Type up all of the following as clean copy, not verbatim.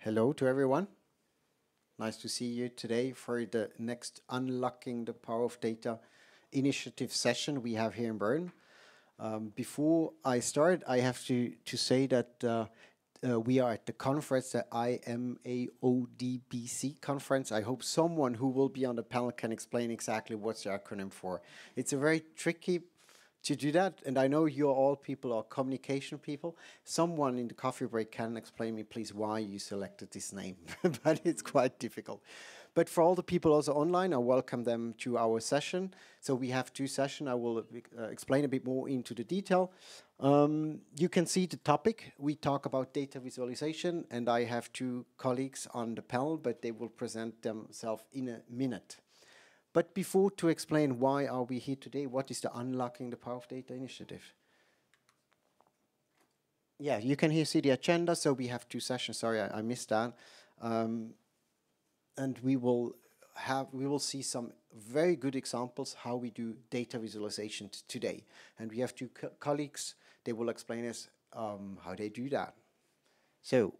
Hello to everyone. Nice to see you today for the next Unlocking the Power of Data initiative session we have here in Bern. Before I start, I have to say that we are at the conference, the IMAODBC conference. I hope someone who will be on the panel can explain exactly what's the acronym for. It's a very tricky to do that, and I know you all people are communication people. Someone in the coffee break can explain me, please, why you selected this name, but it's quite difficult. But for all the people also online, I welcome them to our session. So we have two sessions. I will explain a bit more into the detail. You can see the topic. We talk about data visualization, and I have two colleagues on the panel, but they will present themselves in a minute. But before to explain why are we here today, what is the Unlocking the Power of Data initiative? Yeah, you can here see the agenda. So we have two sessions. Sorry, I missed that. And we will see some very good examples how we do data visualization today. And we have two colleagues. They will explain us how they do that. So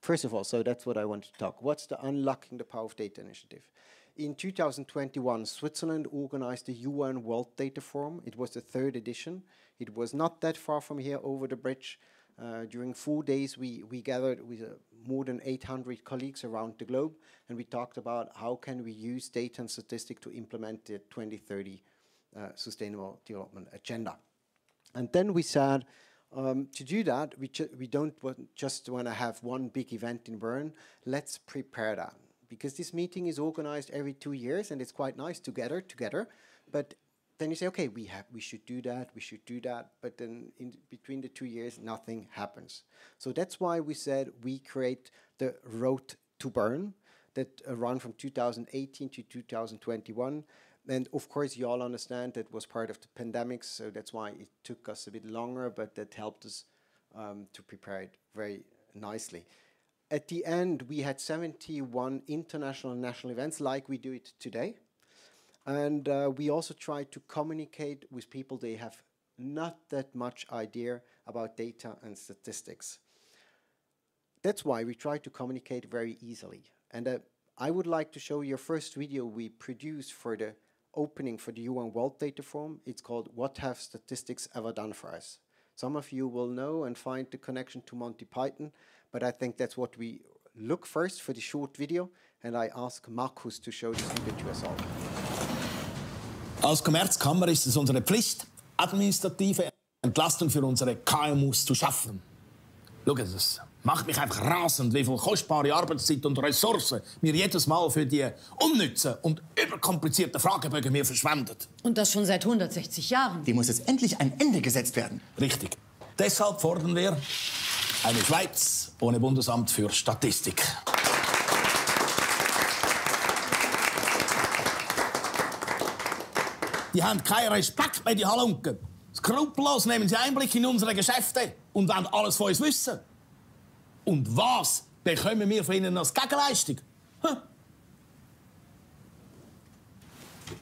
first of all, so that's what I want to talk. What's the Unlocking the Power of Data initiative? In 2021, Switzerland organized the UN World Data Forum. It was the 3rd edition. It was not that far from here, over the bridge. During 4 days, we gathered with more than 800 colleagues around the globe, and we talked about how can we use data and statistics to implement the 2030 Sustainable Development Agenda. And then we said, to do that, we don't just want to have one big event in Bern. Let's prepare that. Because this meeting is organized every 2 years, and it's quite nice together. But then you say, okay, we should do that, but then in between the 2 years, nothing happens. So that's why we said we create the Road to Bern that run from 2018 to 2021. And of course, you all understand that was part of the pandemic, so that's why it took us a bit longer, but that helped us to prepare it very nicely. At the end, we had 71 international and national events like we do it today. And we also tried to communicate with people. They have not that much idea about data and statistics. That's why we try to communicate very easily. And I would like to show you a first video we produced for the opening for the UN World Data Forum. It's called What Have Statistics Ever Done For Us? Some of you will know and find the connection to Monty Python, but I think that's what we look first for the short video, and I ask Markus to show this video to us all. Als Kommerzkammer ist es unsere Pflicht, administrative Entlastung für unsere KMUs zu schaffen. Schauen Sie, es macht mich einfach rasend, wie viel kostbare Arbeitszeit und Ressourcen wir jedes Mal für die unnützen und überkomplizierten Fragebögen wir verschwenden. Und das schon seit 160 Jahren. Dem muss jetzt endlich ein Ende gesetzt werden. Richtig. Deshalb fordern wir eine Schweiz ohne Bundesamt für Statistik. Die haben keinen Respekt mehr, die Halunken. Skrupellos nehmen sie Einblick in unsere Geschäfte und wollen alles von uns wissen. Und was bekommen wir von ihnen als Gegenleistung?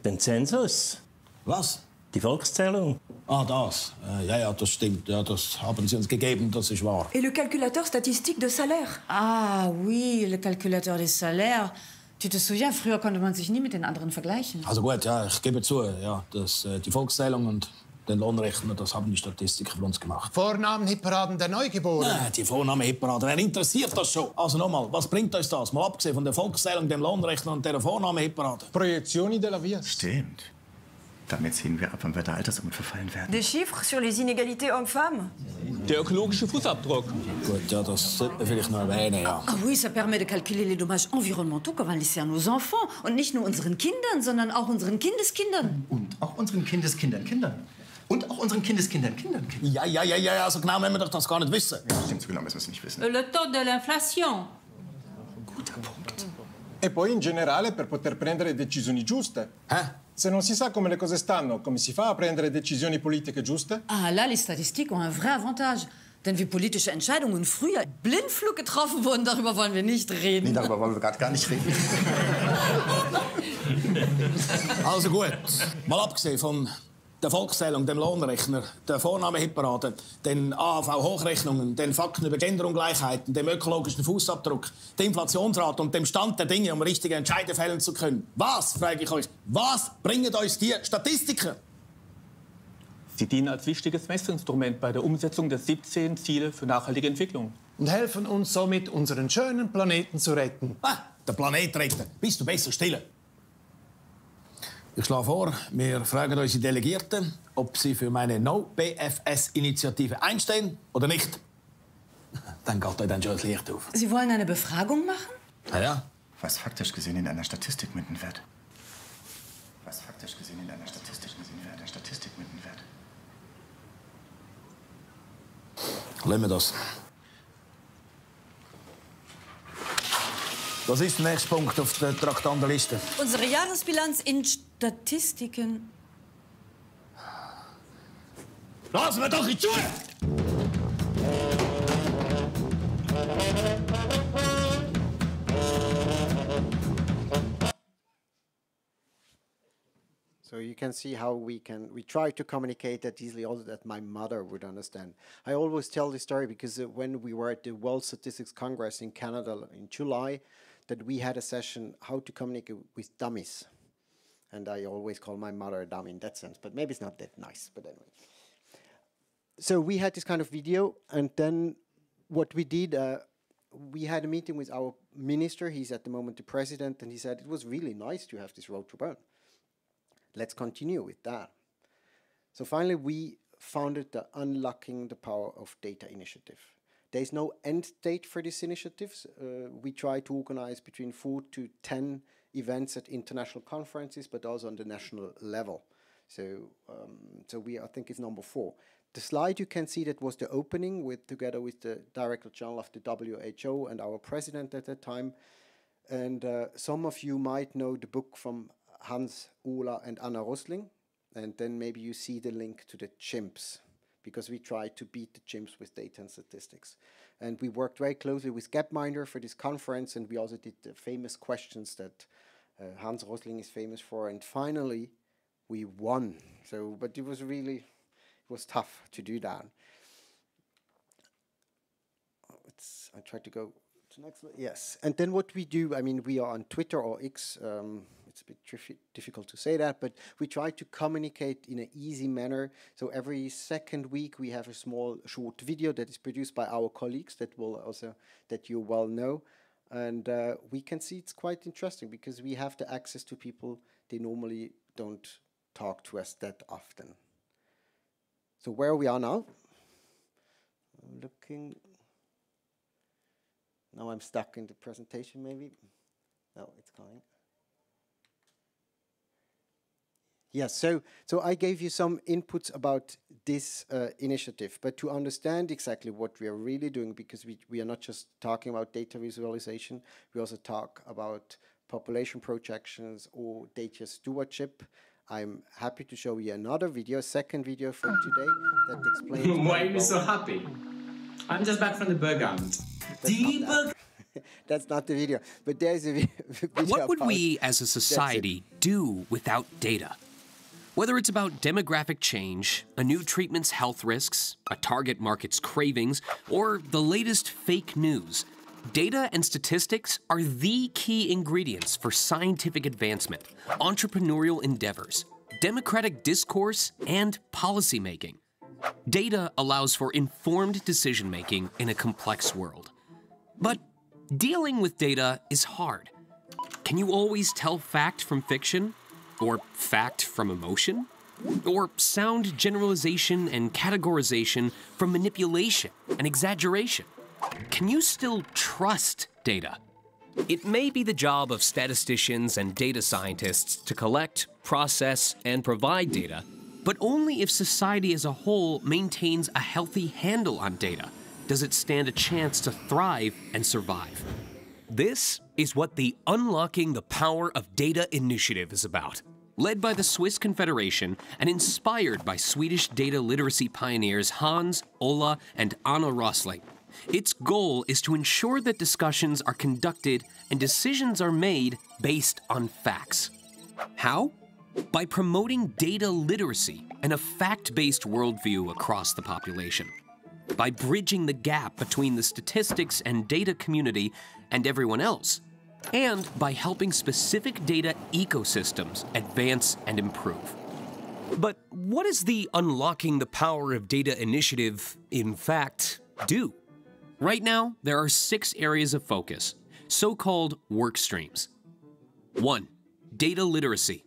Den Zensus. Was? Die Volkszählung. Ah, das. Ja, das stimmt. Ja, das haben sie uns gegeben, das ist wahr. Et le calculateur statistique de salaire. Ah oui, le calculateur des salaires. Tu te souviens, früher konnte man sich nie mit den anderen vergleichen. Also gut, ja, ich gebe zu, ja, die Volkszählung und den Lohnrechner, das haben die Statistiker für uns gemacht. Vornamen-Hitparaden der Neugeborenen. Die Vornamen-Hitparaden, wer interessiert das schon? Also nochmal, was bringt uns das? Mal abgesehen von der Volkszählung, dem Lohnrechner und der Vornamen-Hitparade. Projekzioni della via. Stimmt. Damit sehen wir ab, wann wir der Altersarmut verfallen werden. Des chiffres sur les inégalités hommes-femmes. Der ökologische Fußabdruck. Gut, ja, das sollte man vielleicht noch erwähnen, ja. Ah oui, ça permet de calculer les dommages environnementaux qu'on va laisser à nos enfants. Und nicht nur unseren Kindern, sondern auch unseren Kindeskindern. Und auch unseren Kindeskindern. Und auch unseren Kindeskindern. Ja, also genau müssen wir doch das gar nicht wissen. Ja, stimmt, so genau müssen wir es nicht wissen. Le taux de l'inflation. Guter Punkt. E poi in generale per poter prendere decisioni giuste. Se non si sa come le cose stanno, come si fa a prendere decisioni politiche giuste? Ah, là, les statistiques ont un vrai avantage. Denn wie politische Entscheidungen früher Blindflug getroffen wurden, darüber wollen wir nicht reden. Nee, darüber wollen wir gerade gar nicht reden. Also gut, mal abgesehen von der Volkszählung, dem Lohnrechner, der Vornahmehitparade, den AHV-Hochrechnungen, den Fakten über Genderungleichheiten, dem ökologischen Fußabdruck, der Inflationsrate und dem Stand der Dinge, um richtige Entscheide fällen zu können. Was, frage ich euch, was bringen euch die Statistiken? Sie dienen als wichtiges Messinstrument bei der Umsetzung der 17 Ziele für nachhaltige Entwicklung. Und helfen uns somit, unseren schönen Planeten zu retten. Der Planet retten. Bist du besser stille? Ich schlage vor, wir fragen unsere Delegierten, ob sie für meine No-BFS-Initiative einstehen oder nicht. Dann geht euch dann schon das Licht auf. Sie wollen eine Befragung machen? Ja. Was faktisch gesehen in einer Statistik münden wird. Was faktisch gesehen in einer Statistik münden wird. Lassen wir das. Was ist der nächste Punkt auf der Traktandenliste? Unsere Jahresbilanz in Statistiken. Lassen wir doch nicht zu! So you can see how we try to communicate that easily, also that my mother would understand. I always tell this story because when we were at the World Statistics Congress in Canada in July, that we had a session how to communicate with dummies. And I always call my mother a dummy in that sense, but maybe it's not that nice, but anyway. So we had this kind of video, and then what we did, we had a meeting with our minister. He's at the moment the president, and he said it was really nice to have this road to Bern. Let's continue with that. So finally, we founded the Unlocking the Power of Data initiative. There is no end date for these initiatives. We try to organize between 4 to 10 events at international conferences, but also on the national level. So, I think it's number 4. The slide you can see, that was the opening together with the Director General of the WHO and our president at that time. And some of you might know the book from Hans, Ola and Anna Rosling, and then maybe you see the link to the chimps, because we try to beat the chimps with data and statistics. And we worked very closely with Gapminder for this conference, and we also did the famous questions that Hans Rosling is famous for, and finally we won. So, but it was tough to do that. I tried to go to the next one. Yes, and then what we do, I mean, we are on Twitter or X, it's a bit difficult to say that, but we try to communicate in an easy manner. So every second week we have a small short video that is produced by our colleagues that you well know. And we can see it's quite interesting because we have the access to people they normally don't talk to us that often. So where we are now, looking, now I'm stuck in the presentation maybe. No, it's coming. Yes, so I gave you some inputs about this initiative, but to understand exactly what we are really doing, because we are not just talking about data visualization, we also talk about population projections or data stewardship. I'm happy to show you another video, second video from today, that explains... Why are you so happy? I'm just back from the Burgund. That's not the video, but there's a video. What would we as a society do without data? Whether it's about demographic change, a new treatment's health risks, a target market's cravings, or the latest fake news, data and statistics are the key ingredients for scientific advancement, entrepreneurial endeavors, democratic discourse, and policymaking. Data allows for informed decision-making in a complex world. But dealing with data is hard. Can you always tell fact from fiction? Or fact from emotion? Or sound generalization and categorization from manipulation and exaggeration? Can you still trust data? It may be the job of statisticians and data scientists to collect, process, and provide data, but only if society as a whole maintains a healthy handle on data does it stand a chance to thrive and survive. This is what the Unlocking the Power of Data initiative is about. Led by the Swiss Confederation and inspired by Swedish data literacy pioneers Hans, Ola, and Anna Rosling, its goal is to ensure that discussions are conducted and decisions are made based on facts. How? By promoting data literacy and a fact-based worldview across the population. By bridging the gap between the statistics and data community and everyone else. And by helping specific data ecosystems advance and improve. But what does the Unlocking the Power of Data initiative, in fact, do? Right now, there are 6 areas of focus, so-called work streams. 1. Data literacy.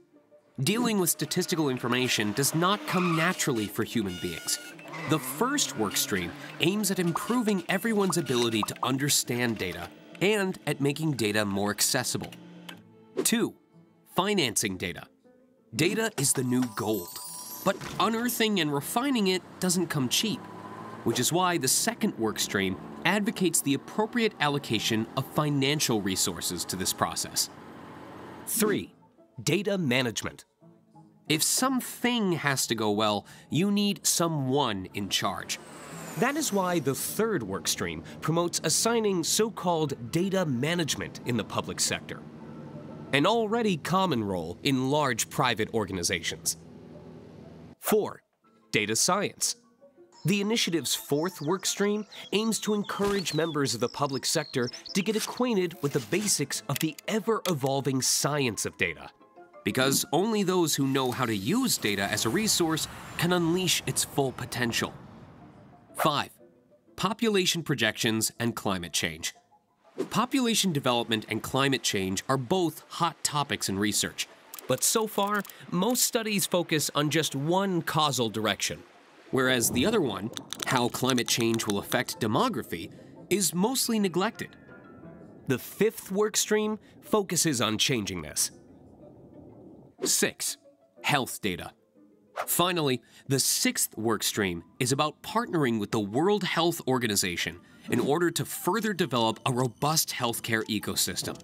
Dealing with statistical information does not come naturally for human beings. The first work stream aims at improving everyone's ability to understand data and at making data more accessible. 2. Financing data. Data is the new gold, but unearthing and refining it doesn't come cheap, which is why the second work stream advocates the appropriate allocation of financial resources to this process. 3. Data management. If something has to go well, you need someone in charge. That is why the third work stream promotes assigning so-called data management in the public sector, an already common role in large private organizations. 4. Data science. The initiative's fourth work stream aims to encourage members of the public sector to get acquainted with the basics of the ever-evolving science of data, because only those who know how to use data as a resource can unleash its full potential. 5. Population projections and climate change. Population development and climate change are both hot topics in research, but so far, most studies focus on just one causal direction, whereas the other one, how climate change will affect demography, is mostly neglected. The fifth work stream focuses on changing this. 6. Health data. Finally, the sixth work stream is about partnering with the World Health Organization in order to further develop a robust healthcare ecosystem.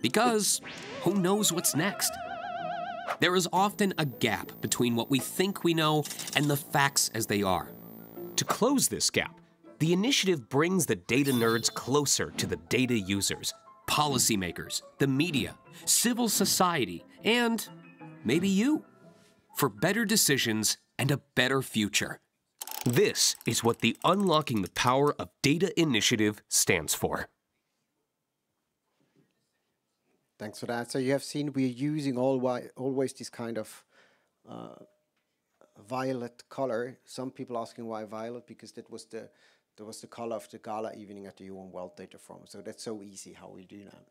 Because who knows what's next? There is often a gap between what we think we know and the facts as they are. To close this gap, the initiative brings the data nerds closer to the data users, policymakers, the media, civil society, and maybe you, for better decisions and a better future. This is what the Unlocking the Power of Data initiative stands for. Thanks for that. So you have seen we're using always this kind of violet color. Some people asking why violet, because that was the color of the gala evening at the UN World Data Forum. So that's so easy how we do that.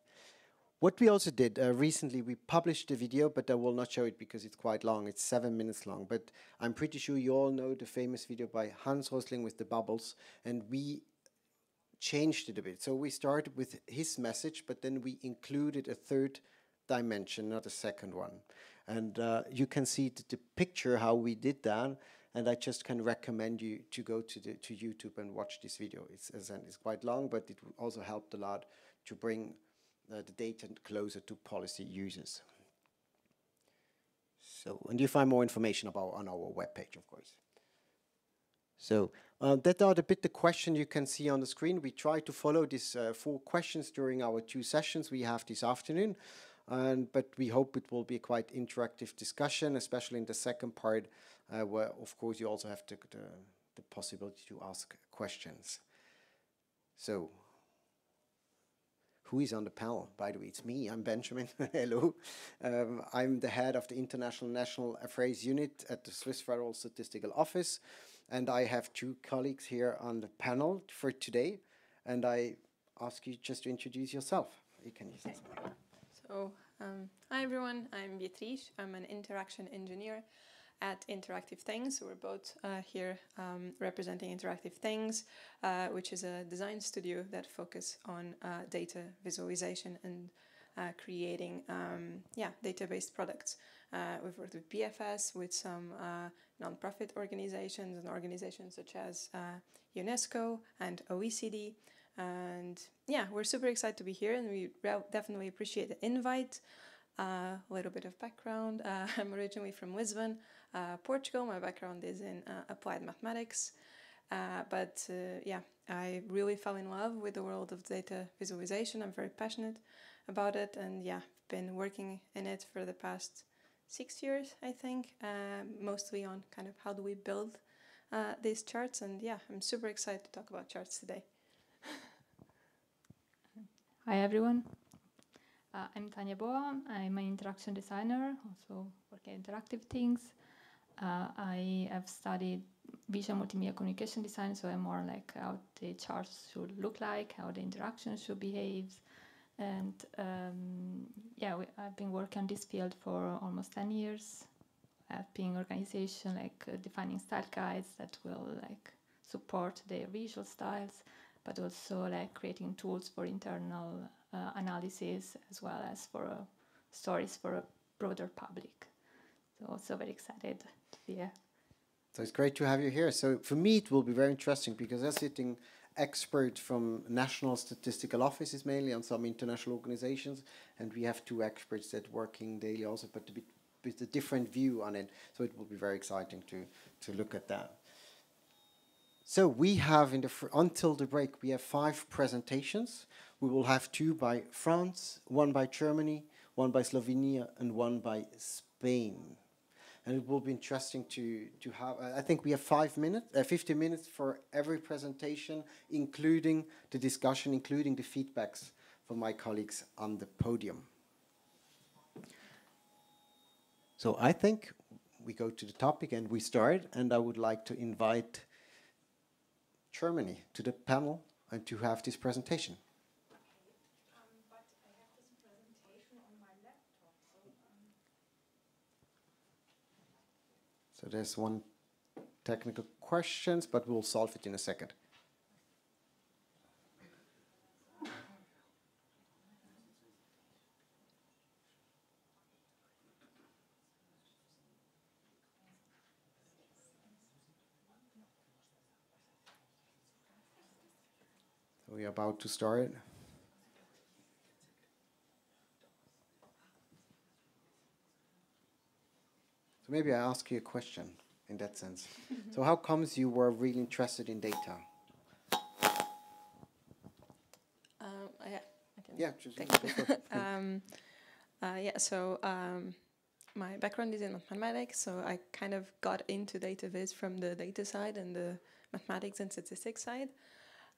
What we also did recently, we published the video, but I will not show it because it's quite long. It's 7 minutes long, but I'm pretty sure you all know the famous video by Hans Rosling with the bubbles, and we changed it a bit. So we started with his message, but then we included a third dimension, not a second one. And you can see the picture how we did that, and I just can recommend you to go to YouTube and watch this video. It's quite long, but it also helped a lot to bring the data closer to policy users. So, and you find more information about on our webpage, of course. So that are the question you can see on the screen. We try to follow these 4 questions during our 2 sessions we have this afternoon, but we hope it will be a quite interactive discussion, especially in the second part, where of course you also have the possibility to ask questions. So, who is on the panel? By the way, it's me. I'm Benjamin. Hello. I'm the head of the International National Affairs Unit at the Swiss Federal Statistical Office. And I have 2 colleagues here on the panel for today. And I ask you just to introduce yourself. You can use this. So, hi everyone. I'm Beatrice. I'm an interaction engineer at Interactive Things. So we're both here representing Interactive Things, which is a design studio that focuses on data visualization and creating data-based products. We've worked with BFS, with some non-profit organizations and organizations such as UNESCO and OECD. And yeah, we're super excited to be here, and we definitely appreciate the invite. A little bit of background. I'm originally from Lisbon, Portugal. My background is in applied mathematics. I really fell in love with the world of data visualization. I'm very passionate about it, and yeah, been working in it for the past 6 years, I think, mostly on kind of how do we build these charts. And yeah, I'm super excited to talk about charts today. Hi everyone, I'm Tanya Boa. I'm an interaction designer, also work at Interactive Things. I have studied visual multimedia communication design, so I'm more like how the charts should look like, how the interaction should behave. And yeah, I've been working on this field for almost 10 years, helping organizations like defining style guides that will like support their visual styles, but also like creating tools for internal analysis as well as for stories for a broader public. So also very excited to be here. So it's great to have you here. So for me, it will be very interesting because I'm sitting expert from national statistical offices mainly on some international organizations, and we have two experts that working daily also, but with a different view on it. So it will be very exciting to look at that. So we have until the break, we have 5 presentations. We will have 2 by France, 1 by Germany, 1 by Slovenia, and 1 by Spain. And it will be interesting to have, I think we have 50 minutes for every presentation, including the discussion, including the feedbacks from my colleagues on the podium. So I think we go to the topic and we start, and I would like to invite Germany to the panel and to have this presentation. So there's one technical questions, but we'll solve it in a second. So we're about to start. So maybe I ask you a question in that sense. So how comes you were really interested in data? Yeah, so my background is in mathematics, so I kind of got into data viz from the data side and the mathematics and statistics side.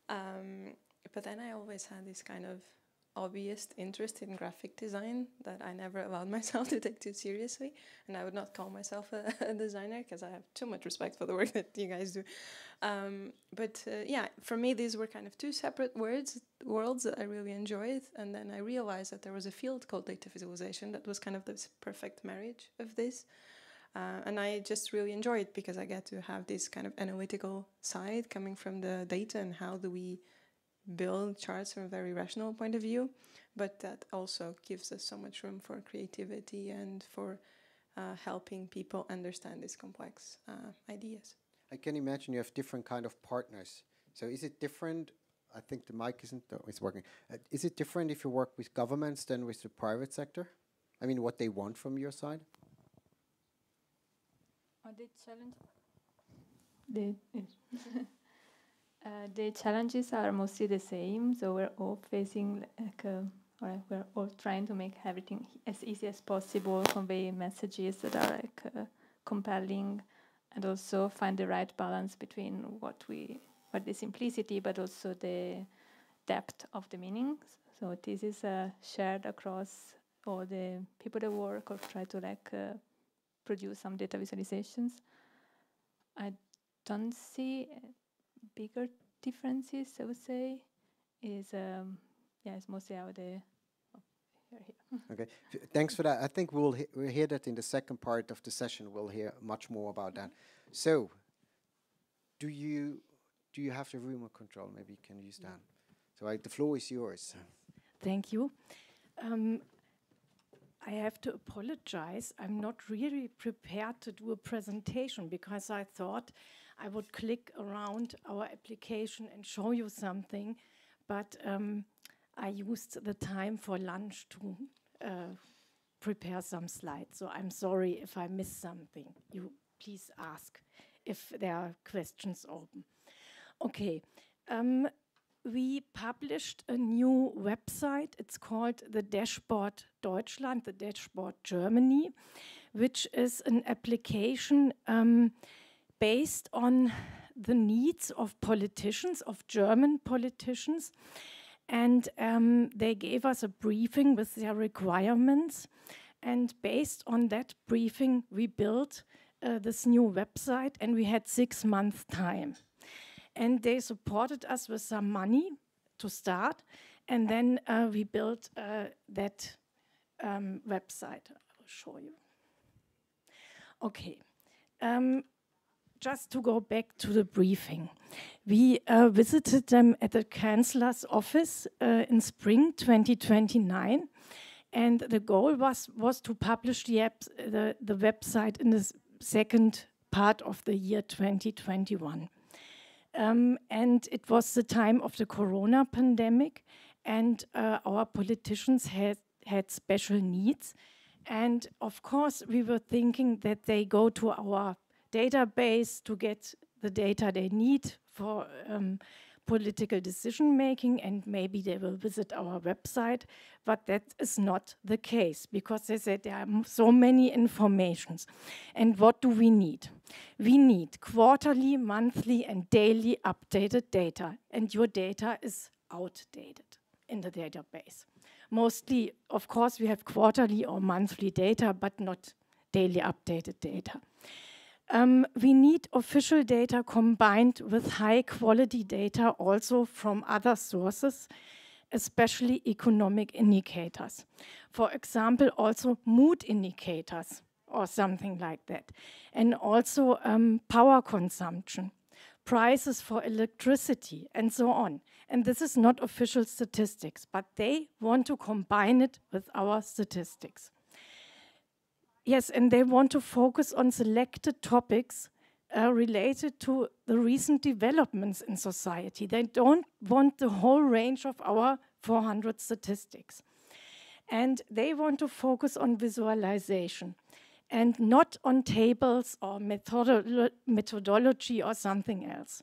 But then I always had this kind of obvious interest in graphic design that I never allowed myself to take too seriously, and I would not call myself a designer because I have too much respect for the work that you guys do. Yeah, for me these were kind of 2 separate worlds that I really enjoyed, and then I realized that there was a field called data visualization that was kind of this perfect marriage of this. And I just really enjoy it because I get to have this kind of analytical side coming from the data and how do we build charts from a very rational point of view, but that also gives us so much room for creativity and for helping people understand these complex ideas. I can imagine you have different kind of partners. So is it different? I think the mic it's working. Is it different if you work with governments than with the private sector? I mean, what they want from your side? The challenges are mostly the same, so we're all facing we're all trying to make everything as easy as possible, convey messages that are compelling, and also find the right balance between what the simplicity, but also the depth of the meanings. So this is shared across all the people that work or try to produce some data visualizations. I don't see bigger differences, I would say. It's mostly how the here. Okay, thanks for that. I think we'll hear that in the second part of the session. We'll hear much more about that. So, do you have the remote control? Maybe you can use that. So the floor is yours. Thank you. I have to apologize. I'm not really prepared to do a presentation because I thought I would click around our application and show you something, but I used the time for lunch to prepare some slides. So I'm sorry if I miss something. You please ask if there are questions open. Okay. We published a new website. It's called the Dashboard Deutschland, the Dashboard Germany, which is an application based on the needs of politicians, of German politicians. And they gave us a briefing with their requirements. And based on that briefing, we built this new website, and we had 6 months time. And they supported us with some money to start, and then we built that website. I will show you. Okay. Just to go back to the briefing. We visited them at the Chancellor's office in spring 2029, and the goal was to publish the website in the second part of the year 2021. And it was the time of the corona pandemic, and our politicians had special needs. And of course, we were thinking that they go to our database to get the data they need for political decision making, and maybe they will visit our website, but that is not the case, because they said there are so many informations. And what do we need? We need quarterly, monthly, and daily updated data, and your data is outdated in the database. Mostly, of course, we have quarterly or monthly data, but not daily updated data. We need official data combined with high quality data also from other sources, especially economic indicators. For example, also mood indicators or something like that. And also power consumption, prices for electricity, and so on. And this is not official statistics, but they want to combine it with our statistics. Yes, and they want to focus on selected topics related to the recent developments in society. They don't want the whole range of our 400 statistics. And they want to focus on visualization and not on tables or methodology or something else.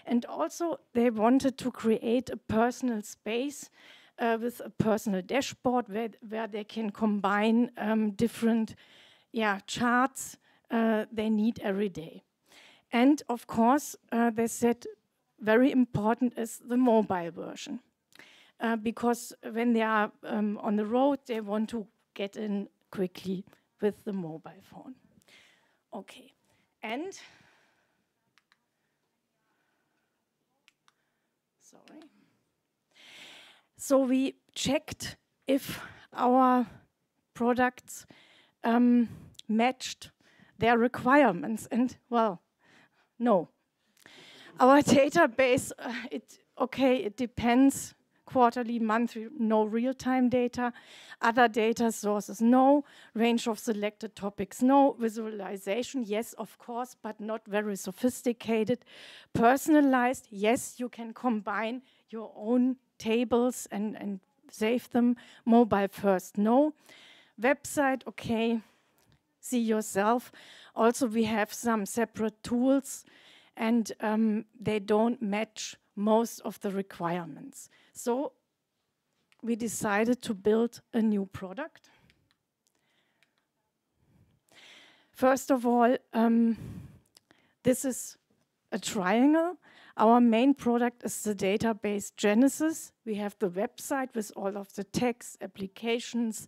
And also they wanted to create a personal space with a personal dashboard where they can combine different charts they need every day. And of course, they said very important is the mobile version. Because when they are on the road, they want to get in quickly with the mobile phone. Okay, and sorry. So we checked if our products matched their requirements, and well, no. Our database, it depends, quarterly, monthly, no real-time data. Other data sources, no. Range of selected topics, no. Visualization, yes, of course, but not very sophisticated. Personalized, yes, you can combine your own tables and save them. Mobile first, no. Website, okay, see yourself. Also, we have some separate tools, and they don't match most of the requirements. So we decided to build a new product. First of all, this is a triangle. Our main product is the database Genesis. We have the website with all of the text, applications,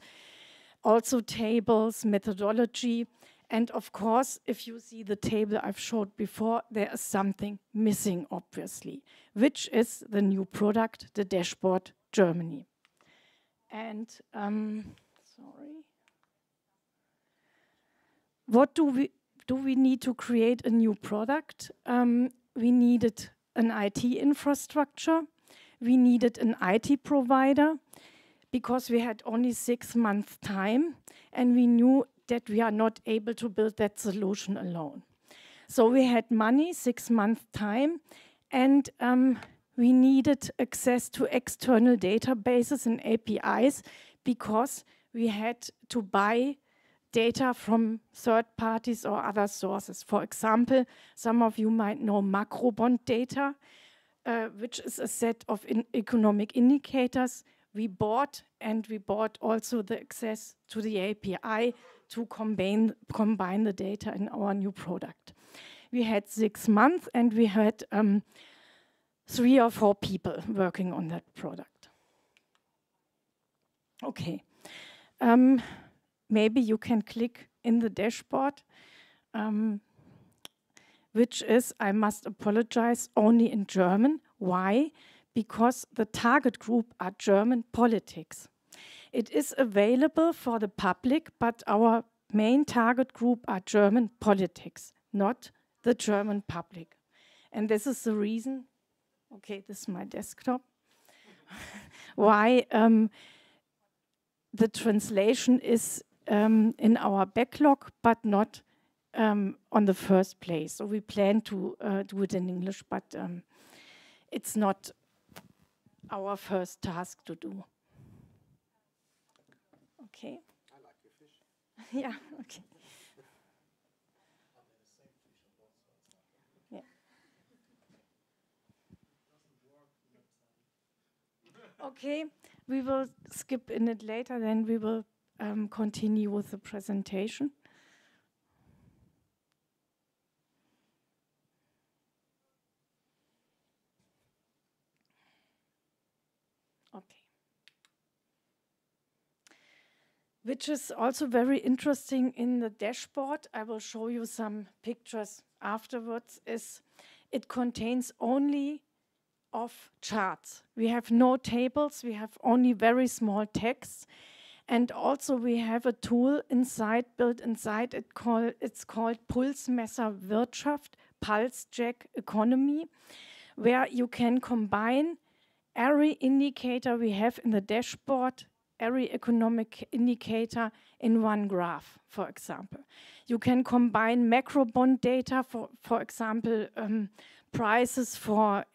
also tables, methodology, and of course, if you see the table I've showed before, there is something missing, obviously, which is the new product, the Dashboard Germany. And, sorry. What do we need to create a new product? We needed an IT infrastructure. We needed an IT provider, because we had only 6 months time, and we knew that we are not able to build that solution alone. So we had money, 6 months time, and we needed access to external databases and APIs, because we had to buy data from third parties or other sources. For example, some of you might know macrobond data, which is a set of economic indicators we bought, and we bought also the access to the API to combine the data in our new product. We had 6 months and we had 3 or 4 people working on that product. Okay. Maybe you can click in the dashboard, which is, I must apologize, only in German. Why? Because the target group are German politics. It is available for the public, but our main target group are German politics, not the German public. And this is the reason, okay, this is my desktop, why the translation is in our backlog, but not on the first place. So we plan to do it in English, but it's not our first task to do. Okay. I like your fish. Yeah, okay. Yeah. Okay, we will skip in it later, then we will continue with the presentation. Okay. Which is also very interesting in the dashboard. I will show you some pictures afterwards. Is it contains only of charts. We have no tables, we have only very small text. And also we have a tool inside, built inside, it's called Pulsmesser Wirtschaft, Pulse Check Economy, where you can combine every indicator we have in the dashboard, every economic indicator in one graph, for example. You can combine macro bond data, for example, prices for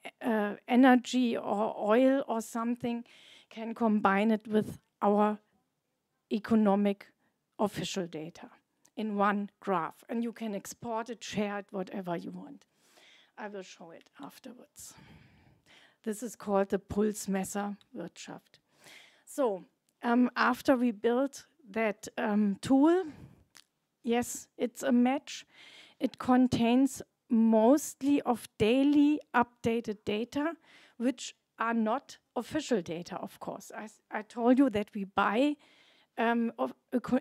energy or oil or something, can combine it with our economic official data in one graph. And you can export it, share it, whatever you want. I will show it afterwards. This is called the Pulsmesser Wirtschaft. So after we built that tool, yes, it's a match. It contains mostly of daily updated data, which are not official data, of course. I told you that we buy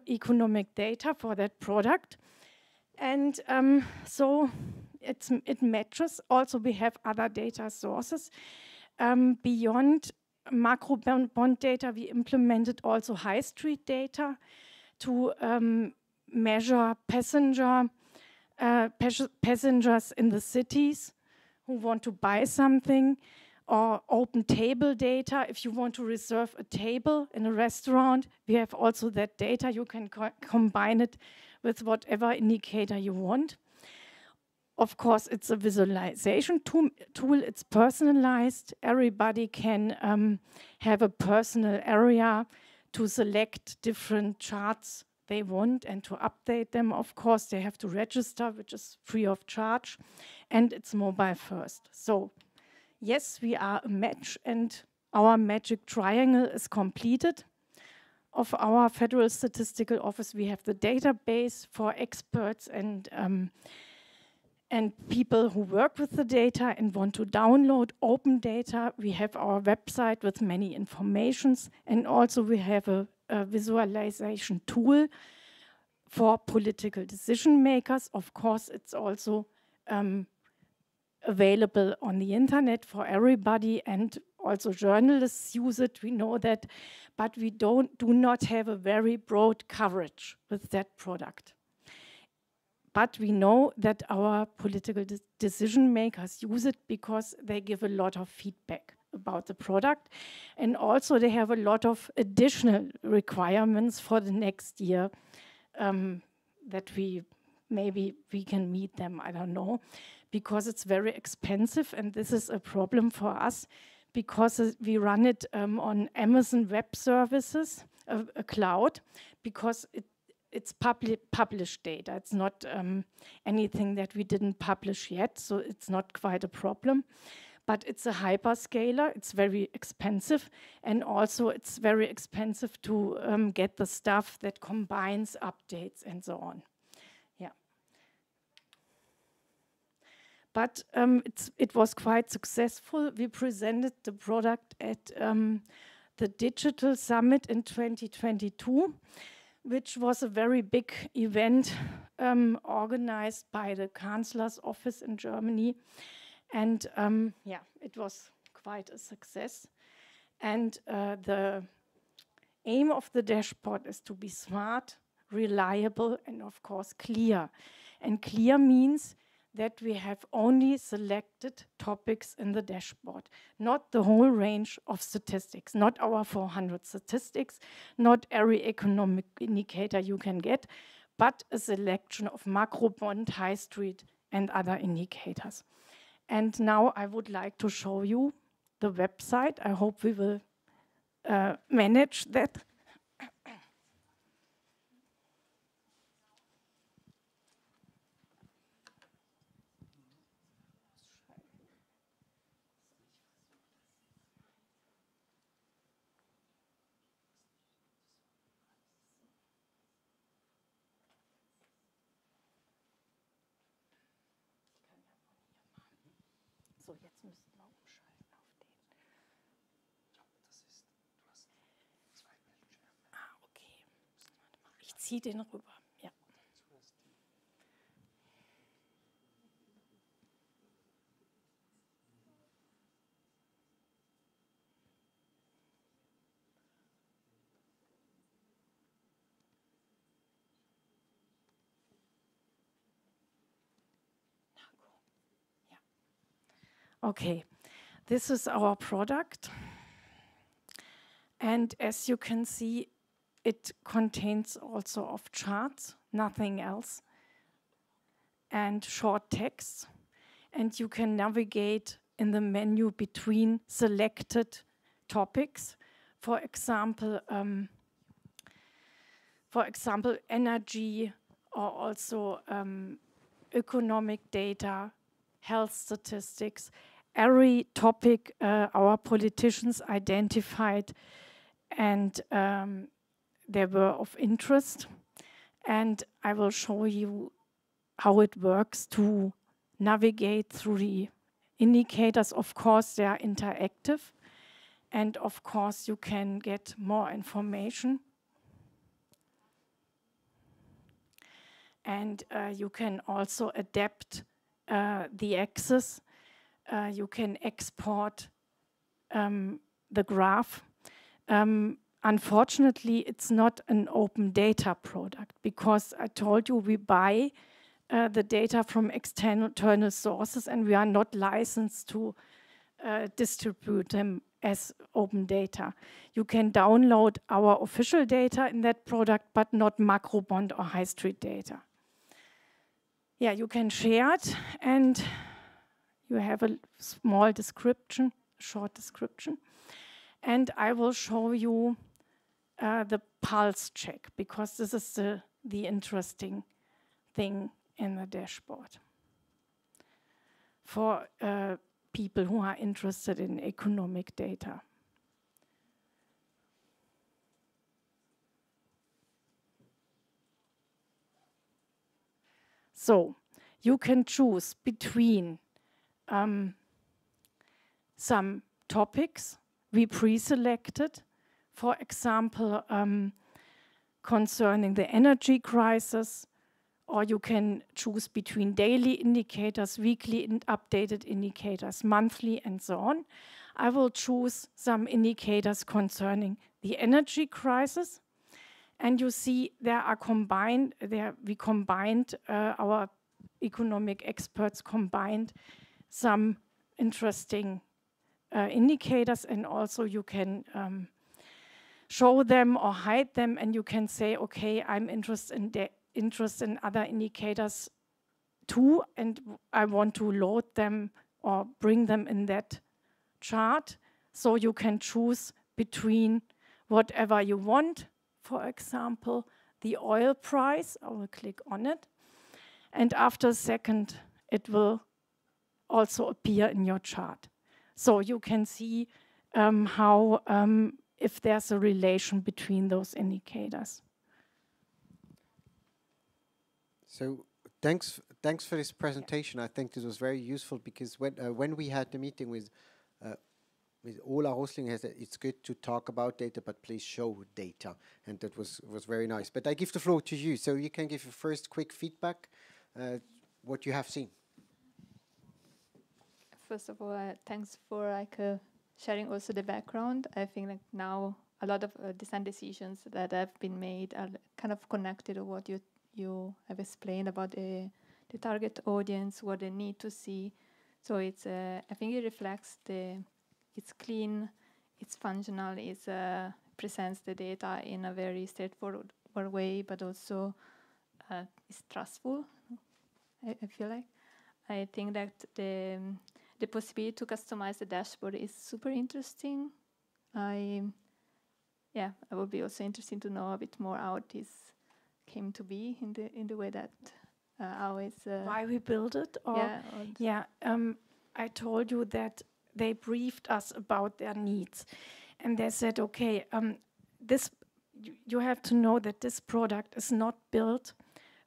economic data for that product. And so it matches. Also, we have other data sources. Beyond macro bond data, we implemented also high street data to measure passengers in the cities who want to buy something, or open table data. If you want to reserve a table in a restaurant, we have also that data. You can combine it with whatever indicator you want. Of course, it's a visualization tool. It's personalized. Everybody can have a personal area to select different charts they want and to update them. Of course, they have to register, which is free of charge, and it's mobile first. So yes, we are a match, and our magic triangle is completed. Of our Federal Statistical Office, we have the database for experts and people who work with the data and want to download open data. We have our website with many informations, and also we have a visualization tool for political decision makers. Of course, it's also available on the internet for everybody, and also journalists use it, we know that, but we do not have a very broad coverage with that product. But we know that our political decision makers use it because they give a lot of feedback about the product, and also they have a lot of additional requirements for the next year that maybe we can meet them, I don't know, because it's very expensive, and this is a problem for us because we run it on Amazon Web Services, a cloud, because it's published data. It's not anything that we didn't publish yet, so it's not quite a problem. but it's a hyperscaler, it's very expensive, and also it's very expensive to get the stuff that combines updates and so on. Yeah. But it was quite successful. We presented the product at the Digital Summit in 2022, which was a very big event organized by the Chancellor's office in Germany. And yeah, it was quite a success. And the aim of the dashboard is to be smart, reliable, and of course clear. And clear means that we have only selected topics in the dashboard, not the whole range of statistics, not our 400 statistics, not every economic indicator you can get, but a selection of macro, bond, high street, and other indicators. And now I would like to show you the website. I hope we will manage that. So, jetzt müssen wir umschalten auf den. Ah, okay. Ich ziehe den rüber. Ja. Okay, this is our product, and as you can see, it contains also of charts, nothing else, and short text, and you can navigate in the menu between selected topics. For example, energy, or also economic data, health statistics. Every topic our politicians identified and they were of interest. And I will show you how it works to navigate through the indicators. Of course, they are interactive. And of course, you can get more information. And you can also adapt the axis. You can export the graph. Unfortunately, it's not an open data product because I told you we buy the data from external sources and we are not licensed to distribute them as open data. You can download our official data in that product, but not macro, bond, or high street data. Yeah, you can share it and you have a small description, short description. And I will show you the pulse check because this is the interesting thing in the dashboard for people who are interested in economic data. So you can choose between some topics we pre-selected, for example, concerning the energy crisis, or you can choose between daily indicators, weekly updated indicators, monthly, and so on. I will choose some indicators concerning the energy crisis. And you see there are combined, we combined, our economic experts combined some interesting indicators, and also you can show them or hide them, and you can say, okay, I'm interested in other indicators too, and I want to load them or bring them in that chart. So you can choose between whatever you want. For example, the oil price, I will click on it. And after a second, it will also appear in your chart. So you can see how if there's a relation between those indicators. So thanks for this presentation. I think this was very useful because when we had the meeting with Ola Rosling, it's good to talk about data, but please show data, and that was very nice. But I give the floor to you, so you can give your first quick feedback, what you have seen. First of all, thanks for sharing also the background. I think now a lot of design decisions that have been made are kind of connected to what you have explained about the target audience, what they need to see. So it's I think it reflects it's clean, it's functional, it presents the data in a very straightforward way, but also it's trustful. I feel like. I think that the possibility to customize the dashboard is super interesting. I would be also interested to know a bit more how this came to be in the way that how it's why we built it. I told you that they briefed us about their needs, and they said, okay, you have to know that this product is not built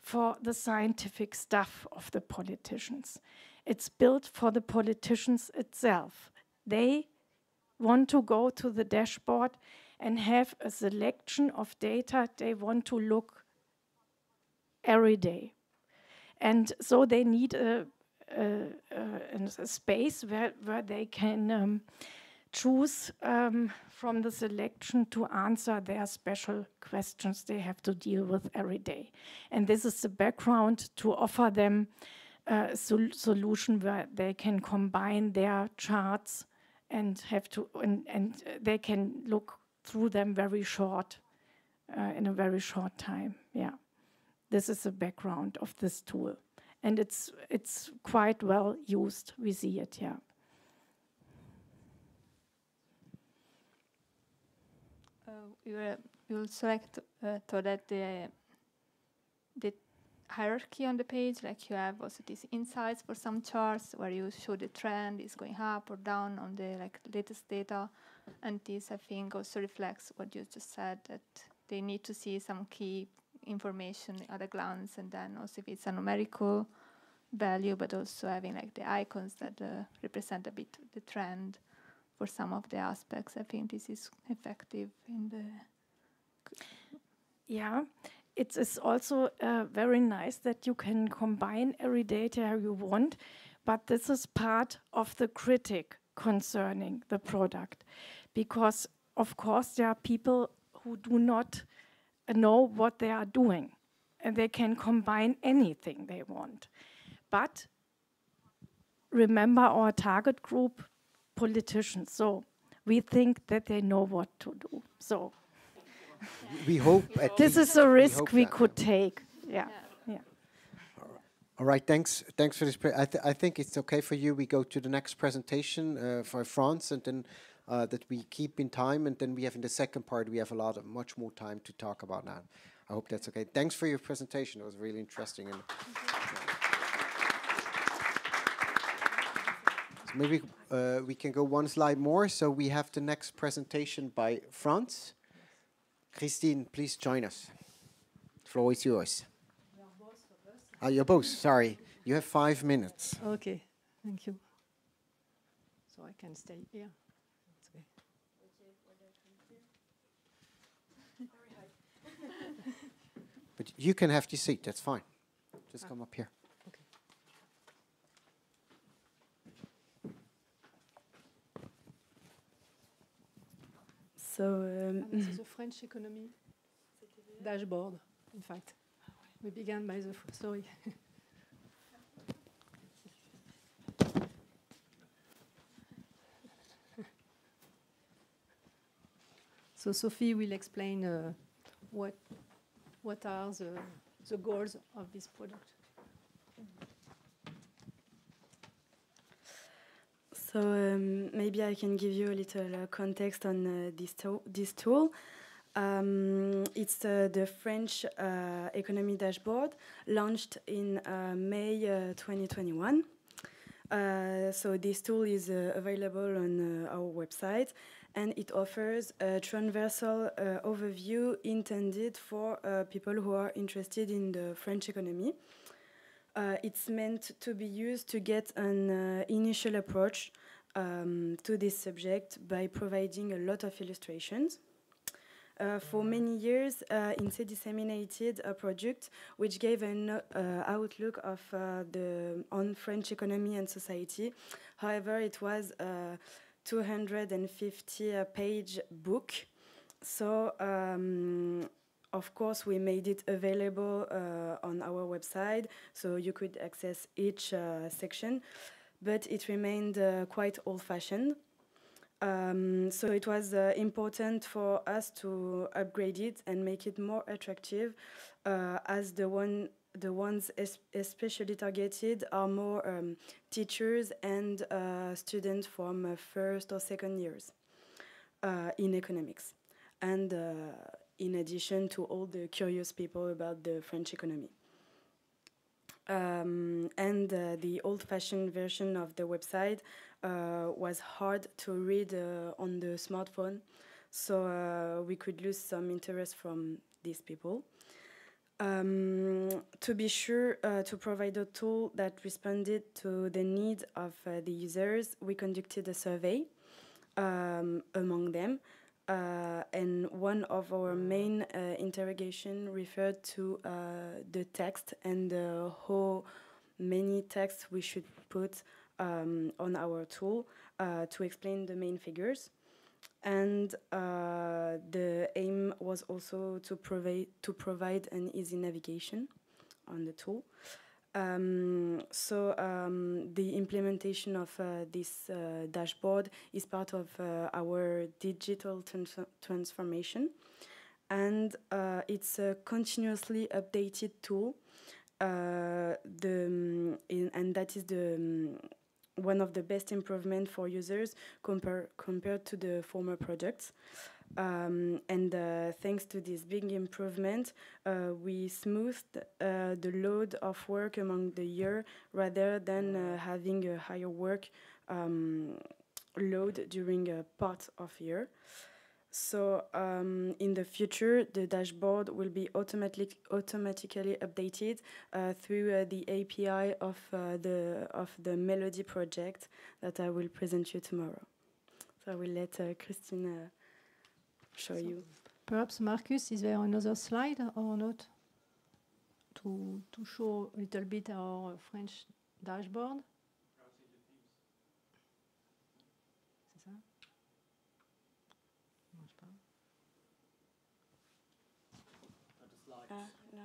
for the scientific stuff of the politicians. It's built for the politicians itself. They want to go to the dashboard and have a selection of data they want to look every day. And so they need a space where they can choose from the selection to answer their special questions they have to deal with every day. And this is the background to offer them a solution where they can combine their charts and they can look through them very short, in a very short time. Yeah, this is the background of this tool. And it's quite well used. We see it, yeah. We also thought that the hierarchy on the page, like you have also these insights for some charts where you show the trend is going up or down on the latest data, and this I think also reflects what you just said, that they need to see some key information at a glance, and then also if it's a numerical value, but also having the icons that represent a bit the trend for some of the aspects. I think this is effective in the... Yeah, it is also very nice that you can combine every data you want, but this is part of the critique concerning the product, because of course there are people who do not know what they are doing, and they can combine anything they want. But remember our target group, politicians, so we think that they know what to do. So we hope this is a risk we could take. Yeah. All right, thanks for this. I think it's okay for you. We go to the next presentation for France, and then that we keep in time, and then we have in the second part we have much more time to talk about that. I hope that's okay. Thanks for your presentation. It was really interesting. And so maybe we can go one slide more. So we have the next presentation by France. Christine, please join us. The floor is yours. You're both, sorry. You have 5 minutes. Okay, thank you. So I can stay here. That's okay. But you can have your seat, that's fine. Just come up here. Okay. So this is a French economy dashboard, in fact. We began by the sorry. So Sophie will explain what are the goals of this product. So maybe I can give you a little context on this tool. It's the French economy dashboard launched in May 2021. So this tool is available on our website, and it offers a transversal overview intended for people who are interested in the French economy. It's meant to be used to get an initial approach to this subject by providing a lot of illustrations. For many years, INSEE disseminated a project which gave an outlook of on French economy and society. However, it was a 250-page book. So, of course, we made it available on our website, so you could access each section, but it remained quite old-fashioned. So it was important for us to upgrade it and make it more attractive, as the ones especially targeted are more teachers and students from first or second years in economics, and in addition to all the curious people about the French economy. And the old-fashioned version of the website was hard to read on the smartphone, so we could lose some interest from these people. To be sure to provide a tool that responded to the needs of the users, we conducted a survey among them, and one of our main interrogation referred to the text and how many texts we should put on our tool to explain the main figures. And the aim was also to provide an easy navigation on the tool. So the implementation of this dashboard is part of our digital transformation, and it's a continuously updated tool, and that is one of the best improvements for users compared to the former projects. And thanks to this big improvement, we smoothed the load of work among the year rather than having a higher work load during a part of year. So in the future, the dashboard will be automatically updated through the API of the Melody project that I will present you tomorrow. So I will let Christine show you. Perhaps, Marcus, is there another slide or not to show a little bit our French dashboard? C'est ça? No.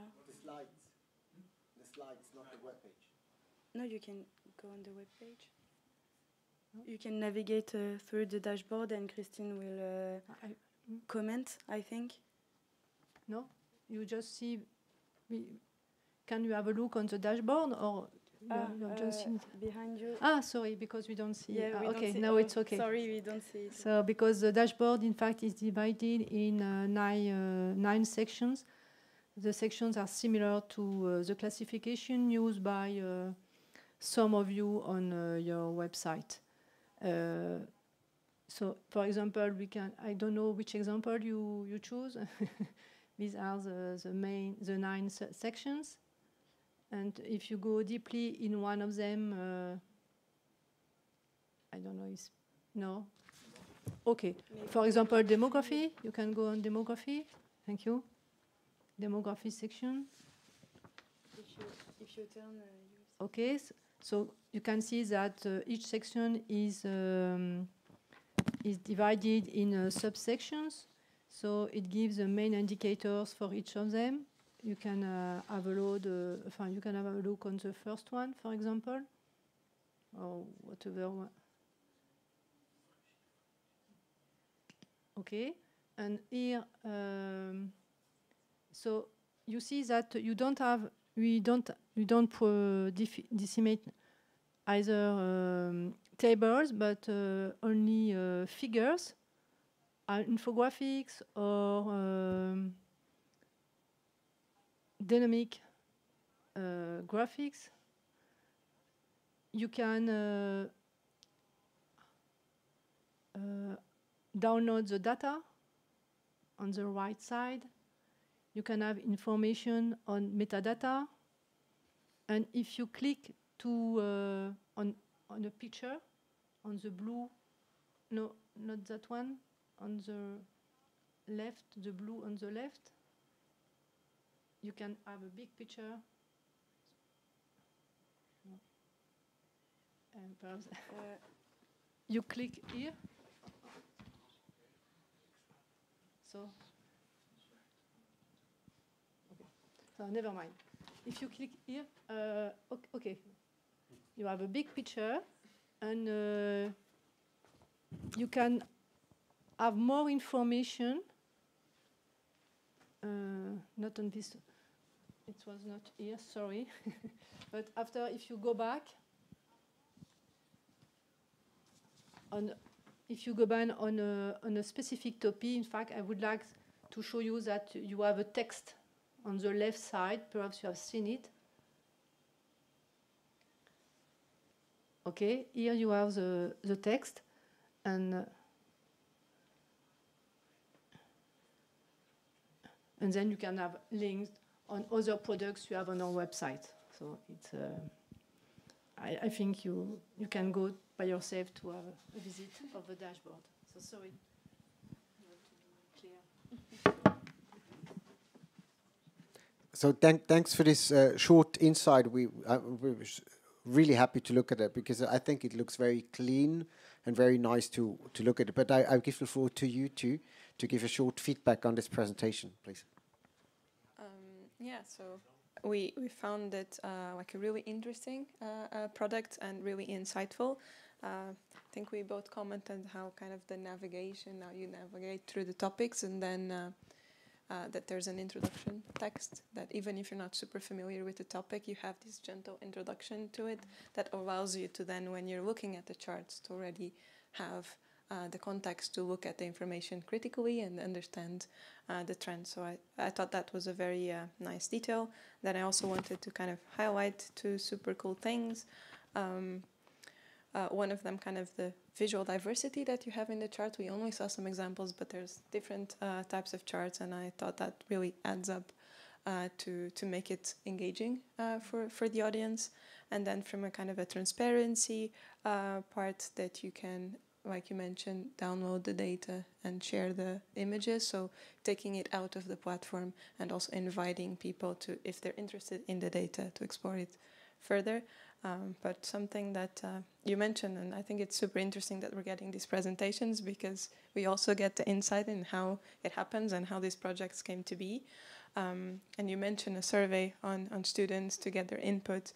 The slides, not the web page. No, you can go on the web page. You can navigate through the dashboard, and Christine will comment, I think. No, you just see. Can you have a look on the dashboard, or you're just behind you? Ah, sorry, because we don't see. Yeah, we okay, don't see. now it's okay. Sorry, we don't see it. So because the dashboard, in fact, is divided in nine sections. The sections are similar to the classification used by some of you on your website. So, for example, we can. I don't know which example you choose. These are the nine sections, and if you go deeply in one of them, I don't know. No. Okay. For example, demography. You can go on demography. Thank you. Demography section. If you turn. Okay. So you can see that each section is divided in subsections. So it gives the main indicators for each of them. You can have a look on the first one, for example, or whatever one. Okay, and here, so you see that we don't decimate either tables, but only figures. Infographics or dynamic graphics. you can download the data on the right side. You can have information on metadata. And if you click to on a picture, on the blue, no, not that one, on the left, the blue on the left, you can have a big picture. And perhaps you click here. So, okay. So never mind. If you click here, okay, you have a big picture, and you can have more information. Not on this. It was not here. Sorry, but after, if you go back. If you go back on a specific topic, in fact, I would like to show you that you have a text on the left side. Perhaps you have seen it. Okay, here you have the text, and then you can have links on other products you have on our website. So it's, I think you can go by yourself to have a visit of the dashboard. So sorry. So thanks for this short insight. We're really happy to look at it because I think it looks very clean and very nice to look at it. But I'll give the floor to you two to give a short feedback on this presentation, please. Yeah, so we found it like a really interesting product and really insightful. I think we both commented how kind of the navigation, how you navigate through the topics, and then that there's an introduction text that even if you're not super familiar with the topic, you have this gentle introduction to it that allows you to then, when you're looking at the charts, to already have the context to look at the information critically and understand the trend. So I thought that was a very nice detail. Then I also wanted to kind of highlight two super cool things. One of them, kind of the visual diversity that you have in the chart. We only saw some examples, but there's different types of charts, and I thought that really adds up to make it engaging for the audience. And then from a kind of a transparency part, that you can, like you mentioned, download the data and share the images. So taking it out of the platform and also inviting people to, if they're interested in the data, to explore it further. But something that you mentioned, and I think it's super interesting that we're getting these presentations, because we also get the insight in how it happens and how these projects came to be. And you mentioned a survey on students to get their input,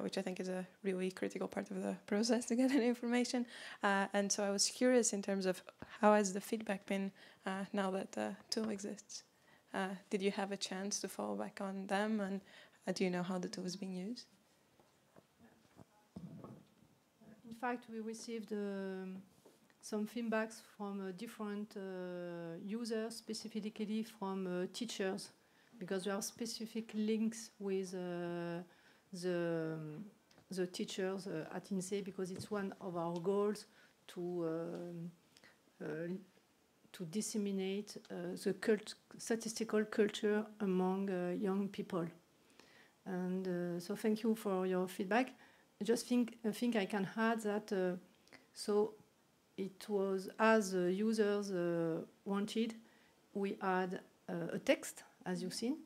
which I think is a really critical part of the process to get that information. And so I was curious in terms of how has the feedback been now that the tool exists? Did you have a chance to follow back on them, and do you know how the tool is being used? In fact, we received some feedbacks from different users, specifically from teachers, because there are specific links with the teachers at INSEE, because it's one of our goals to disseminate the statistical culture among young people. And so thank you for your feedback. I just think I can add that so it was, as users wanted, we had a text, as you've seen,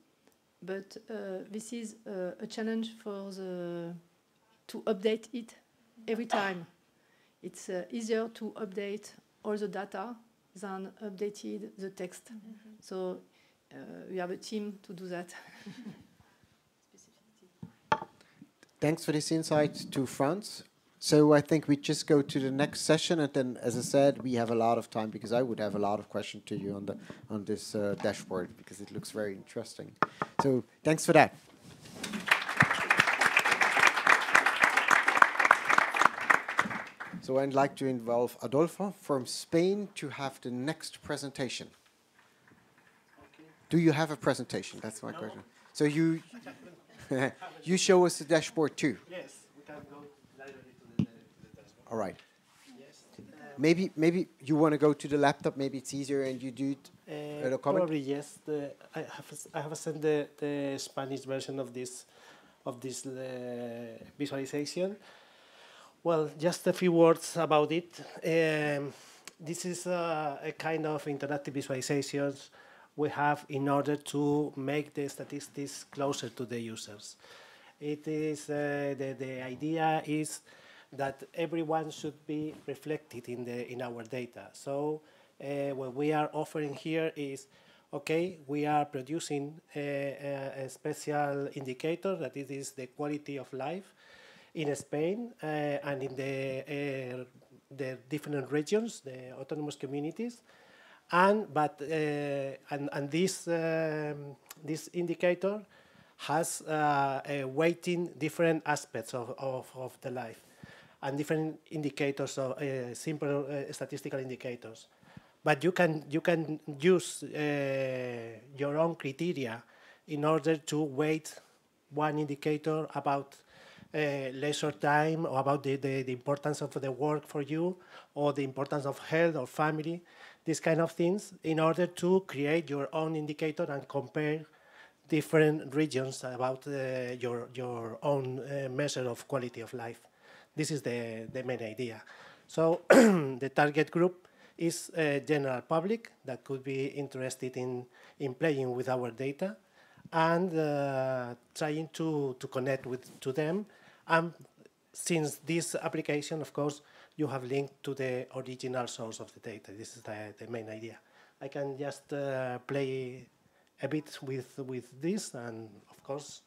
but this is a challenge for to update it every time. It's easier to update all the data than updated the text. Mm-hmm. So we have a team to do that. Thanks for this insight to France. So I think we just go to the next session, and then, as I said, we have a lot of time, because I would have a lot of questions to you on this dashboard, because it looks very interesting. So thanks for that. So I'd like to involve Adolfo from Spain to have the next presentation. Okay. Do you have a presentation? That's my question. So you show us the dashboard too. Yes, we can go later. All right. Maybe you want to go to the laptop. Maybe it's easier, and you do it. Probably yes. I have sent the Spanish version of this visualization. Well, just a few words about it. This is a kind of interactive visualizations we have in order to make the statistics closer to the users. It is the idea is that everyone should be reflected in our data. So what we are offering here is, okay, we are producing a special indicator that it is the quality of life in Spain and in the different regions, the autonomous communities, and this indicator has weighting different aspects of the life and different indicators of simple statistical indicators. But you can use your own criteria in order to weight one indicator about leisure time, or about the importance of the work for you, or the importance of health or family, these kind of things, in order to create your own indicator and compare different regions about your own measure of quality of life. This is the main idea. So the target group is general public that could be interested in playing with our data and trying to connect to them. And since this application, of course, you have linked to the original source of the data. This is the main idea. I can just play a bit with this, and of course,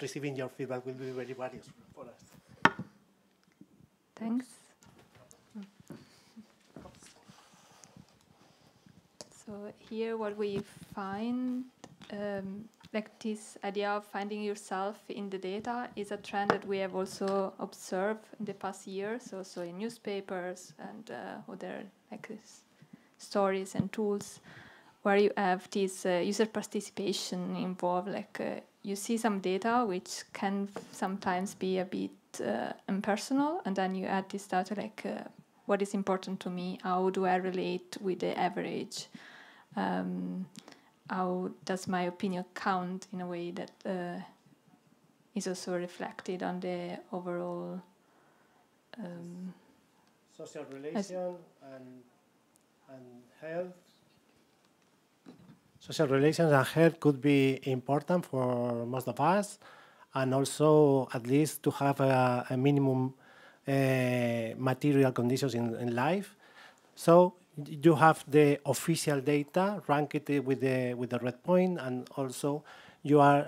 receiving your feedback will be very valuable for us. Thanks. So here what we find, like this idea of finding yourself in the data is a trend that we have also observed in the past years, also in newspapers and other like stories and tools, where you have this user participation involved. Like you see some data which can sometimes be a bit impersonal, and then you add this data like what is important to me, how do I relate with the average, how does my opinion count in a way that is also reflected on the overall social relation and health. Social relations and health could be important for most of us, and also at least to have a minimum material conditions in life. So you have the official data ranked with the red point, and also you are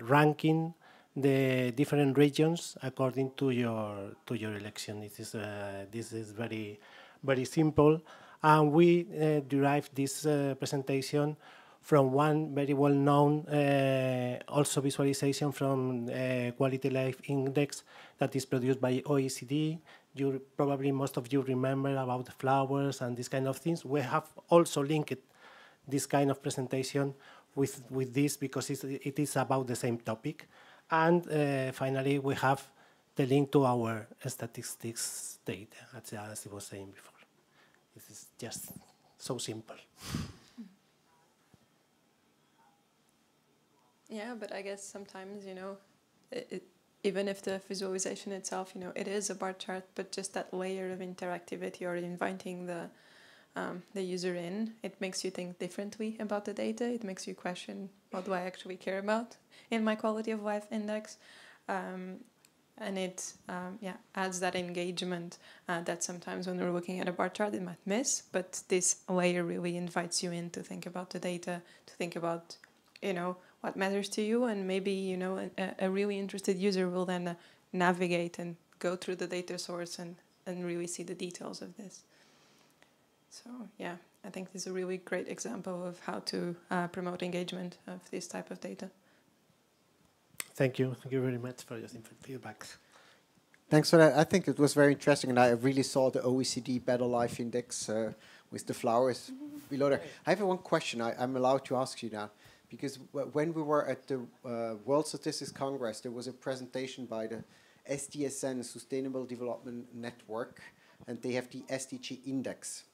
ranking the different regions according to your election. This is very very simple, and we derive this presentation from one very well-known also visualization from Quality Life Index that is produced by OECD. You probably most of you remember about the flowers and these kind of things. We have also linked this kind of presentation with this because it is about the same topic. And finally, we have the link to our statistics data, as I was saying before. This is just so simple. Yeah, but I guess sometimes, you know, even if the visualization itself, you know, it is a bar chart, but just that layer of interactivity or inviting the user in, it makes you think differently about the data. It makes you question, what do I actually care about in my quality of life index? And it adds that engagement that sometimes when we're looking at a bar chart, it might miss. But this layer really invites you in to think about the data, to think about, you know, what matters to you, and maybe, you know, a really interested user will then navigate and go through the data source and really see the details of this. So yeah, I think this is a really great example of how to promote engagement of this type of data. Thank you very much for your feedback. Thanks for that. I think it was very interesting, and I really saw the OECD Better Life Index with the flowers below there. I have one question I'm allowed to ask you now. Because when we were at the World Statistics Congress, there was a presentation by the SDSN, Sustainable Development Network, and they have the SDG Index.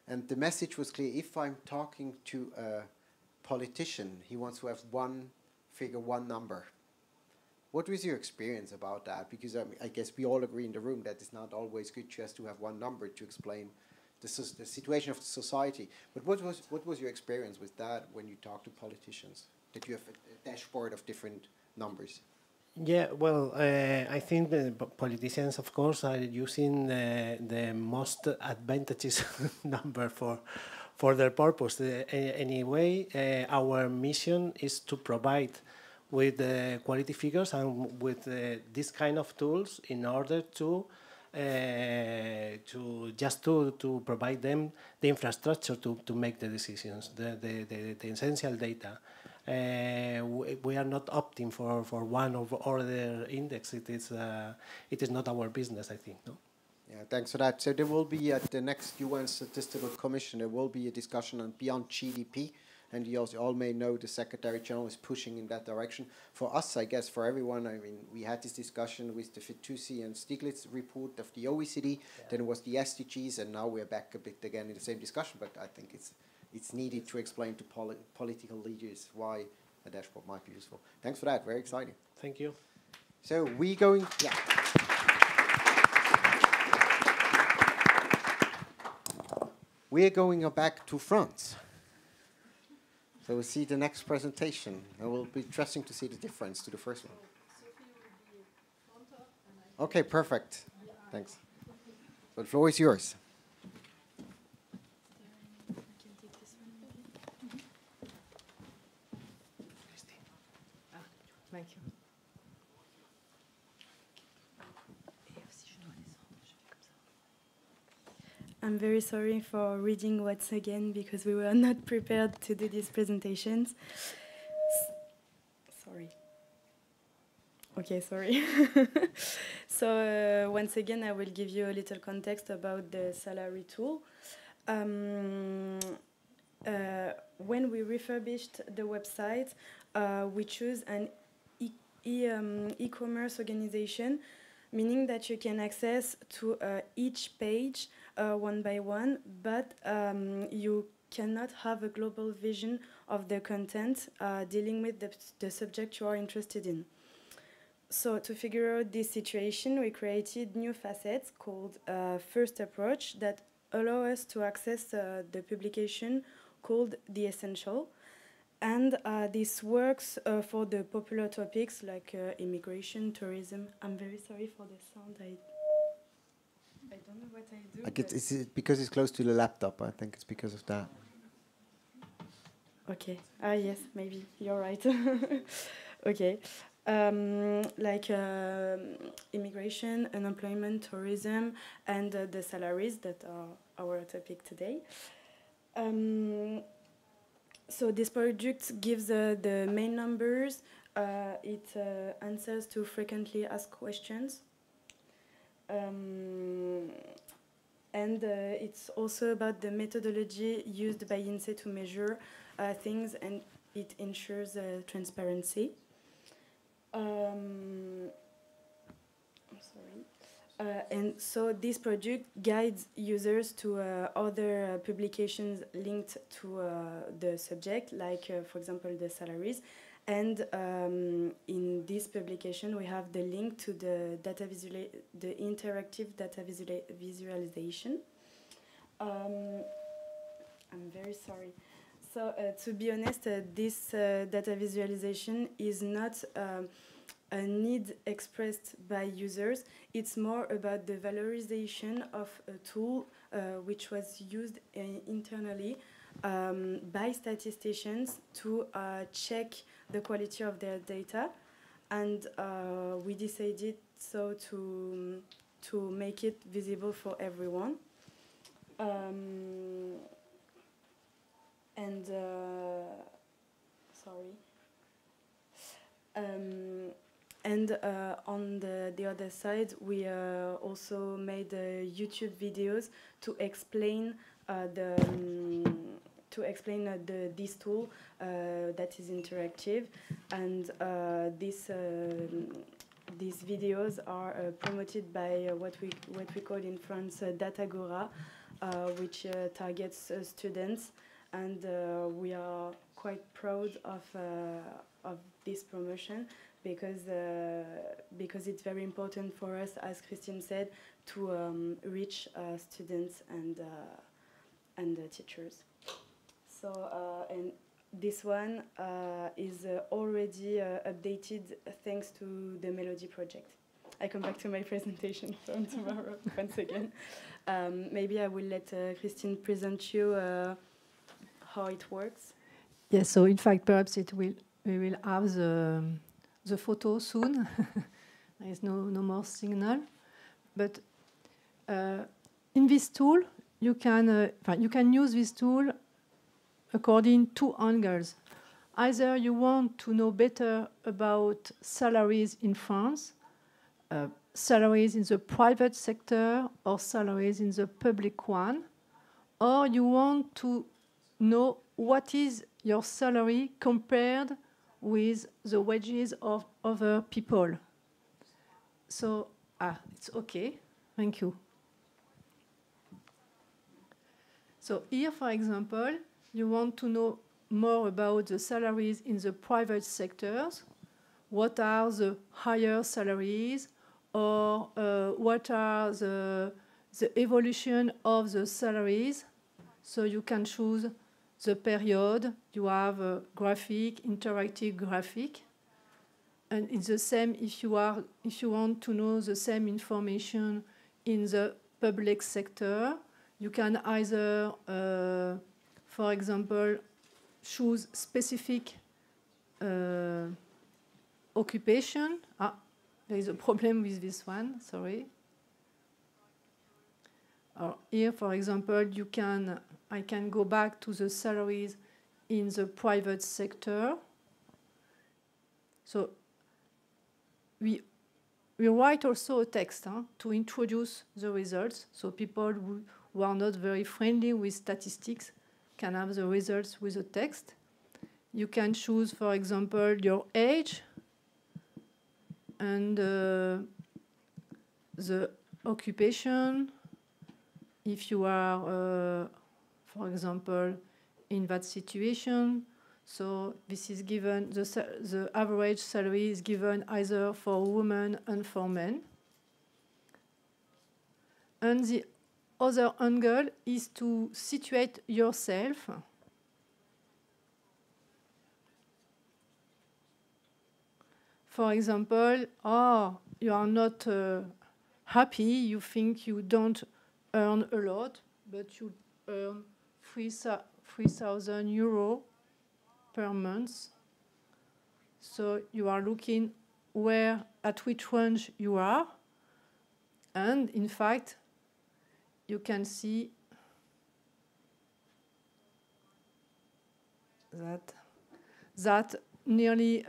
And the message was clear: if I'm talking to a politician, he wants to have one figure, one number. What was your experience about that? Because I guess we all agree in the room that it's not always good just to have one number to explain the situation of the society. But what was your experience with that when you talk to politicians? That you have a dashboard of different numbers? Yeah, well, I think the politicians, of course, are using the most advantageous number for their purpose. Anyway, our mission is to provide with quality figures and with this kind of tools in order to provide them the infrastructure to make the decisions, the essential data. We are not opting for one or other index. It is not our business, I think. No? Yeah, thanks for that. So there will be at the next UN Statistical Commission, there will be a discussion on beyond GDP. And you also all may know the Secretary General is pushing in that direction. For us, I guess, for everyone, I mean, we had this discussion with the Fitoussi and Stiglitz report of the OECD, then it was the SDGs, and now we're back a bit again in the same discussion, but I think it's needed to explain to political leaders why a dashboard might be useful. Thanks for that, very exciting. Thank you. So we going, yeah. We're going back to France. So we'll see the next presentation. It will be interesting to see the difference to the first one. Okay, perfect. Thanks. So the floor is yours. Thank you. I'm very sorry for reading once again because we were not prepared to do these presentations. Sorry. Okay, sorry. So once again, I will give you a little context about the salary tool. When we refurbished the website, we chose an e-commerce organization, meaning that you can access to each page one by one, but you cannot have a global vision of the content dealing with the subject you are interested in. So to figure out this situation, we created new facets called First Approach that allow us to access the publication called The Essential. And this works for the popular topics like immigration, tourism. I'm very sorry for the sound. I don't know what I do. I get, is it because it's close to the laptop? I think it's because of that. Okay. Yes, maybe. You're right. Okay. Like immigration, unemployment, tourism, and the salaries that are our topic today. So this project gives the main numbers. It answers to frequently asked questions. And it's also about the methodology used by INSEE to measure things, and it ensures transparency. I'm sorry. And so this project guides users to other publications linked to the subject, like, for example, the salaries. And in this publication, we have the link to the interactive data visualization. I'm very sorry. So to be honest, this data visualization is not a need expressed by users. It's more about the valorization of a tool which was used internally by statisticians to check the quality of their data, and we decided so to make it visible for everyone. And on the other side, we also made YouTube videos to explain this tool that is interactive, and these videos are promoted by what we call in France Datagora, which targets students, and we are quite proud of this promotion because it's very important for us, as Christine said, to reach students and teachers. So and this one is already updated thanks to the Melody project. I come back to my presentation from tomorrow once again. Maybe I will let Christine present you how it works. Yes, so in fact, perhaps we will have the photo soon. There is no more signal, but in this tool you can use this tool according to angles. Either you want to know better about salaries in France, salaries in the private sector or salaries in the public one, or you want to know what is your salary compared with the wages of other people. So, it's okay, thank you. So here, for example, you want to know more about the salaries in the private sectors. What are the higher salaries, or what are the evolution of the salaries? So you can choose the period. You have a graphic, interactive graphic, and it's the same if you want to know the same information in the public sector. You can either for example, choose specific occupation. There is a problem with this one, sorry. Here, for example, I can go back to the salaries in the private sector. So we write also a text to introduce the results, so people who are not very friendly with statistics can have the results with a text. You can choose, for example, your age and the occupation. If you are, for example, in that situation. So this is given, the average salary is given either for women and for men. And the other angle is to situate yourself for example, you are not happy, you think you don't earn a lot, but you earn 3,000 euros per month. So you are looking at which range you are. And in fact, you can see that nearly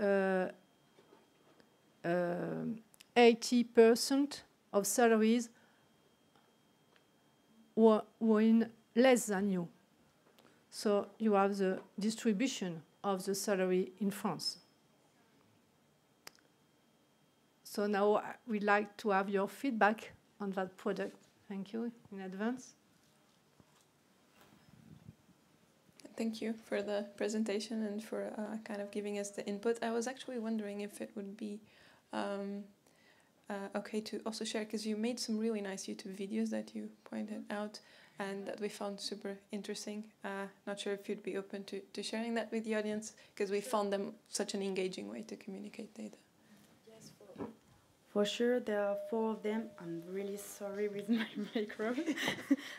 80% of salaries were in less than you. So you have the distribution of the salary in France. So now we'd like to have your feedback on that product. Thank you in advance. Thank you for the presentation and for kind of giving us the input. I was actually wondering if it would be okay to also share, because you made some really nice YouTube videos that you pointed out and that we found super interesting. Not sure if you'd be open to sharing that with the audience, because we found them such an engaging way to communicate data. Yes, for sure, there are 4 of them. I'm really sorry with my micro.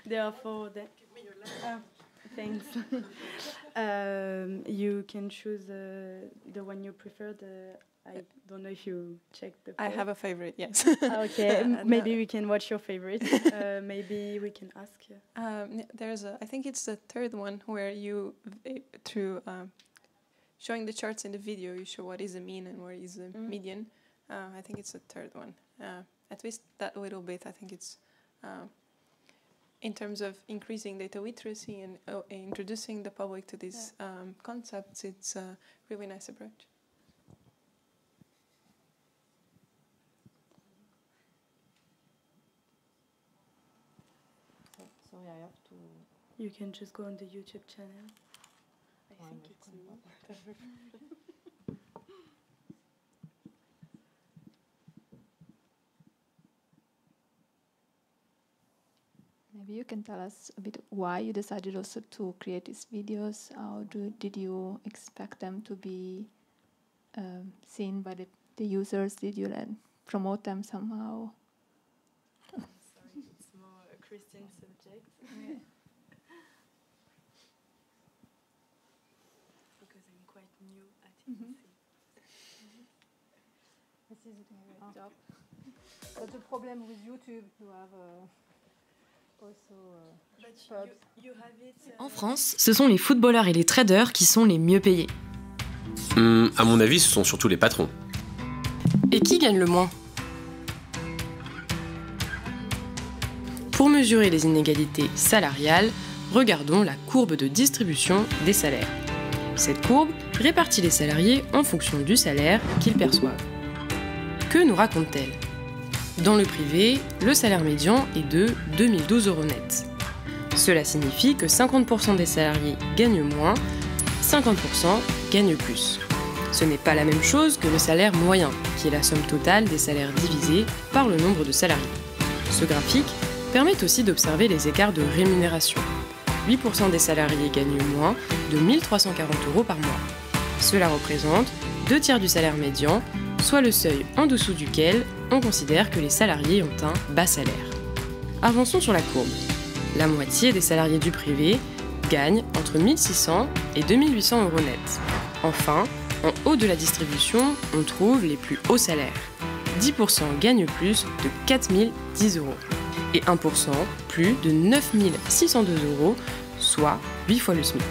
There are 4 of them. Give me your laptop. Thanks. You can choose the one you prefer. I don't know if you checked the poll. I have a favorite, yes. Okay, maybe we can watch your favorite. Maybe we can ask you. There's I think it's the 3rd one where you, through showing the charts in the video, you show what is the mean and where is the median. I think it's the 3rd one. At least that little bit, I think it's in terms of increasing data literacy and introducing the public to these concepts, it's a really nice approach. sorry, I have to... You can just go on the YouTube channel. I think it's me. Maybe you can tell us a bit why you decided also to create these videos. How did you expect them to be seen by the users? Did you then promote them somehow? I'm sorry, it's more a Christian subject. Yeah. Because I'm quite new at it. This is a great job. But the problem with YouTube, you have En France, ce sont les footballeurs et les traders qui sont les mieux payés. À mon avis, ce sont surtout les patrons. Et qui gagne le moins? Pour mesurer les inégalités salariales, regardons la courbe de distribution des salaires. Cette courbe répartit les salariés en fonction du salaire qu'ils perçoivent. Que nous raconte-t-elle? Dans le privé, le salaire médian est de 2012 € net. Cela signifie que 50% des salariés gagnent moins, 50% gagnent plus. Ce n'est pas la même chose que le salaire moyen, qui est la somme totale des salaires divisés par le nombre de salariés. Ce graphique permet aussi d'observer les écarts de rémunération. 8% des salariés gagnent moins de 1 340 € par mois. Cela représente 2/3 du salaire médian, soit le seuil en dessous duquel on considère que les salariés ont un bas salaire. Avançons sur la courbe. La moitié des salariés du privé gagnent entre 1 600 et 2 800 € net. Enfin, en haut de la distribution, on trouve les plus hauts salaires. 10% gagnent plus de 4 010 € et 1% plus de 9 602 €, soit 8 fois le SMIC.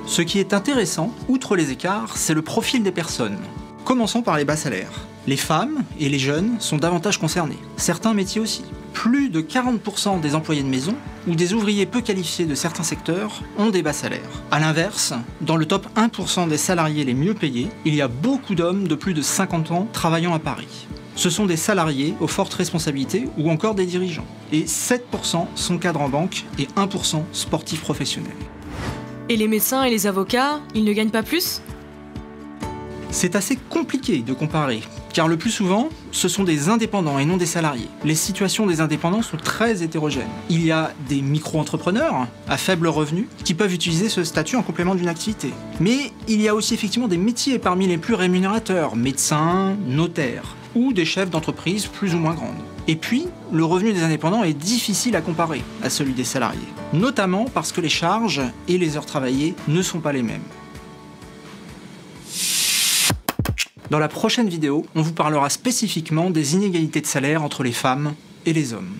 Ce qui est intéressant, outre les écarts, c'est le profil des personnes. Commençons par les bas salaires. Les femmes et les jeunes sont davantage concernés. Certains métiers aussi. Plus de 40% des employés de maison ou des ouvriers peu qualifiés de certains secteurs ont des bas salaires. A l'inverse, dans le top 1% des salariés les mieux payés, il y a beaucoup d'hommes de plus de 50 ans travaillant à Paris. Ce sont des salariés aux fortes responsabilités ou encore des dirigeants. Et 7% sont cadres en banque et 1% sportifs professionnels. Et les médecins et les avocats, ils ne gagnent pas plus? C'est assez compliqué de comparer, car le plus souvent, ce sont des indépendants et non des salariés. Les situations des indépendants sont très hétérogènes. Il y a des micro-entrepreneurs à faible revenu qui peuvent utiliser ce statut en complément d'une activité. Mais il y a aussi effectivement des métiers parmi les plus rémunérateurs, médecins, notaires, ou des chefs d'entreprise plus ou moins grandes. Et puis, le revenu des indépendants est difficile à comparer à celui des salariés, notamment parce que les charges et les heures travaillées ne sont pas les mêmes. Dans la prochaine vidéo, on vous parlera spécifiquement des inégalités de salaire entre les femmes et les hommes.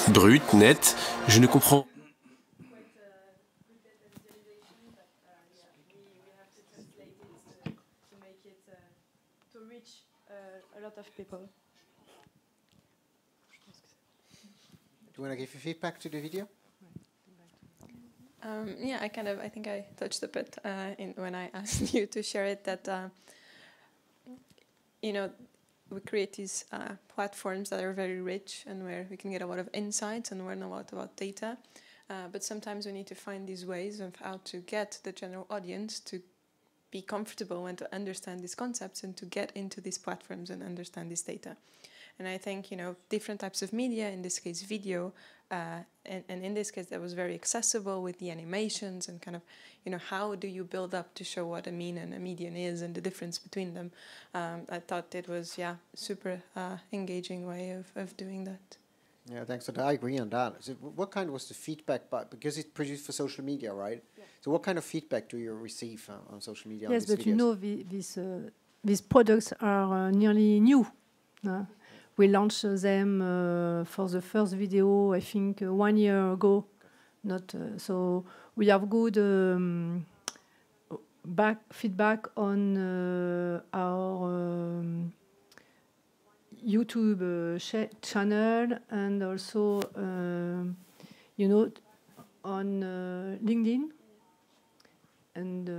Brut, net, je ne comprends. Do you want to give your feedback to the video? Yeah, I think I touched a bit when I asked you to share it that, we create these platforms that are very rich and where we can get a lot of insights and learn a lot about data. But sometimes we need to find these ways of how to get the general audience to be comfortable and to understand these concepts and to get into these platforms and understand this data. And I think, different types of media, in this case video, and in this case that was very accessible with the animations and kind of, how do you build up to show what a mean and a median is and the difference between them. I thought it was, super engaging way of doing that. Yeah, thanks for that. I agree on that. So what kind was the feedback, because it's produced for social media, right? Yeah. So what kind of feedback do you receive on social media? Yes, but these products are nearly new. We launched them for the first video, I think, 1 year ago. So we have good feedback on our YouTube channel, and also, on LinkedIn and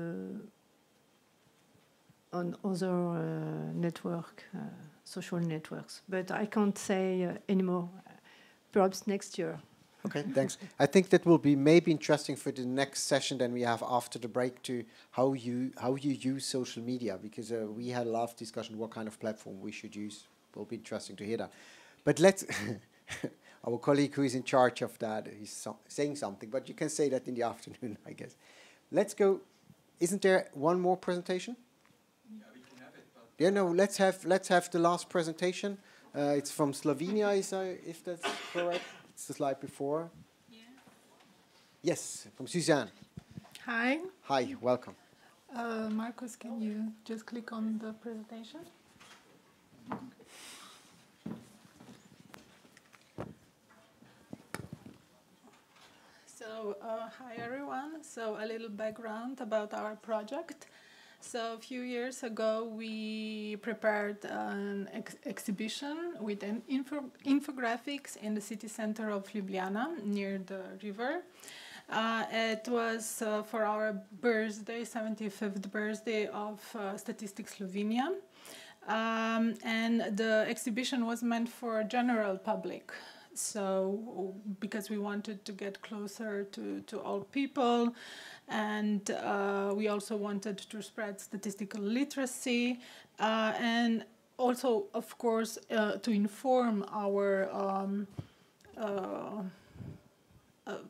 on other social networks. But I can't say anymore. Perhaps next year. Okay, thanks. I think that will be maybe interesting for the next session that we have after the break to how you use social media, because we had a lot of discussion what kind of platform we should use. Will be interesting to hear that. But let's our colleague who is in charge of that is saying something, but you can say that in the afternoon, I guess. Let's go. Isn't there one more presentation? Yeah, we can have it. Yeah, no. Let's have the last presentation. It's from Slovenia, if that's correct. It's the slide before. Yeah. Yes, from Suzanne. Hi. Hi, welcome. Marcus, can you just click on the presentation? So, hi everyone. So, a little background about our project. So, a few years ago, we prepared an exhibition with an infographics in the city center of Ljubljana, near the river. It was for our birthday, 75th birthday of Statistics Slovenia. And the exhibition was meant for general public. So, because we wanted to get closer to all people, and we also wanted to spread statistical literacy, and also, of course, to inform our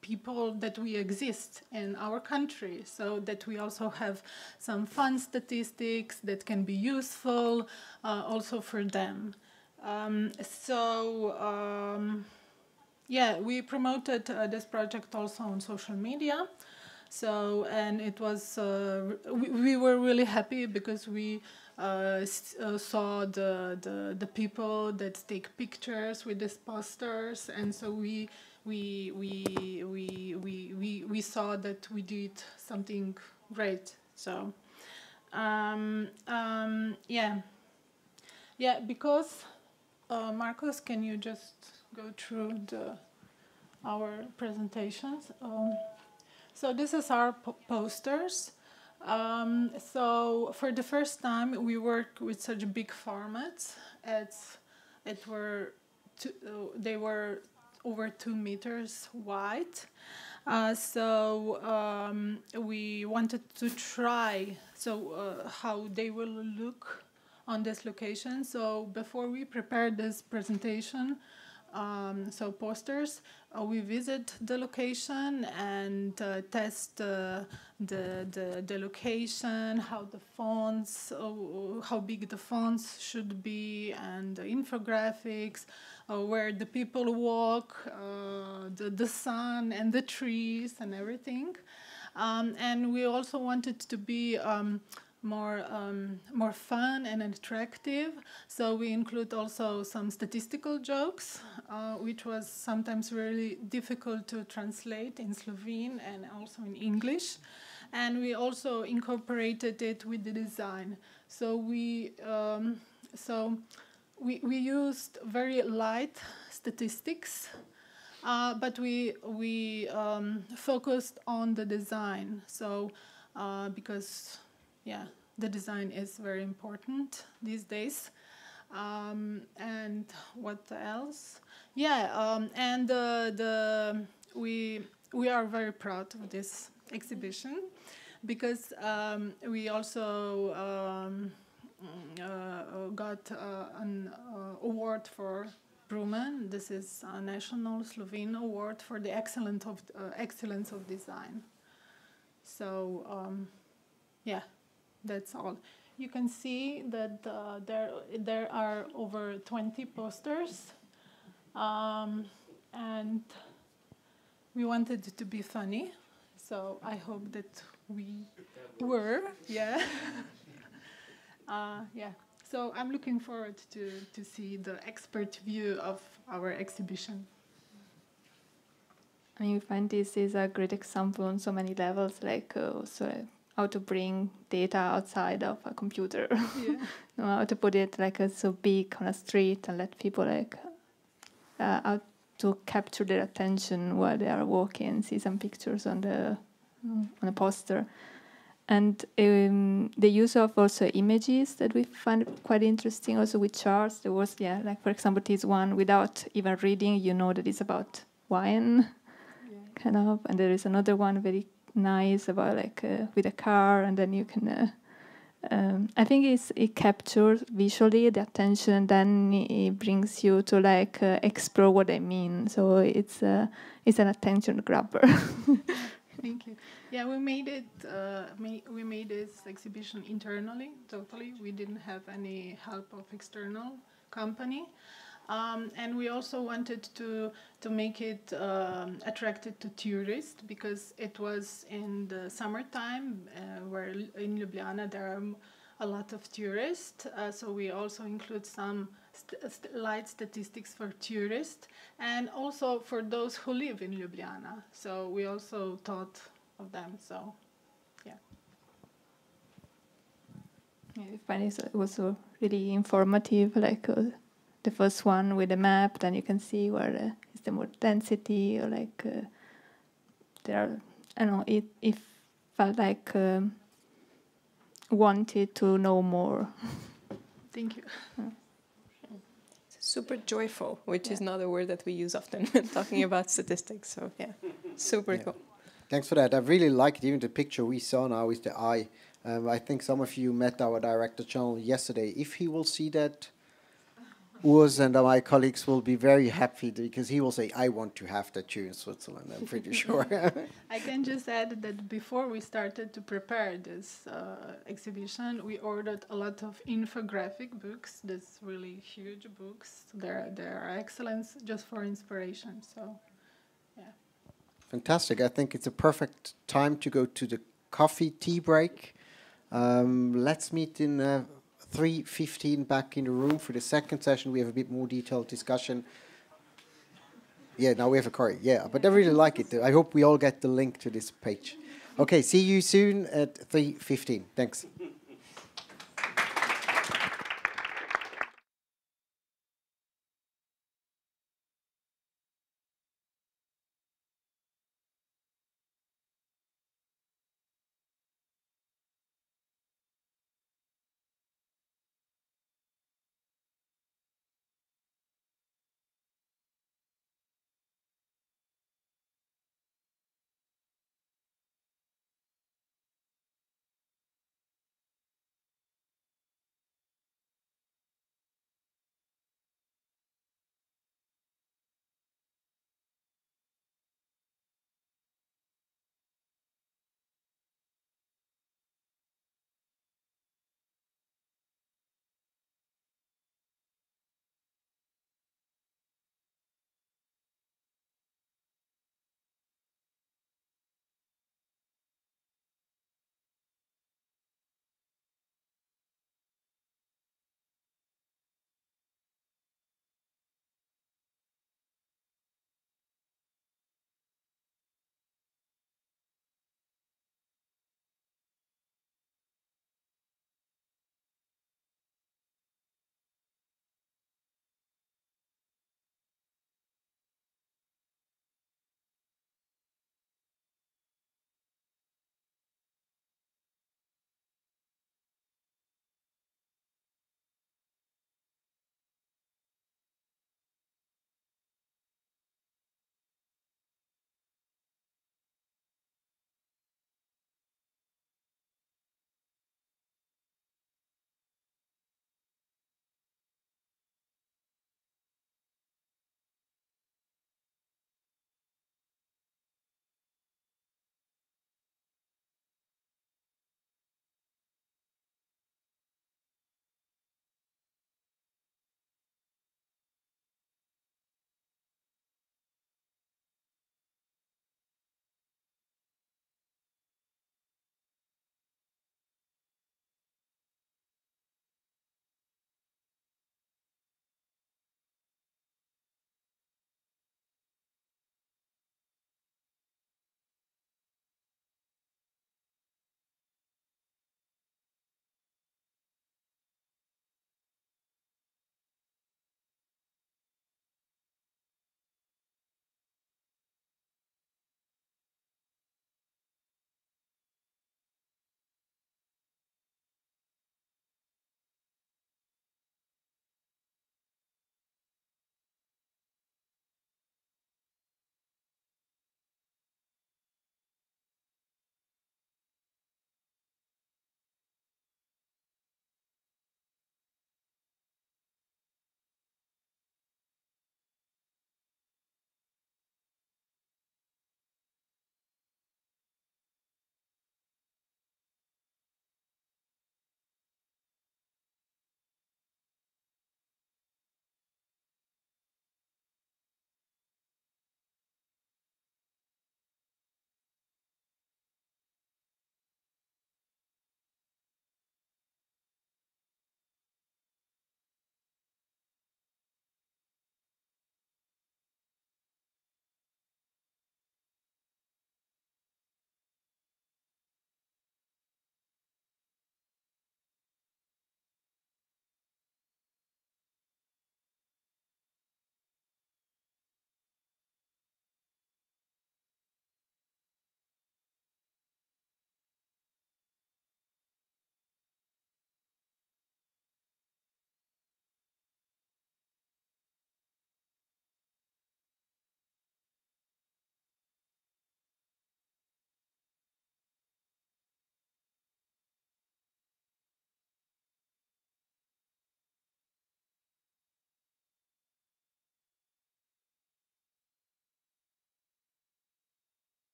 people that we exist in our country, so that we also have some fun statistics that can be useful also for them. Yeah, we promoted this project also on social media. So, and it was, we were really happy because we saw the people that take pictures with these posters, and so we saw that we did something great. So, yeah, because Marcus, can you just go through our presentations? So this is our posters. So for the first time, we work with such big formats. They were over 2 meters wide. We wanted to try how they will look on this location. So before we prepared this presentation, posters, we visit the location and test the location, how the fonts, how big the fonts should be, and the infographics, where the people walk, the sun and the trees and everything. And we also wanted to be more fun and attractive, so we include also some statistical jokes, which was sometimes really difficult to translate in Slovene and also in English, and we also incorporated it with the design. So we used very light statistics, but we focused on the design. So because the design is very important these days. And what else? And we are very proud of this exhibition because we also got an award for Bruman. This is a national Slovene award for the excellence of design. So that's all. You can see that there are over 20 posters, and we wanted it to be funny, so I hope that we were, So I'm looking forward to see the expert view of our exhibition. I mean, we find this is a great example on so many levels, like how to bring data outside of a computer, how to put it so big on a street and let people to capture their attention while they are walking, see some pictures on a poster. And the use of also images that we find quite interesting, also with charts. There was, like for example, this one, without even reading, you know that it's about wine, kind of. And there is another one very nice about like with a car, and then you can, I think it captures visually the attention, and then it brings you to like explore what I mean. So it's an attention grabber. Thank you. Yeah, we made it. We made this exhibition internally, totally. We didn't have any help of external company, and we also wanted to make it attracted to tourists, because it was in the summertime, where in Ljubljana there are a lot of tourists. So we also include some light statistics for tourists, and also for those who live in Ljubljana. So we also thought of them. So, yeah. I find it was really informative. Like the first one with the map, then you can see where is the more density, or like there are. I don't know. It felt like wanted to know more. Thank you. Super joyful, which is not a word that we use often when talking about statistics. So yeah, super cool. Thanks for that. I really liked even the picture we saw now with the eye. I think some of you met our director channel yesterday. If he will see that, Urs and my colleagues will be very happy, because he will say, I want to have that too in Switzerland, I'm pretty sure. I can just add that before we started to prepare this exhibition, we ordered a lot of infographic books, these really huge books. They're excellent just for inspiration. So, yeah. Fantastic. I think it's a perfect time to go to the coffee tea break. Let's meet in 3:15 back in the room for the second session. We have a bit more detailed discussion. Yeah, now we have a curry. Yeah, but I really like it. I hope we all get the link to this page. Okay, see you soon at 3:15. Thanks.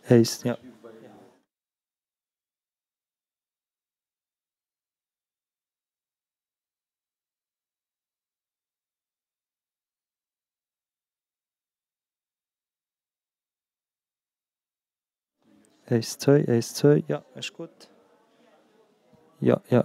Eins, ja. Eins, zwei, ja, ist gut. Ja, ja.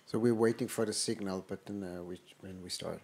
So we're waiting for the signal, but then when we start.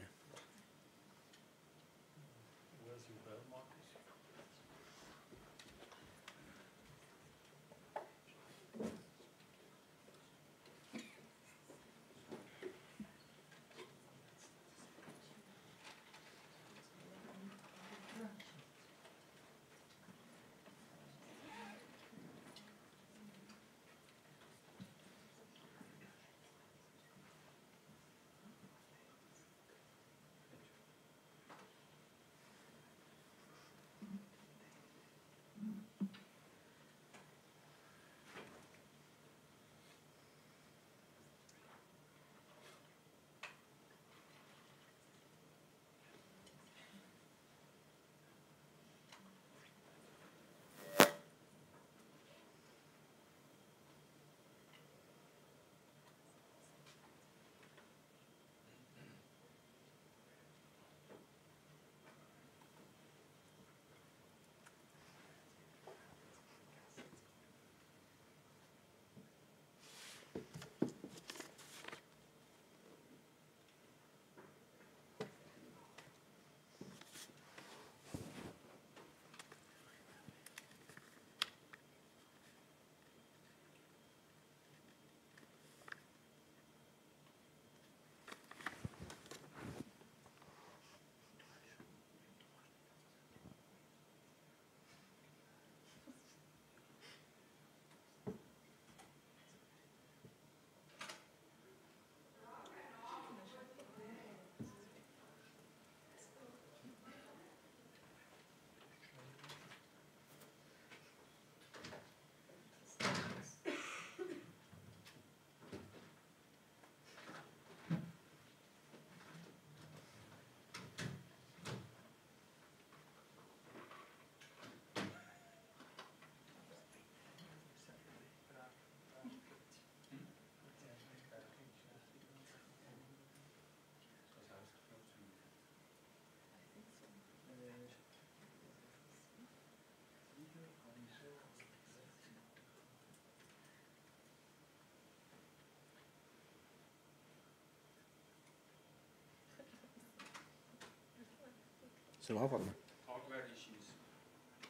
Sollen wir anfangen? Hardware issues.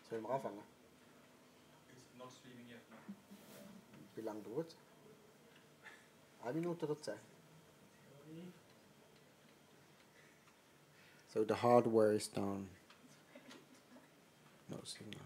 Sollen wir anfangen? It's not streaming yet, no. Wie lange dauert es? 1 Minute oder 10? So the hardware is down. No signal.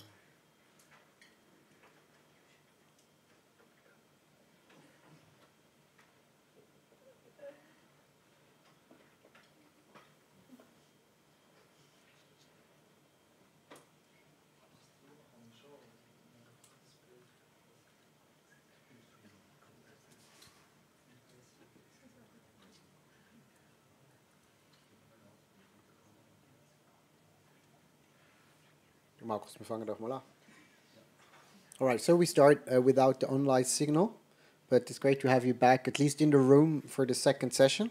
Markus, wir fangen doch mal an. All right, so we start without the online signal, but it's great to have you back, at least in the room, for the second session.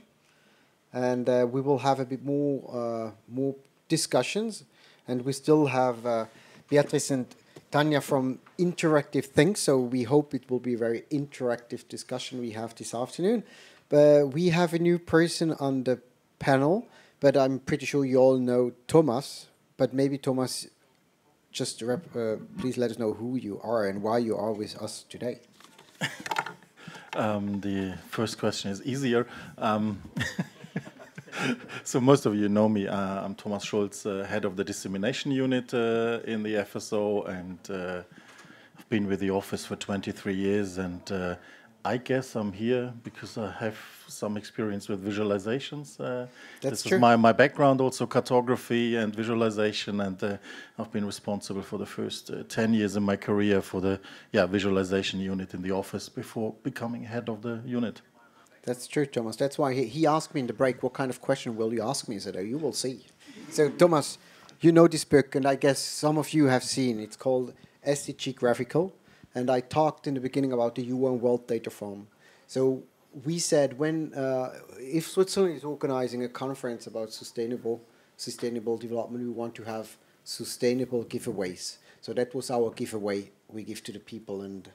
And we will have a bit more discussions, and we still have Beatrice and Tanya from Interactive Things, so we hope it will be a very interactive discussion we have this afternoon. But we have a new person on the panel, but I'm pretty sure you all know Thomas, but maybe Thomas, just please let us know who you are and why you are with us today. The first question is easier. So most of you know me. I'm Thomas Schulz, head of the dissemination unit in the FSO, and I've been with the office for 23 years. And I guess I'm here because I have some experience with visualizations. That's this true. is my background, also cartography and visualization, and I've been responsible for the first 10 years in my career for the visualization unit in the office before becoming head of the unit. That's true, Thomas. That's why he asked me in the break, what kind of question will you ask me? I said, oh, you will see. So, Thomas, you know this book, and I guess some of you have seen. It's called SDG Graphical, and I talked in the beginning about the UN World Data Forum. So we said if Switzerland is organizing a conference about sustainable development, we want to have sustainable giveaways. So that was our giveaway we give to the people, and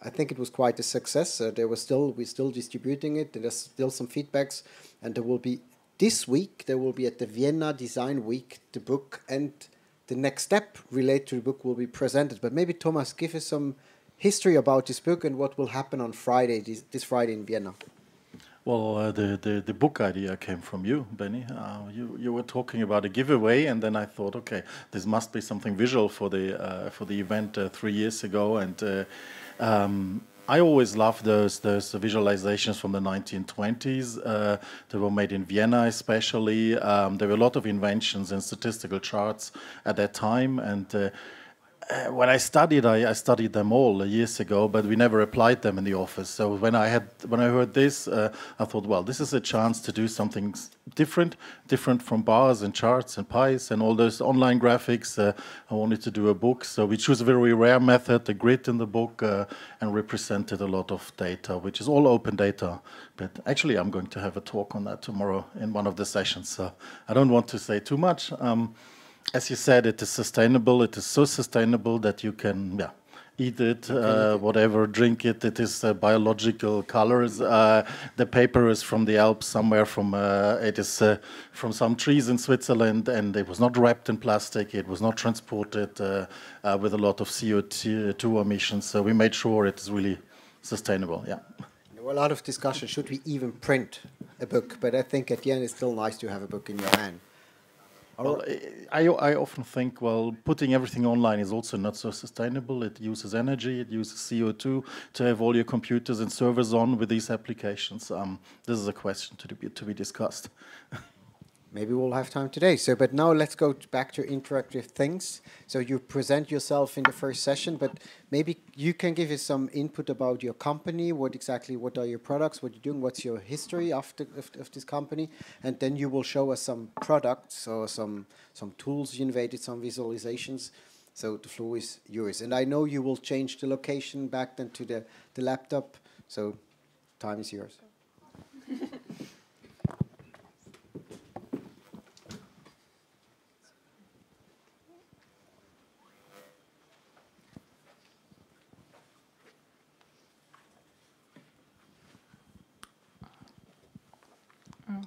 I think it was quite a success. We're still distributing it. There's still some feedbacks, and there will be this week. There will be at the Vienna Design Week the book, and the next step related to the book will be presented. But maybe Thomas, give us some history about this book and what will happen on Friday, this Friday in Vienna. Well, the book idea came from you, Benny. You were talking about a giveaway, and then I thought, okay, this must be something visual for the event 3 years ago, and I always loved those visualizations from the 1920s. They were made in Vienna, especially. There were a lot of inventions and statistical charts at that time, and when I studied them all years ago, but we never applied them in the office. So when I heard this, I thought, well, this is a chance to do something different from bars and charts and pies and all those online graphics. I wanted to do a book, so we chose a very rare method, the grid in the book, and represented a lot of data, which is all open data. But actually, I'm going to have a talk on that tomorrow in one of the sessions, so I don't want to say too much. As you said, it is sustainable. It is so sustainable that you can eat it, whatever, drink it. It is biological colors. The paper is from the Alps somewhere it is from some trees in Switzerland, and it was not wrapped in plastic. It was not transported with a lot of CO2 emissions. So we made sure it is really sustainable, yeah. There were a lot of discussion, should we even print a book? But I think at the end it's still nice to have a book in your hand. Well, I often think, well, putting everything online is also not so sustainable. It uses energy, it uses CO2 to have all your computers and servers on with these applications. This is a question to be discussed. Maybe we'll have time today. But now let's go back to interactive things. So you present yourself in the first session, but maybe you can give us some input about your company. What are your products? What you're doing? What's your history of this company? And then you will show us some products or some tools you innovated, some visualizations. So the floor is yours. And I know you will change the location back then to the laptop. So time is yours.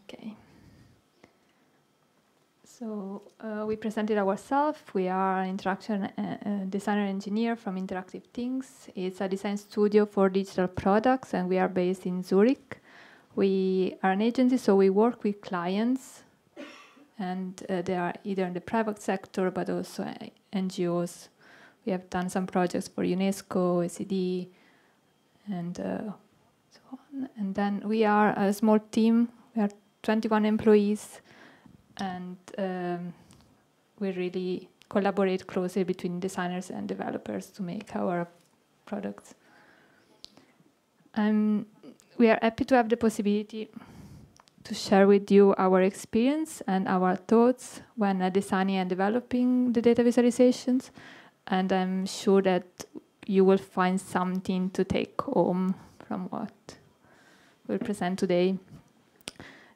Okay. So we presented ourselves. We are an interaction designer engineer from Interactive Things. It's a design studio for digital products, and we are based in Zurich. We are an agency, so we work with clients, and they are either in the private sector, but also NGOs. We have done some projects for UNESCO, OECD, and so on. And then we are a small team. We are 21 employees, and we really collaborate closely between designers and developers to make our products. We are happy to have the possibility to share with you our experience and our thoughts when designing and developing the data visualizations, and I'm sure that you will find something to take home from what we'll present today.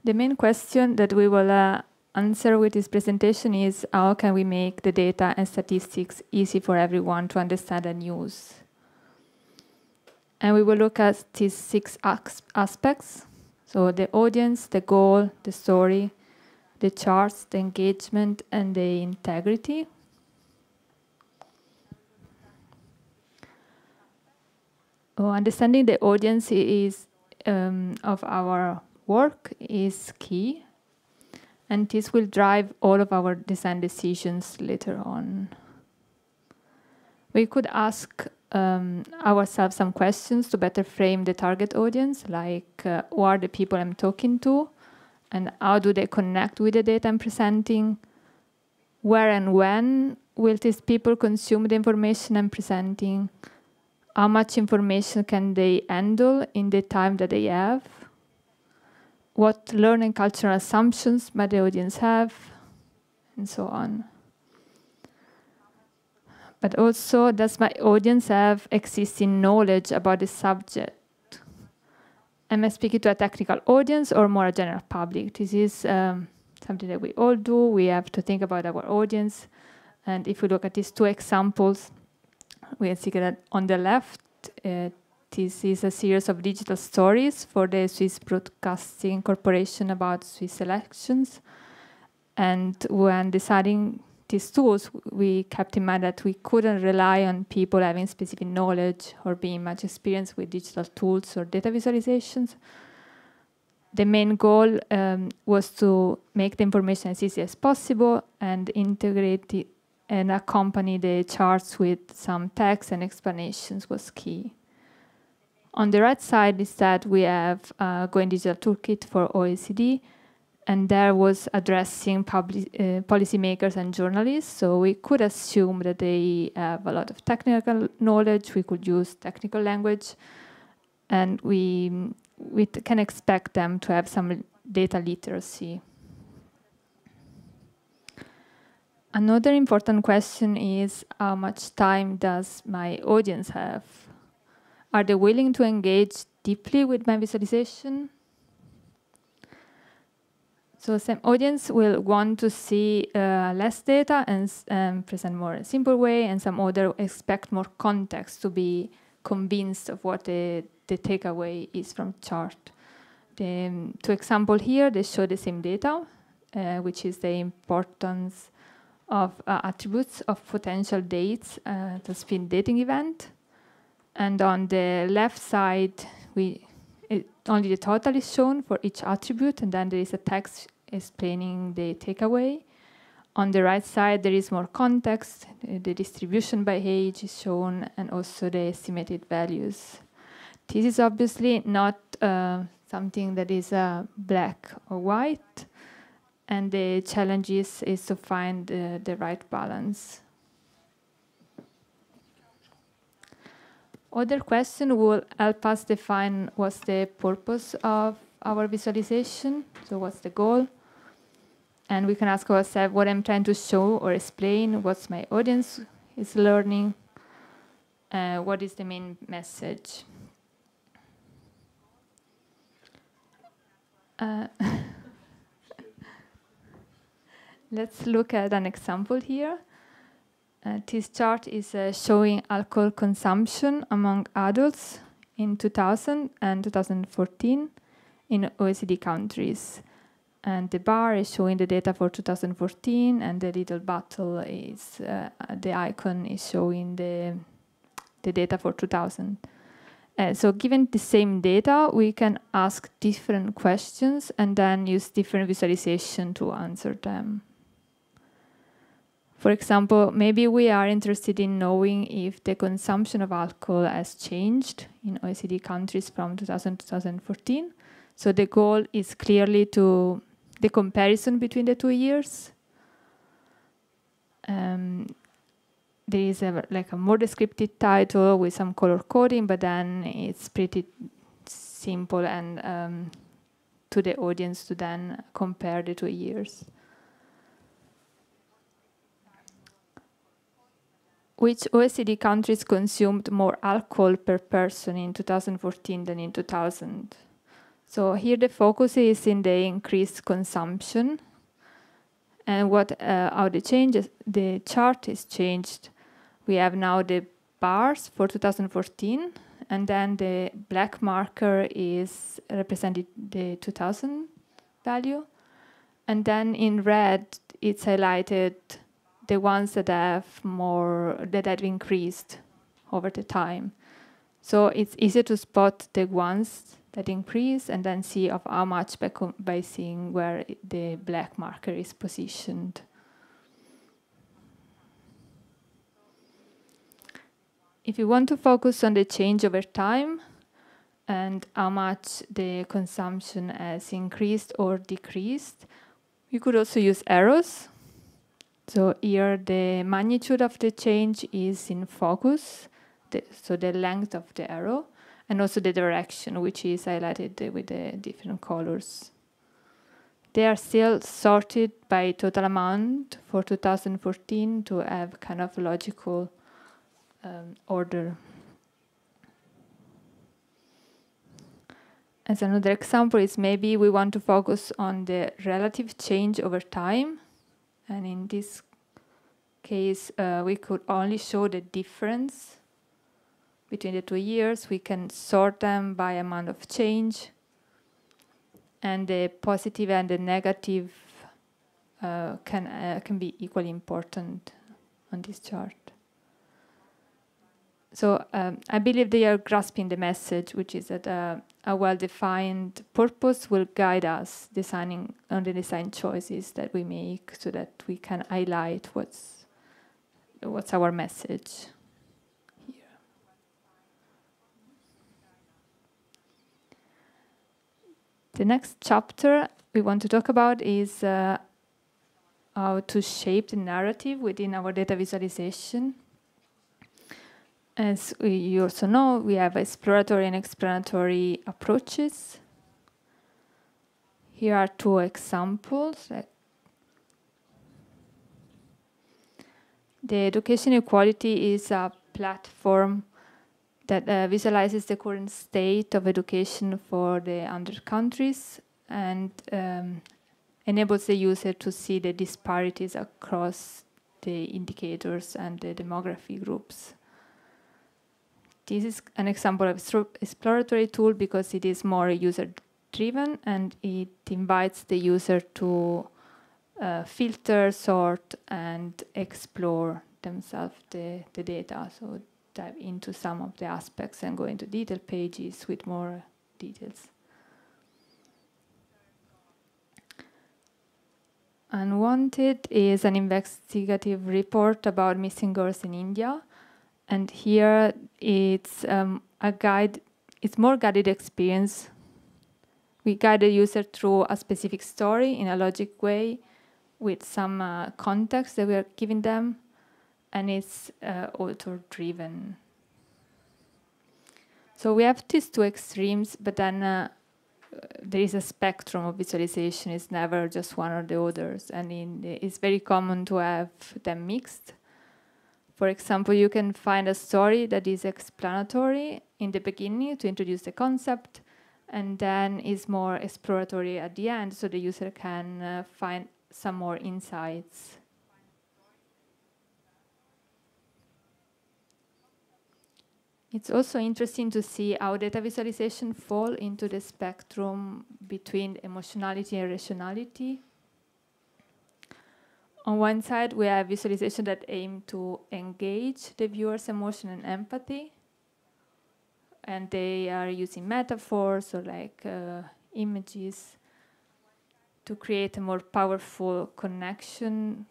The main question that we will answer with this presentation is how can we make the data and statistics easy for everyone to understand and use? And we will look at these 6 aspects. So the audience, the goal, the story, the charts, the engagement, and the integrity. Understanding the audience is of our work is key. And this will drive all of our design decisions later on. We could ask ourselves some questions to better frame the target audience, like who are the people I'm talking to, and how do they connect with the data I'm presenting? Where and when will these people consume the information I'm presenting? How much information can they handle in the time that they have? What learning cultural assumptions might the audience have? And so on. But also, does my audience have existing knowledge about the subject? Am I speaking to a technical audience or more a general public? This is something that we all do. We have to think about our audience. And if we look at these two examples, we can see that on the left, this is a series of digital stories for the Swiss Broadcasting Corporation about Swiss elections. And when deciding these tools, we kept in mind that we couldn't rely on people having specific knowledge or being much experienced with digital tools or data visualizations. The main goal was to make the information as easy as possible and integrate it and accompany the charts with some text and explanations was key. On the right side is that we have Going Digital Toolkit for OECD, and there was addressing policymakers and journalists, so we could assume that they have a lot of technical knowledge, we could use technical language, and we can expect them to have some data literacy. Another important question is, how much time does my audience have? Are they willing to engage deeply with my visualization? So some audience will want to see less data and present more in a simple way, and some other expect more context to be convinced of what the takeaway is from chart. The two examples here, they show the same data, which is the importance of attributes of potential dates to spin dating event. And on the left side, only the total is shown for each attribute, and then there is a text explaining the takeaway. On the right side, there is more context. The distribution by age is shown, and also the estimated values. This is obviously not something that is black or white, and the challenge is to find the right balance. Other question will help us define what's the purpose of our visualization, so what's the goal. And we can ask ourselves what I'm trying to show or explain, what's my audience is learning, what is the main message. Let's look at an example here. This chart is showing alcohol consumption among adults in 2000 and 2014 in OECD countries. And the bar is showing the data for 2014, and the little bottle is, the icon is showing the data for 2000. So given the same data, we can ask different questions and then use different visualization to answer them. For example, maybe we are interested in knowing if the consumption of alcohol has changed in OECD countries from 2000 to 2014. So the goal is clearly to the comparison between the 2 years. There is like a more descriptive title with some color coding, but then it's pretty simple and to the audience to then compare the 2 years. Which OECD countries consumed more alcohol per person in 2014 than in 2000? So here the focus is in the increased consumption, and how the chart is changed. We have now the bars for 2014, and then the black marker is represented the 2000 value, and then in red it's highlighted the ones that have increased over the time. So it's easy to spot the ones that increase, and then see of how much by seeing where the black marker is positioned. If you want to focus on the change over time and how much the consumption has increased or decreased, you could also use arrows. So here the magnitude of the change is in focus, so the length of the arrow, and also the direction, which is highlighted with the different colors. They are still sorted by total amount for 2014 to have kind of logical order. As another example is maybe we want to focus on the relative change over time, and in this case we could only show the difference between the 2 years. We can sort them by amount of change, and the positive and the negative can be equally important on this chart. So I believe they are grasping the message, which is that a well-defined purpose will guide us designing on the design choices that we make, so that we can highlight what's our message here. The next chapter we want to talk about is how to shape the narrative within our data visualization. As you also know, we have exploratory and explanatory approaches. Here are 2 examples. The Education Equality is a platform that visualizes the current state of education for the 100 countries and enables the user to see the disparities across the indicators and the demography groups. This is an example of exploratory tool because it is more user-driven, and it invites the user to filter, sort, and explore themselves the data. So dive into some of the aspects and go into detail pages with more details. Unwanted is an investigative report about missing girls in India. And here it's a guide, it's more guided experience. We guide the user through a specific story in a logic way with some context that we are giving them, and it's author-driven. So we have these 2 extremes, but then there is a spectrum of visualization. It's never just one or the others, and it's very common to have them mixed. For example, you can find a story that is explanatory in the beginning to introduce the concept, and then is more exploratory at the end, so the user can find some more insights. It's also interesting to see how data visualization fall into the spectrum between emotionality and rationality. On one side, we have visualization that aim to engage the viewer's emotion and empathy. And they are using metaphors or like images to create a more powerful connection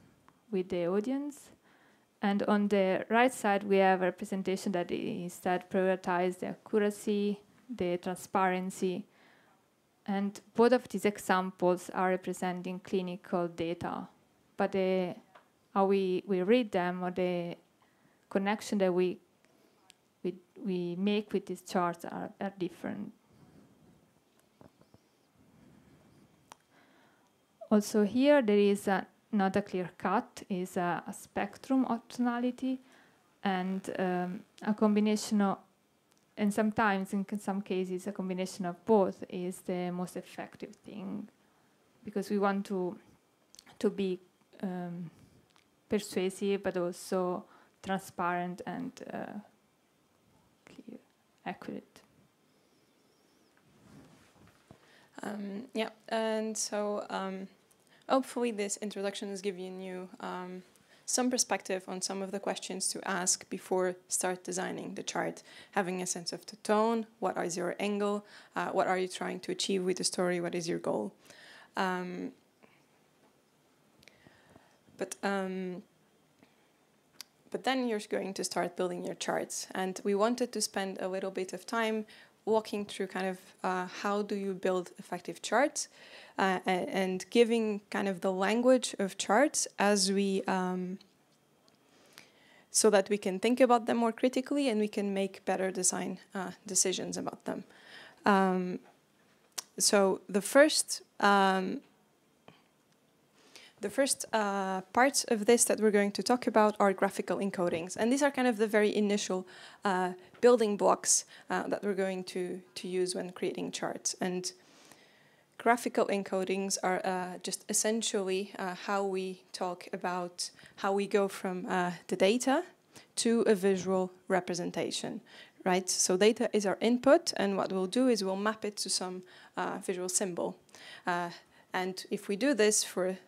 with the audience. And on the right side, we have a representation that instead prioritizes the accuracy, the transparency. And both of these examples are representing clinical data. But how we read them, or the connection that we make with these charts are different. Also here there is not a clear cut, is a spectrum of tonality, and a combination of, and sometimes in some cases a combination of both is the most effective thing, because we want to be persuasive, but also transparent and clear, accurate. Yeah, and so hopefully this introduction has given you some perspective on some of the questions to ask before start designing the chart, having a sense of the tone, what is your angle, what are you trying to achieve with the story, what is your goal. But then you're going to start building your charts. And we wanted to spend a little bit of time walking through kind of how do you build effective charts and giving kind of the language of charts as we, so that we can think about them more critically and we can make better design decisions about them. So the first parts of this that we're going to talk about are graphical encodings. And these are kind of the very initial building blocks that we're going to use when creating charts. And graphical encodings are just essentially how we talk about how we go from the data to a visual representation, right? So data is our input, and what we'll do is we'll map it to some visual symbol. And if we do this for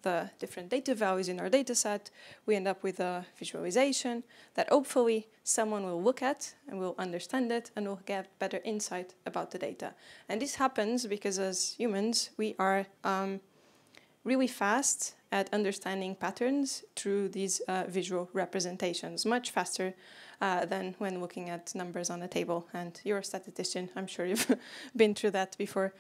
the different data values in our data set, we end up with a visualization that hopefully someone will look at and will understand it and will get better insight about the data. And this happens because as humans, we are really fast at understanding patterns through these visual representations, much faster than when looking at numbers on a table. And you're a statistician, I'm sure you've been through that before.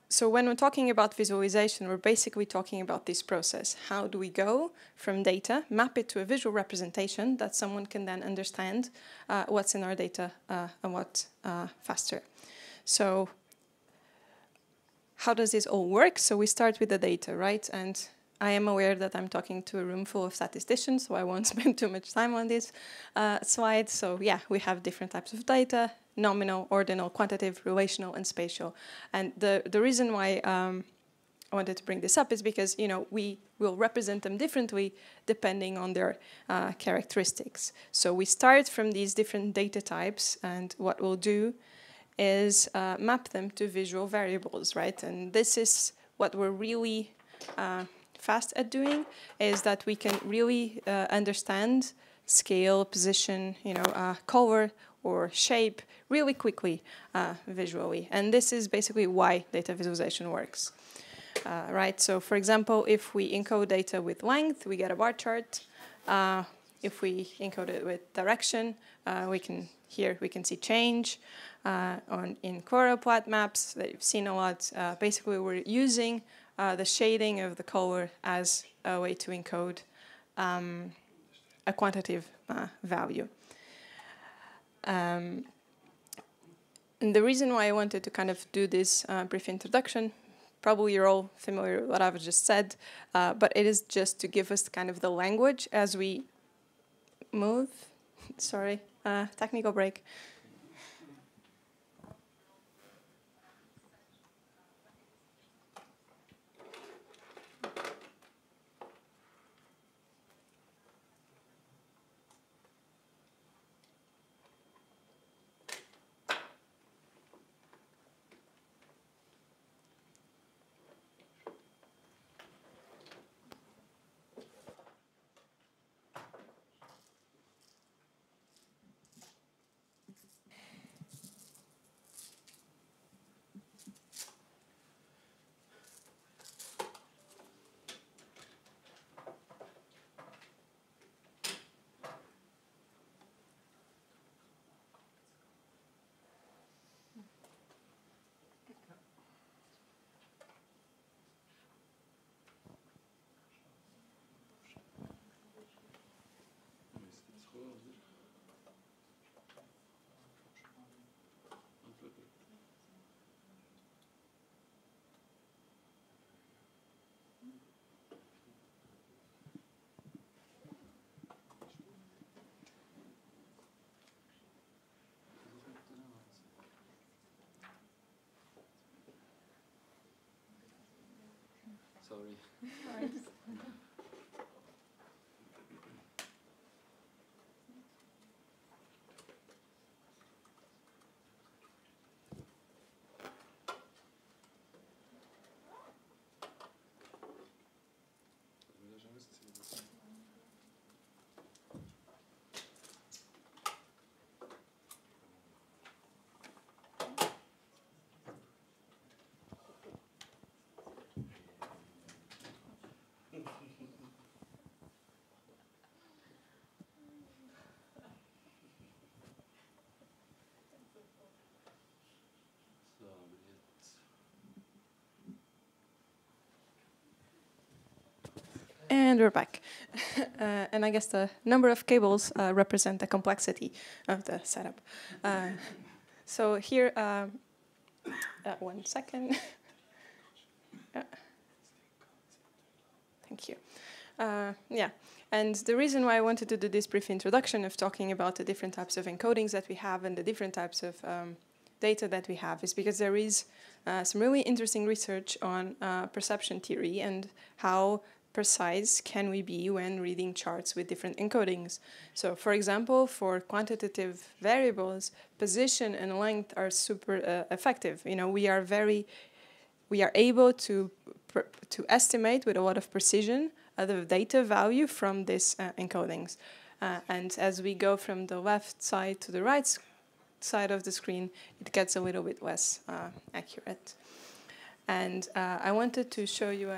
So when we're talking about visualization, we're basically talking about this process. How do we go from data, map it to a visual representation that someone can then understand what's in our data and what faster. So how does this all work? So we start with the data, right? And I am aware that I'm talking to a room full of statisticians, so I won't spend too much time on this slide. So yeah, we have different types of data: nominal, ordinal, quantitative, relational, and spatial. And the reason why I wanted to bring this up is because, you know, we will represent them differently depending on their characteristics. So we start from these different data types, and what we'll do is map them to visual variables, right? And this is what we're really fast at doing, is that we can really understand scale, position, you know, color or shape really quickly visually. And this is basically why data visualization works. Right, so for example, if we encode data with length, we get a bar chart. If we encode it with direction, we can see change. In choroplot maps that you've seen a lot, basically we're using the shading of the color as a way to encode a quantitative value. And the reason why I wanted to kind of do this brief introduction, probably you're all familiar with what I've just said, but it is just to give us kind of the language as we move. Sorry, technical break. Sorry. And we're back. And I guess the number of cables represent the complexity of the setup. So here, 1 second. Thank you. Yeah, and the reason why I wanted to do this brief introduction of talking about the different types of encodings that we have and the different types of data that we have is because there is some really interesting research on perception theory and how precise can we be when reading charts with different encodings. So for example, for quantitative variables, position and length are super effective. You know, we are able to estimate with a lot of precision the data value from these encodings. And as we go from the left side to the right side of the screen, it gets a little bit less accurate. And I wanted to show you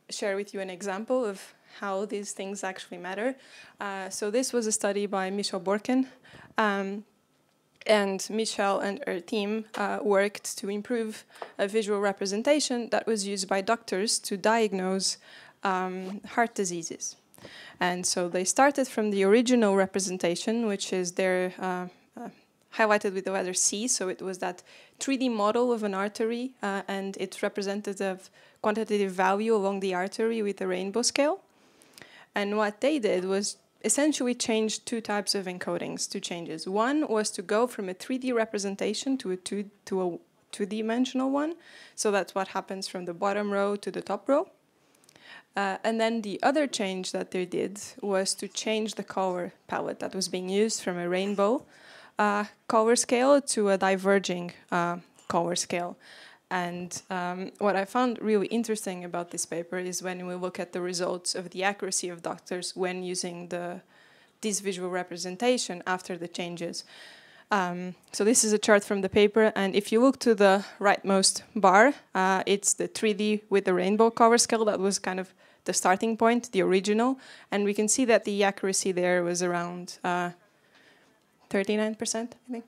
share with you an example of how these things actually matter. So this was a study by Michelle Borken. And Michelle and her team worked to improve a visual representation that was used by doctors to diagnose heart diseases. And so they started from the original representation, which is there highlighted with the letter C. So it was that 3D model of an artery, and it's representative quantitative value along the artery with a rainbow scale. And what they did was essentially change two types of encodings, two changes. One was to go from a 3D representation to a two-dimensional one. So that's what happens from the bottom row to the top row. And then the other change that they did was to change the color palette that was being used from a rainbow color scale to a diverging color scale. And what I found really interesting about this paper is when we look at the results of the accuracy of doctors when using this visual representation after the changes. So this is a chart from the paper, and if you look to the rightmost bar, it's the 3D with the rainbow color scale. That was kind of the starting point, the original, and we can see that the accuracy there was around 39%, I think.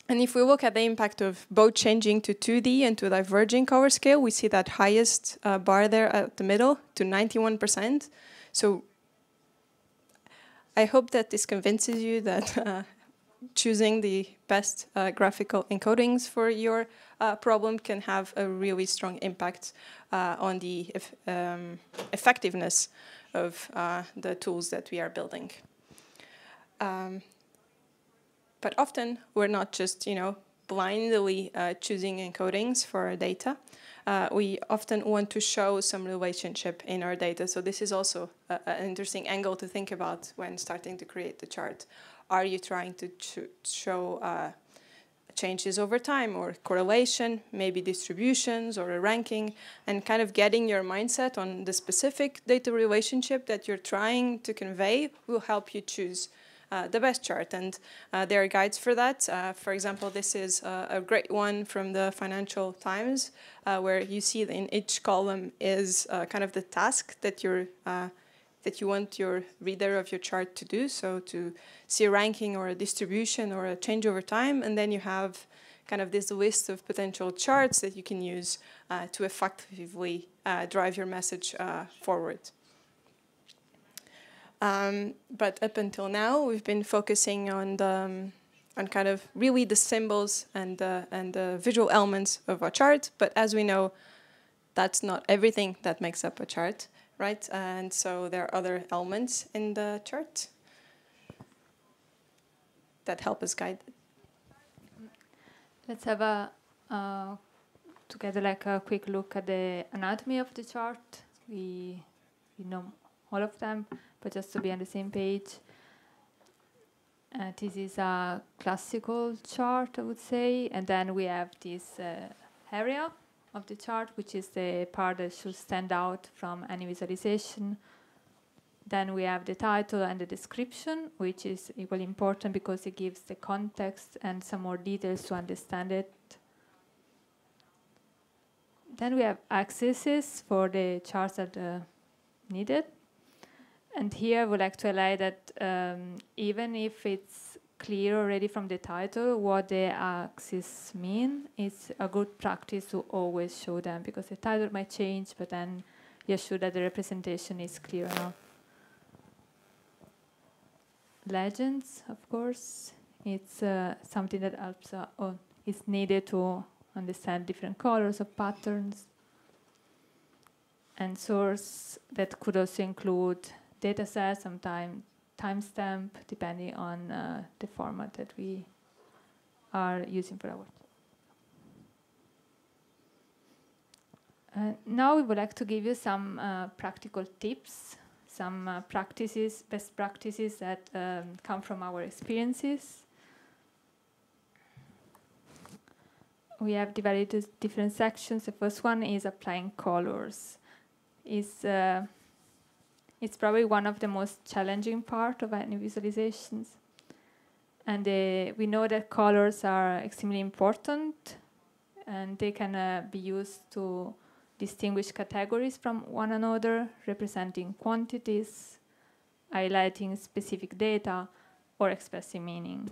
And if we look at the impact of both changing to 2D and to a diverging color scale, we see that highest bar there at the middle to 91%. So I hope that this convinces you that choosing the best graphical encodings for your problem can have a really strong impact on the effectiveness of the tools that we are building. But often we're not just, blindly choosing encodings for our data. We often want to show some relationship in our data. So this is also an interesting angle to think about when starting to create the chart. Are you trying to show changes over time or correlation, maybe distributions or a ranking, and kind of getting your mindset on the specific data relationship that you're trying to convey will help you choose the best chart. And there are guides for that. For example, this is a great one from the Financial Times, where you see that in each column is kind of the task that you want your reader of your chart to do. So to see a ranking or a distribution or a change over time, and then you have kind of this list of potential charts that you can use to effectively drive your message forward. But up until now, we've been focusing on kind of really the symbols and the visual elements of a chart. But as we know, that's not everything that makes up a chart, right? And so there are other elements in the chart that help us guide it. Let's have together like a quick look at the anatomy of the chart. We know all of them, but just to be on the same page. This is a classical chart, I would say, and then we have this area of the chart, which is the part that should stand out from any visualization. Then we have the title and the description, which is equally important because it gives the context and some more details to understand it. Then we have axes for the charts that are needed. And here I would like to highlight that even if it's clear already from the title what the axes mean, it's a good practice to always show them, because the title might change, but then be assured that the representation is clear enough. Legends, of course, it's something that helps, or is needed to understand different colors or patterns. And source that could also include data sets, sometimes timestamp, depending on the format that we are using for our. Now we would like to give you some practical tips, some practices, best practices that come from our experiences. We have divided into different sections. The first one is applying colors. It's probably one of the most challenging part of any visualizations. And we know that colors are extremely important, and they can be used to distinguish categories from one another, representing quantities, highlighting specific data, or expressing meaning.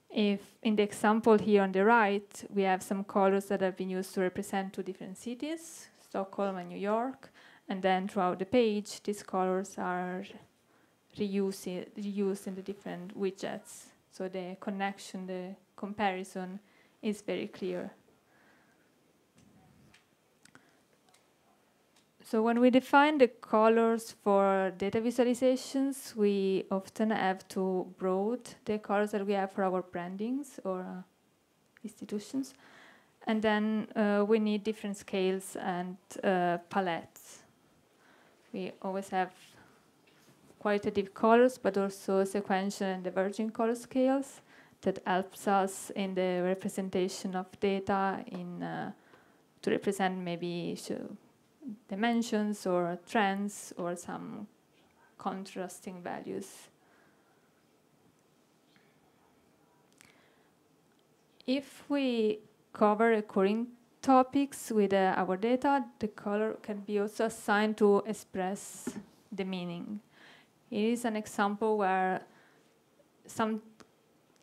If in the example here on the right, we have some colors that have been used to represent two different cities, Stockholm and New York, and then throughout the page, these colors are reused in the different widgets. So the connection, the comparison is very clear. So when we define the colors for data visualizations, we often have to broaden the colors that we have for our brandings or institutions. And then we need different scales and palettes. We always have qualitative colors, but also sequential and diverging color scales that helps us in the representation of data to represent maybe dimensions or trends or some contrasting values. If we cover recurring topics with our data, the color can be also assigned to express the meaning. It is an example where some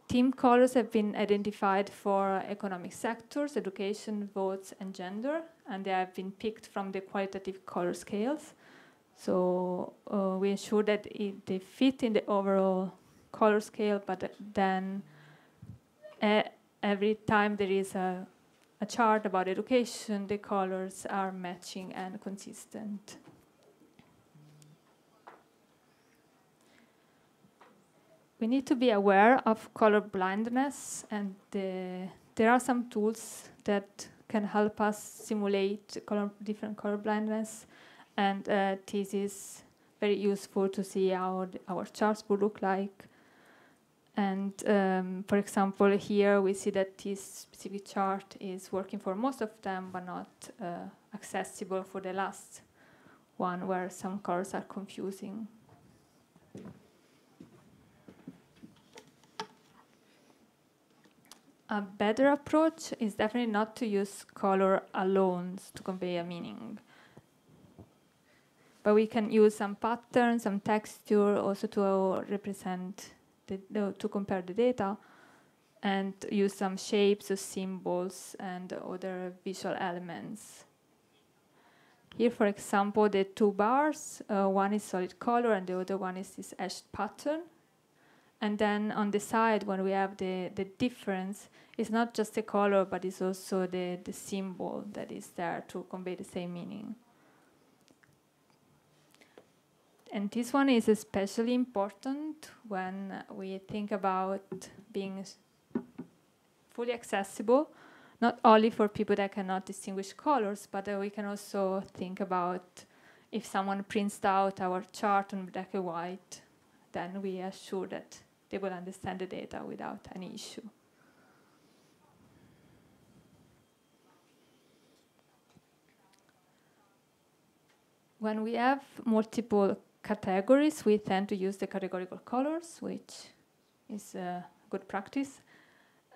theme colors have been identified for economic sectors, education, votes, and gender, and they have been picked from the qualitative color scales. So we ensure that they fit in the overall color scale, but then every time there is a chart about education, the colors are matching and consistent. We need to be aware of color blindness, and there are some tools that can help us simulate different color blindness, and this is very useful to see how our charts would look like. And for example, here we see that this specific chart is working for most of them, but not accessible for the last one, where some colors are confusing. A better approach is definitely not to use color alone to convey a meaning. But we can use some patterns, some texture, also to represent, to compare the data, and use some shapes or symbols and other visual elements. Here, for example, the two bars, one is solid color and the other one is this hashed pattern. And then on the side, when we have the difference, it's not just the color, but it's also the symbol that is there to convey the same meaning. And this one is especially important when we think about being fully accessible, not only for people that cannot distinguish colors, but we can also think about if someone prints out our chart on black and white, then we are sure that they will understand the data without any issue. When we have multiple categories, we tend to use the categorical colors, which is a good practice.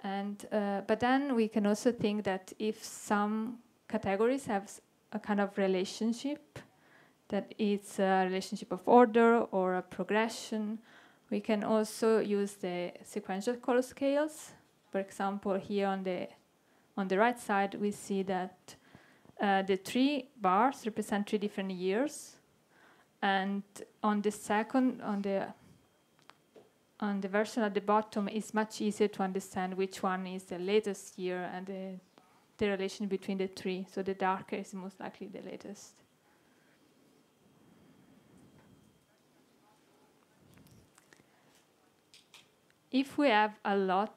And but then we can also think that if some categories have a kind of relationship, that it's a relationship of order or a progression, we can also use the sequential color scales. For example, here on the right side, we see that The 3 bars represent 3 different years, and on the second, on the version at the bottom, it's much easier to understand which one is the latest year and the relation between the 3. So the darker is most likely the latest. If we have a lot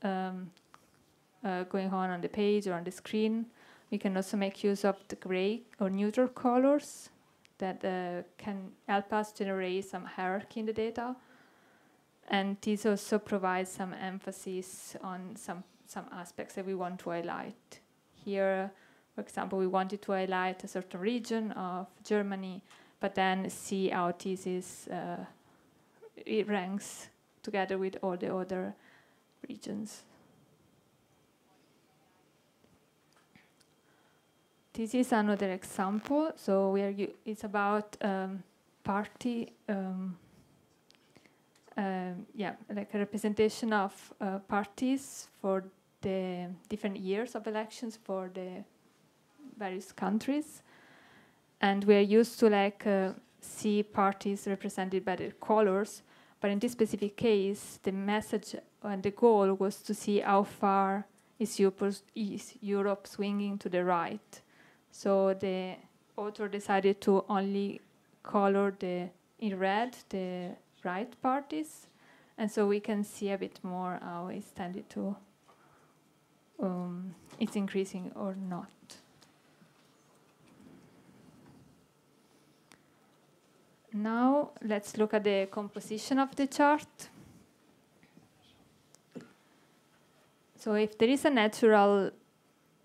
going on the page or on the screen, we can also make use of the gray or neutral colors that can help us generate some hierarchy in the data. And this also provides some emphasis on some aspects that we want to highlight. Here, for example, we wanted to highlight a certain region of Germany, but then see how this is, it ranks together with all the other regions. This is another example. So it's about party, like a representation of parties for the different years of elections for the various countries, and we are used to see parties represented by the colors. But in this specific case, the message and the goal was to see how far is Europe swinging to the right. So the author decided to only color in red the right parties, and so we can see a bit more how it's tended to, it's increasing or not. Now let's look at the composition of the chart. So if there is a natural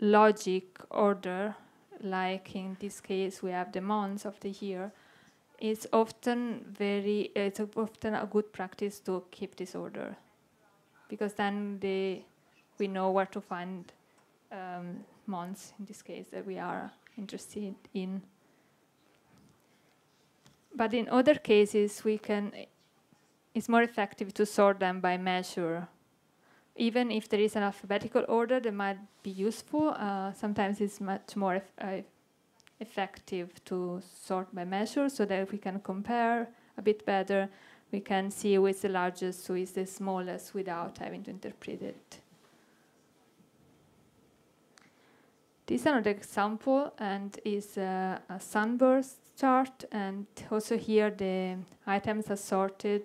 logic order, like in this case we have the months of the year, it's often a good practice to keep this order, because then we know where to find months in this case that we are interested in. But in other cases, it's more effective to sort them by measure. Even if there is an alphabetical order that might be useful, sometimes it's much more effective to sort by measure, so that we can compare a bit better. We can see who is the largest, who is the smallest, without having to interpret it. This is another example, and is a sunburst chart, and also here the items are sorted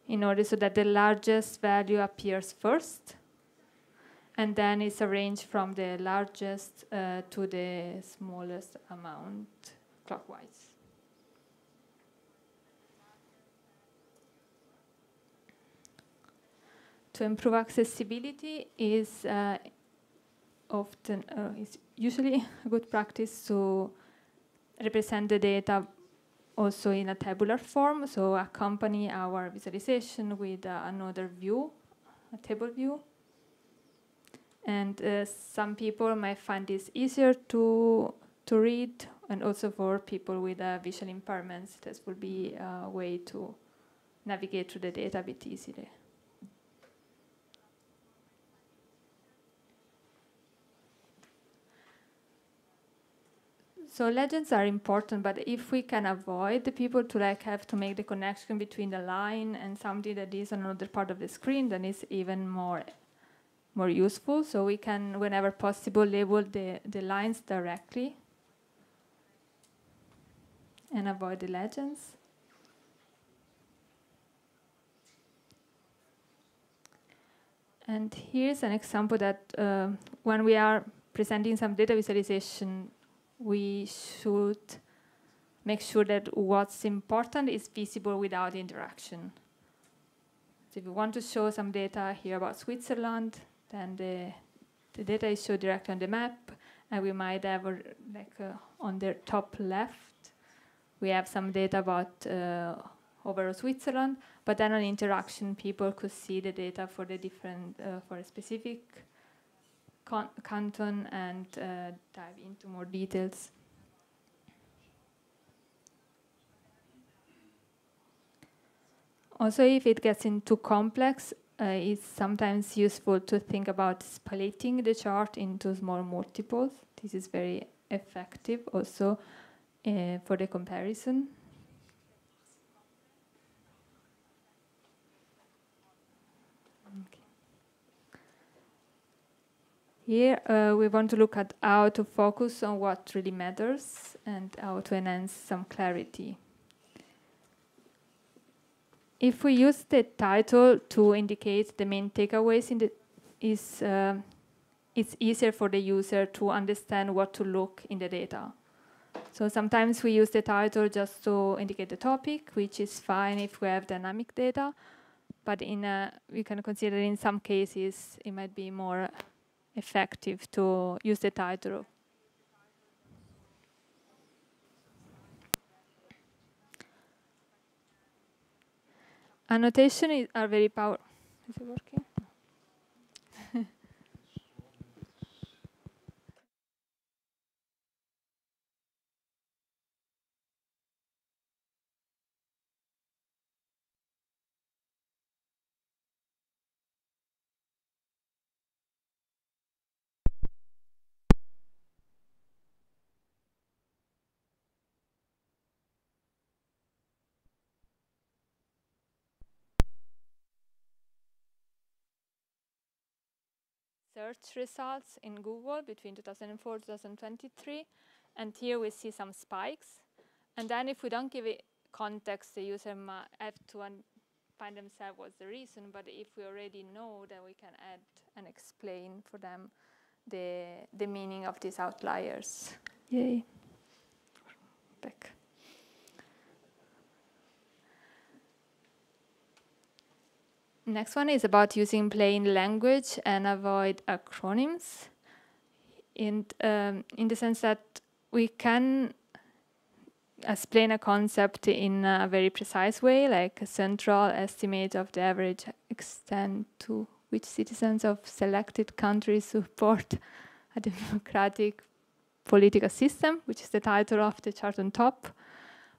in order so that the largest value appears first, and then it's arranged from the largest to the smallest amount clockwise. To improve accessibility is usually a good practice to represent the data also in a tabular form, so accompany our visualization with another view, a table view. And some people might find this easier to read, and also for people with visual impairments, this will be a way to navigate through the data a bit easily. So legends are important, but if we can avoid the people to have to make the connection between the line and something that is on another part of the screen, then it's even more useful. So we can, whenever possible, label the lines directly and avoid the legends. And here's an example that when we are presenting some data visualization, we should make sure that what's important is visible without interaction. So if we want to show some data here about Switzerland, then the data is shown directly on the map, and we might have on the top left, we have some data about overall Switzerland, but then on interaction, people could see the data for the different, for a specific canton and dive into more details. Also, if it gets into complex, it's sometimes useful to think about splitting the chart into small multiples. This is very effective also for the comparison. Here we want to look at how to focus on what really matters and how to enhance some clarity. If we use the title to indicate the main takeaways, it's easier for the user to understand what to look in the data. So sometimes we use the title just to indicate the topic, which is fine if we have dynamic data, but we can consider in some cases it might be more effective to use the title. Annotation are very powerful. Is it working? Search results in Google between 2004 and 2023, and here we see some spikes. And then if we don't give it context, the user might have to find themselves what's the reason, but if we already know, then we can add and explain for them the meaning of these outliers. Yay. Back. Next one is about using plain language and avoid acronyms. In the sense that we can explain a concept in a very precise way, like a central estimate of the average extent to which citizens of selected countries support a democratic political system, which is the title of the chart on top.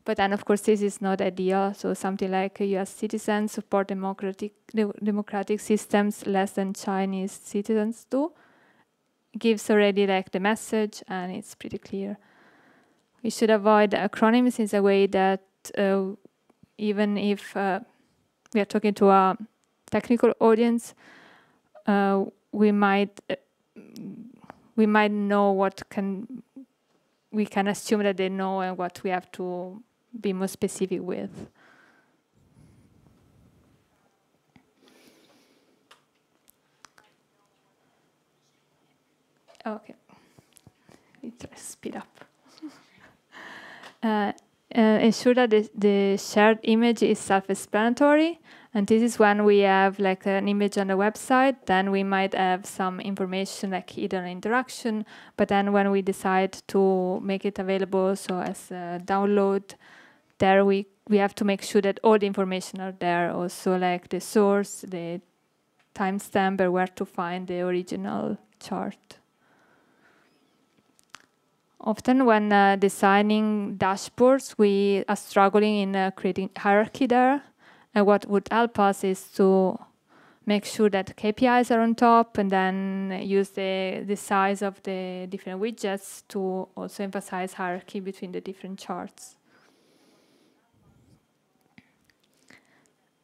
But then, of course, this is not ideal. So something like US citizens support democratic systems less than Chinese citizens do gives already like the message, and it's pretty clear. We should avoid acronyms in a way that even if we are talking to a technical audience, we might know we can assume that they know and what we have to be more specific with. Okay, let's speed up. Ensure that the shared image is self-explanatory, and this is when we have like an image on the website, then we might have some information like hidden interaction, but then when we decide to make it available so as a download, there we have to make sure that all the information are there, also like the source, the timestamp, or where to find the original chart. Often when designing dashboards, we are struggling in creating hierarchy there. And what would help us is to make sure that KPIs are on top and then use the size of the different widgets to also emphasize hierarchy between the different charts.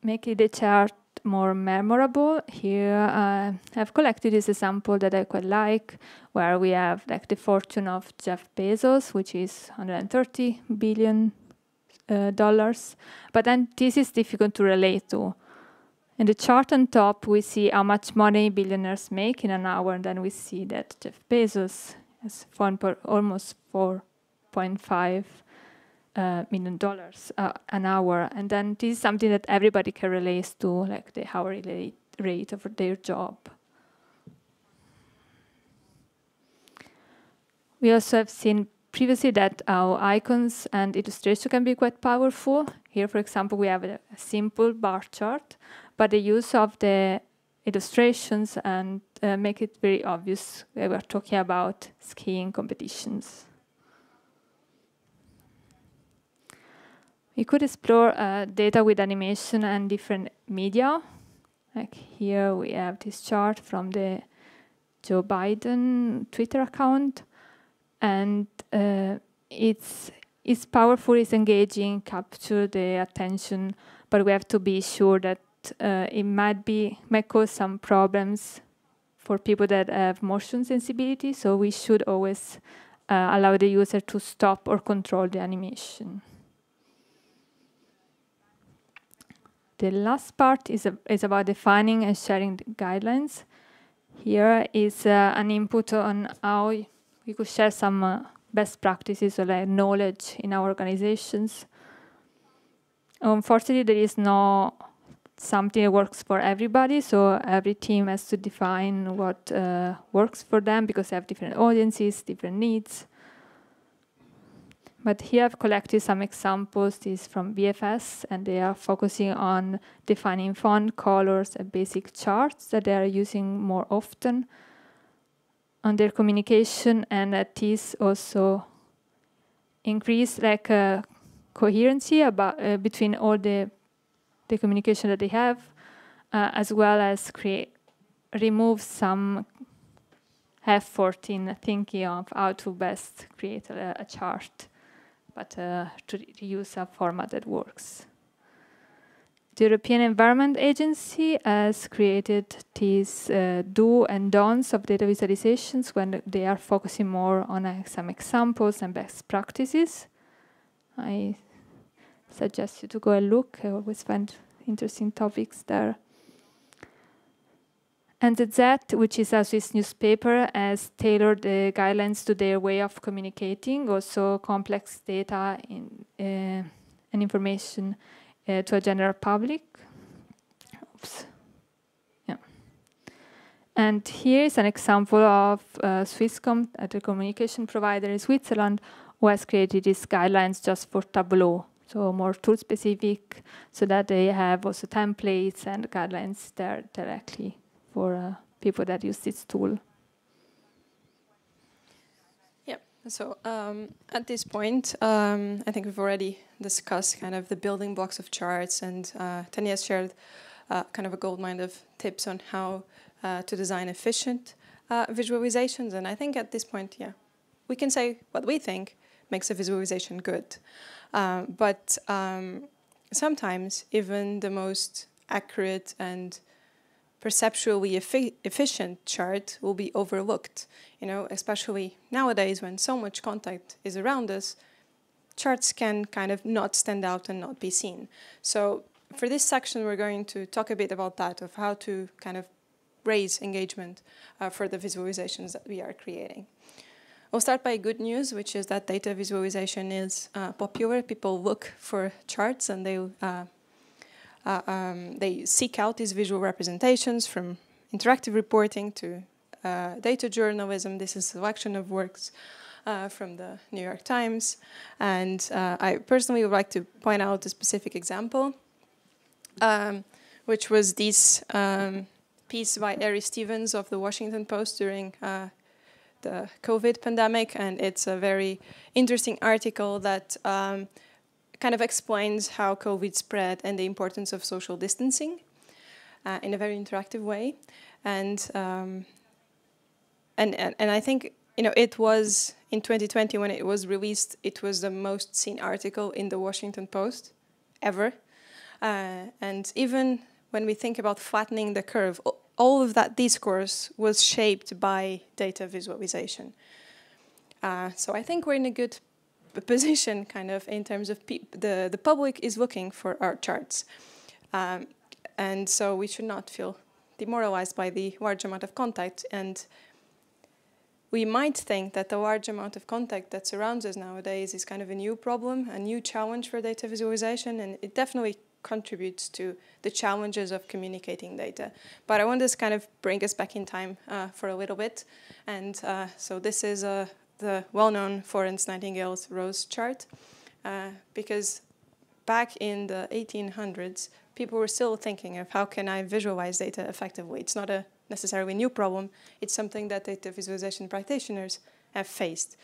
Make the chart more memorable. Here I've collected this example that I quite like, where we have like the fortune of Jeff Bezos, which is $130 billion. But then this is difficult to relate to. In the chart on top, we see how much money billionaires make in an hour, and then we see that Jeff Bezos has almost $4.5 million an hour. And then this is something that everybody can relate to, like the hourly rate of their job. We also have seen previously that our icons and illustration can be quite powerful. Here, for example, we have a simple bar chart, but the use of the illustrations and make it very obvious that we're talking about skiing competitions. We could explore data with animation and different media. Like here we have this chart from the Joe Biden Twitter account. and it's powerful, it's engaging, capture the attention, but we have to be sure that it might cause some problems for people that have motion sensibility, so we should always allow the user to stop or control the animation. The last part is about defining and sharing the guidelines. Here is an input on how we could share some best practices or like knowledge in our organizations. Unfortunately, there is no something that works for everybody, so every team has to define what works for them because they have different audiences, different needs. But here I've collected some examples. These from VFS, and they are focusing on defining font, colors, and basic charts that they are using more often on their communication, and that these also increase like coherency between all the communication that they have, as well as remove some effort in thinking of how to best create a chart, but to use a format that works. The European Environment Agency has created these do and don'ts of data visualizations when they are focusing more on some examples and best practices. I suggest you to go and look. I always find interesting topics there. And the Z, which is a Swiss newspaper, has tailored the guidelines to their way of communicating, also complex data and information to a general public. Oops. Yeah. And here is an example of Swisscom, the communication provider in Switzerland, who has created these guidelines just for Tableau, so more tool-specific, so that they have also templates and guidelines there directly for people that use this tool. Yeah, so at this point, I think we've already discussed kind of the building blocks of charts, and Tanya has shared kind of a goldmine of tips on how to design efficient visualizations. And I think at this point, yeah, we can say what we think makes a visualization good. But sometimes even the most accurate and perceptually efficient chart will be overlooked, especially nowadays when so much content is around us. Charts can kind of not stand out and not be seen. So for this section, we're going to talk a bit about that, of how to kind of raise engagement for the visualizations that we are creating. We'll start by good news, which is that data visualization is popular. People look for charts, and they seek out these visual representations, from interactive reporting to data journalism. This is a selection of works from the New York Times. And I personally would like to point out a specific example, which was this piece by Ari Stevens of the Washington Post during the COVID pandemic. And it's a very interesting article that kind of explains how COVID spread and the importance of social distancing in a very interactive way. And I think, it was in 2020 when it was released, it was the most seen article in the Washington Post ever. And even when we think about flattening the curve, all of that discourse was shaped by data visualization. So I think we're in a good position, kind of, in terms of the public is looking for our charts. And so we should not feel demoralized by the large amount of content. And we might think that the large amount of content that surrounds us nowadays is kind of a new problem, a new challenge for data visualization, and it definitely contributes to the challenges of communicating data. But I want to kind of bring us back in time for a little bit. And so this is the well-known Florence Nightingale's Rose chart, because back in the 1800s, people were still thinking of how can I visualize data effectively. It's not a necessarily new problem. It's something that data visualization practitioners have faced.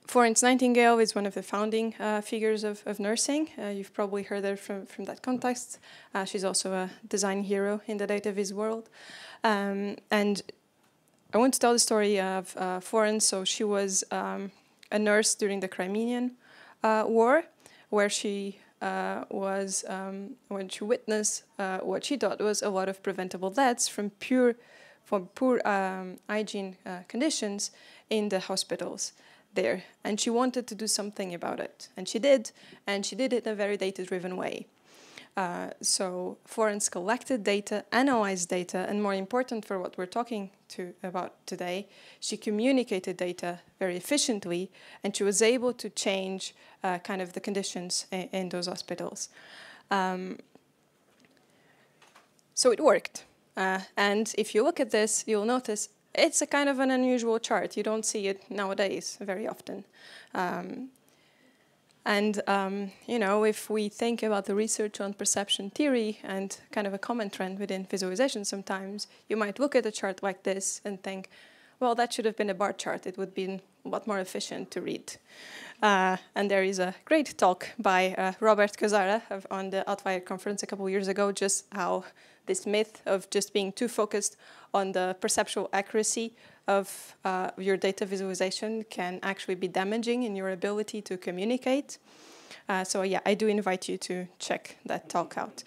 Florence Nightingale is one of the founding figures of nursing. You've probably heard her from that context. She's also a design hero in the data viz world. And I want to tell the story of Florence. So she was a nurse during the Crimean War, where she was, when she witnessed what she thought was a lot of preventable deaths from poor hygiene conditions in the hospitals there. And she wanted to do something about it. And she did it in a very data-driven way. So Florence collected data, analyzed data, and more important for what we're talking about today, she communicated data very efficiently, and she was able to change kind of the conditions in those hospitals. So it worked. And if you look at this, you'll notice it's a kind of an unusual chart. You don't see it nowadays very often. You know, if we think about the research on perception theory and kind of a common trend within visualization sometimes, you might look at a chart like this and think, well, that should have been a bar chart. It would be a lot more efficient to read. And there is a great talk by Robert Kazara on the Outlier conference a couple of years ago, just how this myth of just being too focused on the perceptual accuracy of your data visualization can actually be damaging in your ability to communicate. So yeah, I do invite you to check that talk out.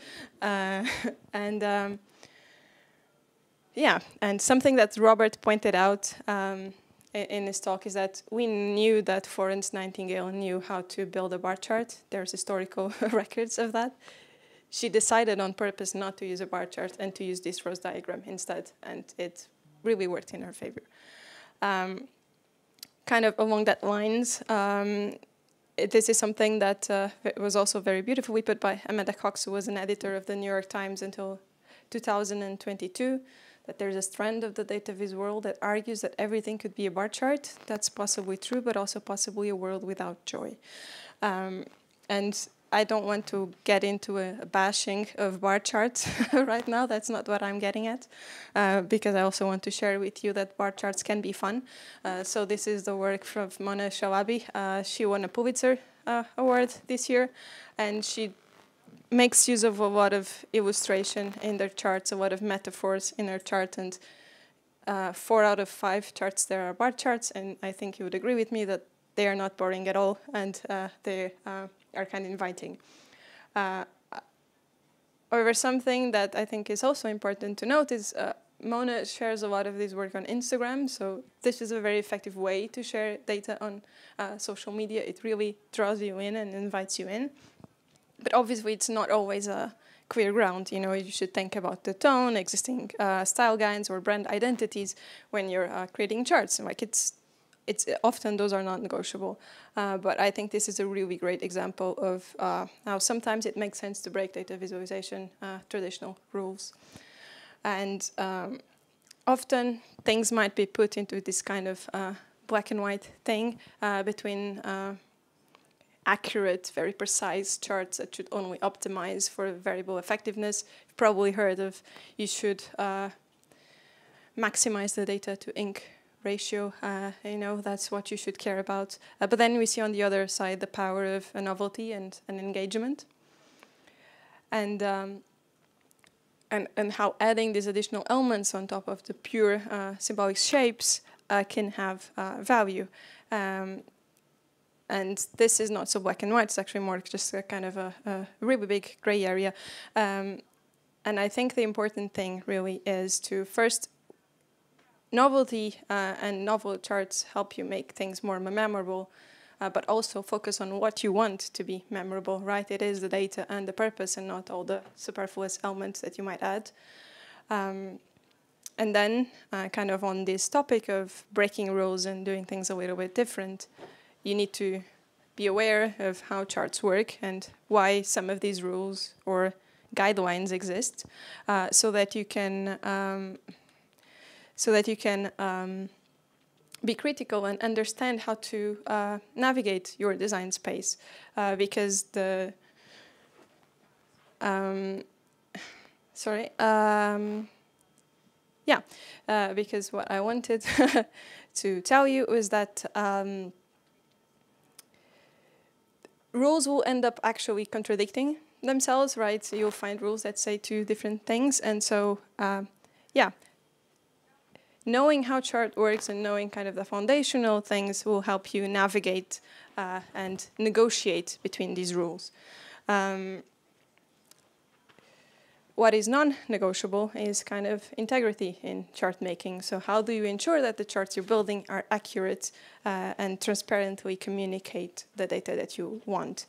Yeah, and something that Robert pointed out in his talk is that we knew that Florence Nightingale knew how to build a bar chart. There's historical records of that. She decided on purpose not to use a bar chart and to use this rose diagram instead, and it really worked in her favor. Kind of along that lines, this is something that was also very beautifully put by Amanda Cox, who was an editor of the New York Times until 2022, that there's a strand of the data viz world that argues that everything could be a bar chart. That's possibly true, but also possibly a world without joy. And I don't want to get into a bashing of bar charts right now. That's not what I'm getting at, because I also want to share with you that bar charts can be fun. So this is the work from Mona Chalabi. She won a Pulitzer Award this year, and she makes use of a lot of illustration in their charts, a lot of metaphors in her chart, and 4 out of 5 charts there are bar charts, and I think you would agree with me that they are not boring at all, and they are kind of inviting. However, something that I think is also important to note is Mona shares a lot of this work on Instagram, so this is a very effective way to share data on social media. It really draws you in and invites you in. But obviously, it's not always a clear ground. You know, you should think about the tone, existing style guides, or brand identities when you're creating charts. Like it's often those are not negotiable, but I think this is a really great example of how sometimes it makes sense to break data visualization traditional rules. And often things might be put into this kind of black and white thing between accurate, very precise charts that should only optimize for variable effectiveness. You've probably heard of you should maximize the data to ink ratio, you know, that's what you should care about. But then we see on the other side the power of a novelty and an engagement. And how adding these additional elements on top of the pure symbolic shapes can have value. And this is not so black and white, it's actually more just a kind of a really big gray area. And I think the important thing really is to first, novelty and novel charts help you make things more memorable, but also focus on what you want to be memorable, right? It is the data and the purpose and not all the superfluous elements that you might add. And then kind of on this topic of breaking rules and doing things a little bit different, you need to be aware of how charts work and why some of these rules or guidelines exist, so that you can be critical and understand how to navigate your design space, because the because what I wanted to tell you is that rules will end up actually contradicting themselves, right? So you'll find rules that say 2 different things, and so knowing how chart works and knowing kind of the foundational things will help you navigate and negotiate between these rules. What is non-negotiable is kind of integrity in chart making. So how do you ensure that the charts you're building are accurate and transparently communicate the data that you want?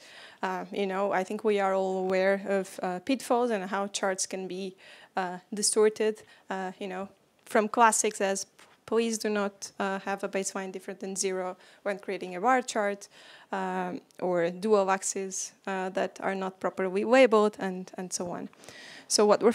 You know, I think we are all aware of pitfalls and how charts can be distorted, you know, from classics as please do not have a baseline different than 0 when creating a bar chart, or dual axes that are not properly labeled, and so on. So what the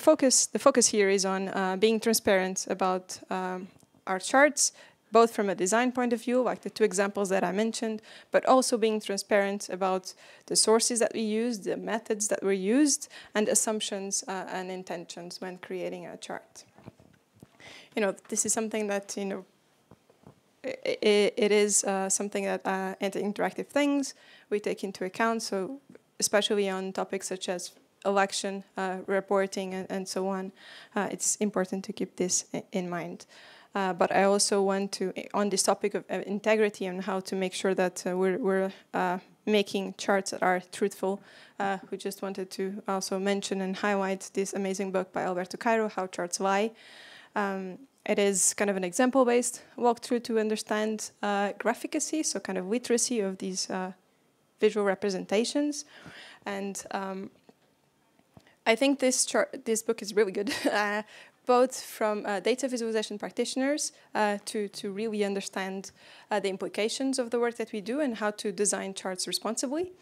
focus here is on being transparent about our charts, both from a design point of view, like the 2 examples that I mentioned, but also being transparent about the sources that we used, the methods that were used, and assumptions and intentions when creating a chart. You know, this is something that, you know, it is something that interactive things we take into account, so especially on topics such as election reporting and so on, it's important to keep this in mind. But I also want to, on this topic of integrity and how to make sure that we're making charts that are truthful, we just wanted to also mention and highlight this amazing book by Alberto Cairo, How Charts Lie. It is kind of an example-based walkthrough to understand graphicacy, so kind of literacy of these visual representations. And I think this book is really good, both from data visualization practitioners to really understand the implications of the work that we do and how to design charts responsibly,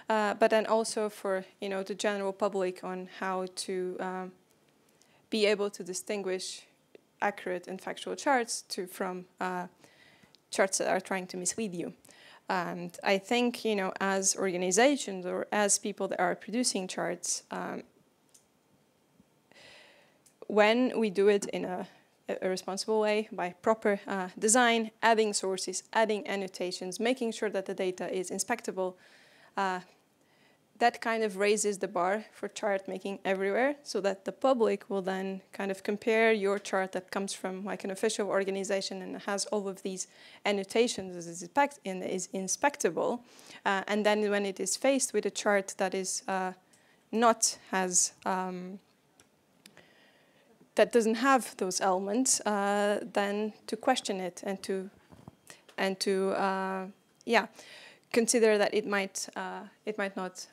but then also for, you know, the general public on how to be able to distinguish accurate and factual charts from charts that are trying to mislead you. And I think, you know, as organizations or as people that are producing charts, when we do it in a responsible way, by proper design, adding sources, adding annotations, making sure that the data is inspectable, that kind of raises the bar for chart making everywhere, so that the public will then kind of compare your chart that comes from like an official organization and has all of these annotations as is inspectable, and then when it is faced with a chart that is not as that doesn't have those elements, then to question it and to consider that it might not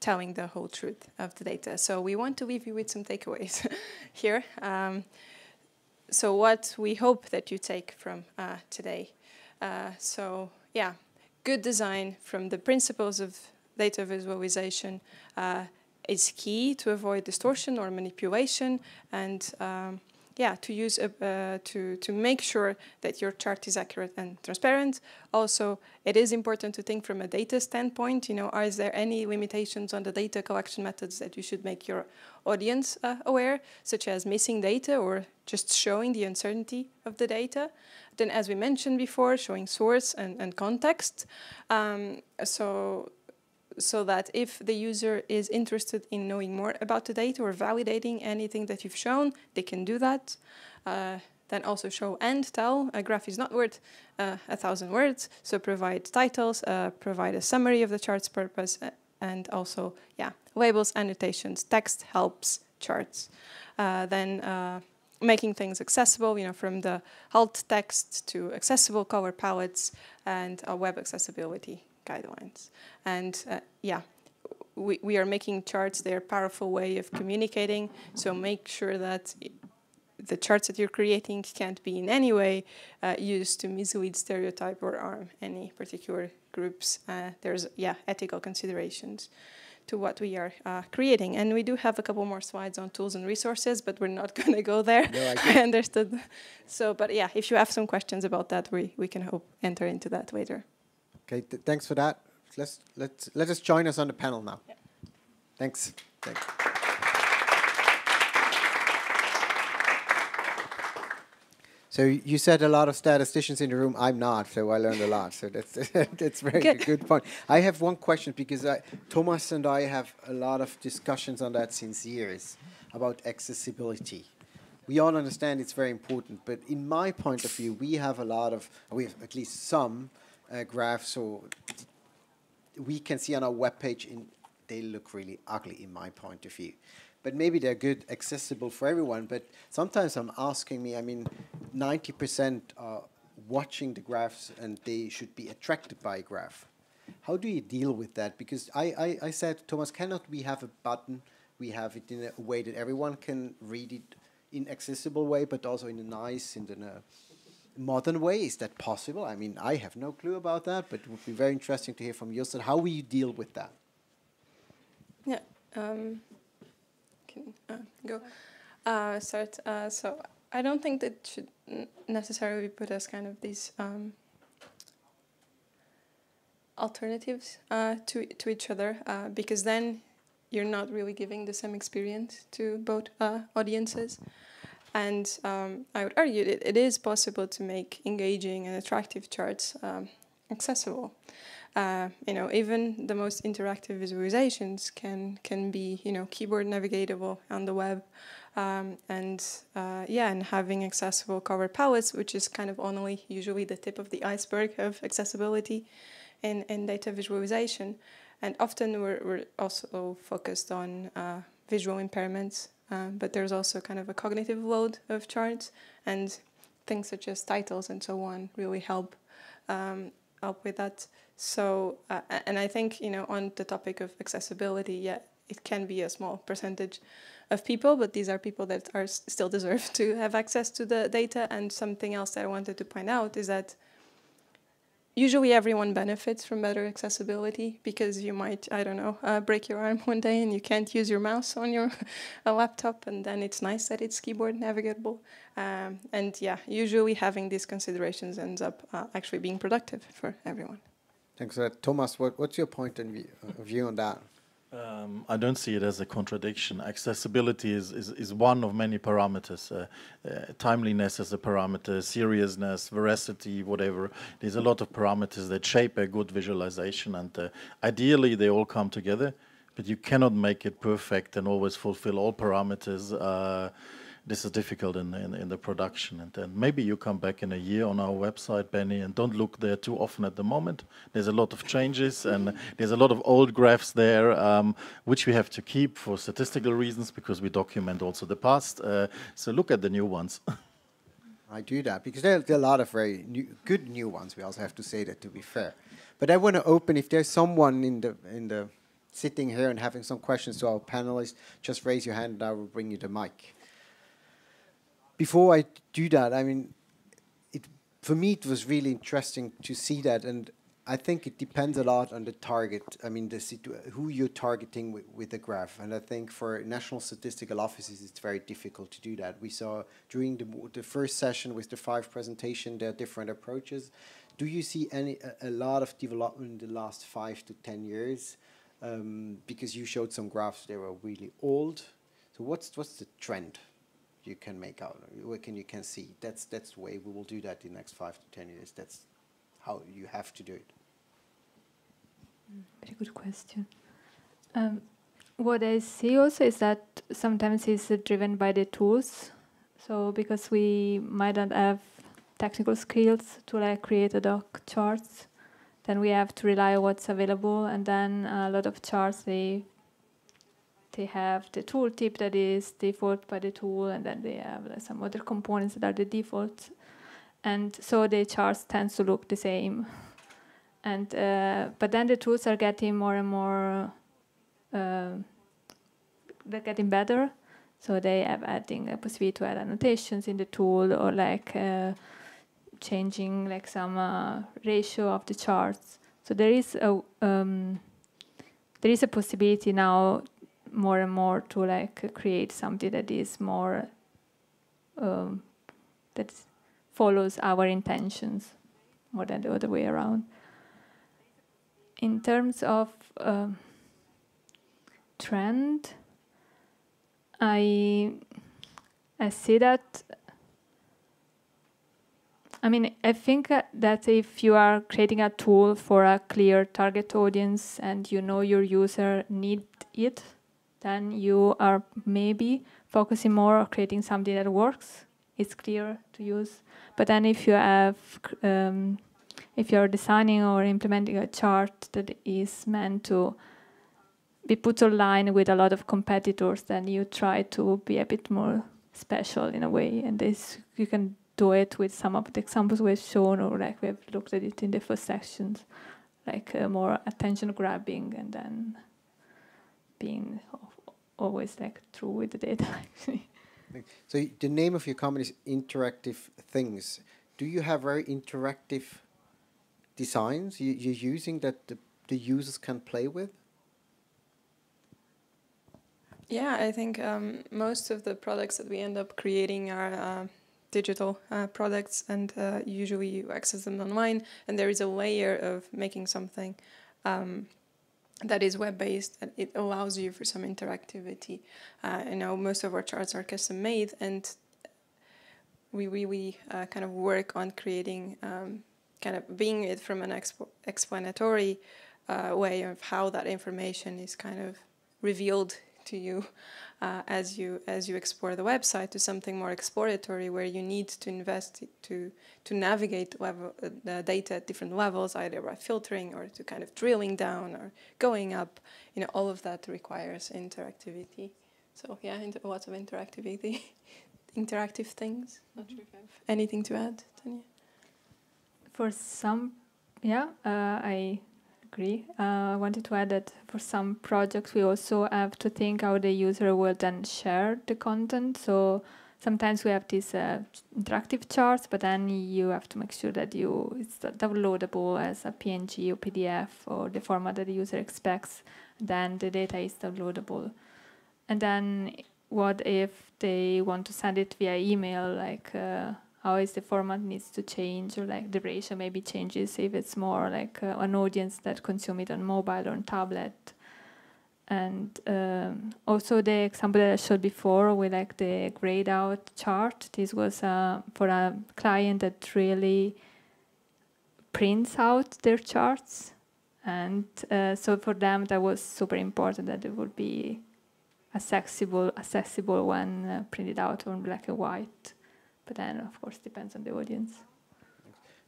telling the whole truth of the data. So we want to leave you with some takeaways here. So what we hope that you take from today. So yeah, good design from the principles of data visualization is key to avoid distortion or manipulation, and yeah, to use to make sure that your chart is accurate and transparent. Also, it is important to think from a data standpoint. You know, is there any limitations on the data collection methods that you should make your audience aware, such as missing data or just showing the uncertainty of the data? Then, as we mentioned before, showing source and context. So that if the user is interested in knowing more about the data or validating anything that you've shown, they can do that. Then also show and tell. A graph is not worth 1,000 words, so provide titles, provide a summary of the chart's purpose, and also, yeah, labels, annotations, text helps charts. Then making things accessible, you know, from the alt text to accessible color palettes and web accessibility guidelines. And yeah, we are making charts their powerful way of communicating, so make sure that the charts that you're creating can't be in any way used to mislead, stereotype, or harm any particular groups. There's, yeah, ethical considerations to what we are creating. And we do have a couple more slides on tools and resources, but we're not going to go there. No, I understood. So, but yeah, if you have some questions about that, we can hope enter into that later. Okay, thanks for that. Let us join us on the panel now. Yeah. Thanks. Thanks. So you said a lot of statisticians in the room. I'm not, so I learned a lot. So that's very good point. I have one question because Thomas and I have a lot of discussions on that since years about accessibility. we all understand it's very important, but in my point of view, we have at least some graphs, so we can see on our webpage, they look really ugly in my point of view. But maybe they're good, accessible for everyone, but sometimes I'm asking me, 90% are watching the graphs and they should be attracted by a graph. How do you deal with that? Because I said, Thomas, cannot we have a button, we have it in a way that everyone can read it in accessible way, but also in a nice, in a modern way? Is that possible? I have no clue about that, but it would be very interesting to hear from you. How will you deal with that? Yeah, can go. Start. So I don't think that should necessarily be put as kind of these alternatives to each other, because then you're not really giving the same experience to both audiences. And I would argue that it is possible to make engaging and attractive charts accessible. Even the most interactive visualizations can be, keyboard navigatable on the web, and having accessible cover palettes, which is kind of only usually the tip of the iceberg of accessibility in data visualization. And often we're also focused on visual impairments, but there's also kind of a cognitive load of charts, and things such as titles and so on really help with that. So, and I think, on the topic of accessibility, it can be a small percentage of people, but these are people that still deserve to have access to the data. And something else that I wanted to point out is that usually everyone benefits from better accessibility, because you might, break your arm one day and you can't use your mouse on your laptop, and then it's nice that it's keyboard navigable. Usually having these considerations ends up actually being productive for everyone. Thanks for that. Thomas, what's your point of view on that? I don't see it as a contradiction. Accessibility is one of many parameters. Timeliness is a parameter, seriousness, veracity, whatever. There's a lot of parameters that shape a good visualization, and ideally they all come together, but you cannot make it perfect and always fulfill all parameters. This is difficult in the production. And then maybe you come back in a year on our website, Benny, and don't look there too often at the moment. There's a lot of changes, and there's a lot of old graphs there, which we have to keep for statistical reasons, because we document also the past. So look at the new ones. I do that, because there are a lot of very good new ones. We also have to say that, to be fair. But I want to open, if there's someone in the sitting here and having some questions to our panelists, just raise your hand and I will bring you the mic. Before I do that, for me it was really interesting to see that, and I think it depends a lot on the target. Who you're targeting with the graph, and I think for national statistical offices it's very difficult to do that. We saw during the first session with the 5 presentation there are different approaches. Do you see a lot of development in the last 5 to 10 years? Because you showed some graphs, they were really old. So what's the trend you can make out? You can see that's the way we will do that in the next 5 to 10 years. That's how you have to do it. Very good question. What I see also is that sometimes it's driven by the tools. So because we might not have technical skills to create ad hoc charts, then we have to rely on what's available, and then a lot of charts they have the tooltip that is default by the tool, and then they have some other components that are the default, and so the charts tend to look the same. And but then the tools are getting more and more, they're getting better. So they have adding a possibility to add annotations in the tool, or changing some ratio of the charts. So there is a possibility now more and more to create something that is more that follows our intentions more than the other way around. In terms of trend, I see that. I think that if you are creating a tool for a clear target audience and you know your user need it, then you are maybe focusing more on creating something that works. It's clear to use. But then if you have, if you're designing or implementing a chart that is meant to be put online with a lot of competitors, then you try to be a bit more special in a way. And this, you can do it with some of the examples we've shown, or like we have looked at it in the first sections, like more attention grabbing, and then being always like true with the data actually. So the name of your company is Interactive Things. Do you have very interactive designs you're using that the users can play with? Yeah, I think most of the products that we end up creating are digital products, and usually you access them online, and there is a layer of making something that is web-based, and it allows you for some interactivity. You know, most of our charts are custom-made, and we really kind of work on creating, kind of being it from an explanatory way of how that information is kind of revealed to you as you explore the website, to something more exploratory where you need to invest to navigate the data at different levels, either by filtering or to kind of drilling down or going up. You know, all of that requires interactivity. So yeah, lots of interactivity, interactive things. Not sure if I have anything to add, Tanya. For some, yeah, I agree. I wanted to add that for some projects we also have to think how the user will then share the content. So sometimes we have these interactive charts, but then you have to make sure that it's downloadable as a PNG or PDF or the format that the user expects. Then the data is downloadable. And then what if they want to send it via email, like how is the format needs to change, or like the ratio maybe changes if it's more like an audience that consume it on mobile or on tablet. And also the example that I showed before with like the grayed out chart, this was for a client that really prints out their charts. And so for them that was super important that it would be accessible when printed out on black and white. But then, of course, depends on the audience.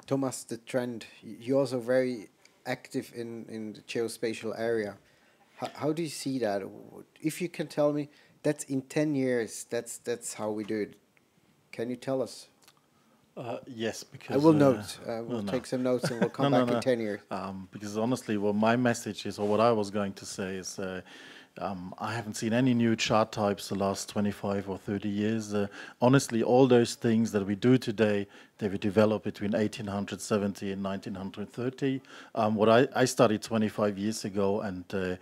Thomas, the trend, you're also very active in the geospatial area. How do you see that? If you can tell me, that's in 10 years, that's how we do it. Can you tell us? Yes, because... I will note. We'll take some notes and we'll come back in 10 years. Because honestly, what my message is, or what I was going to say is... I haven't seen any new chart types the last 25 or 30 years. Honestly, all those things that we do today, they were developed between 1870 and 1930. What I studied 25 years ago, and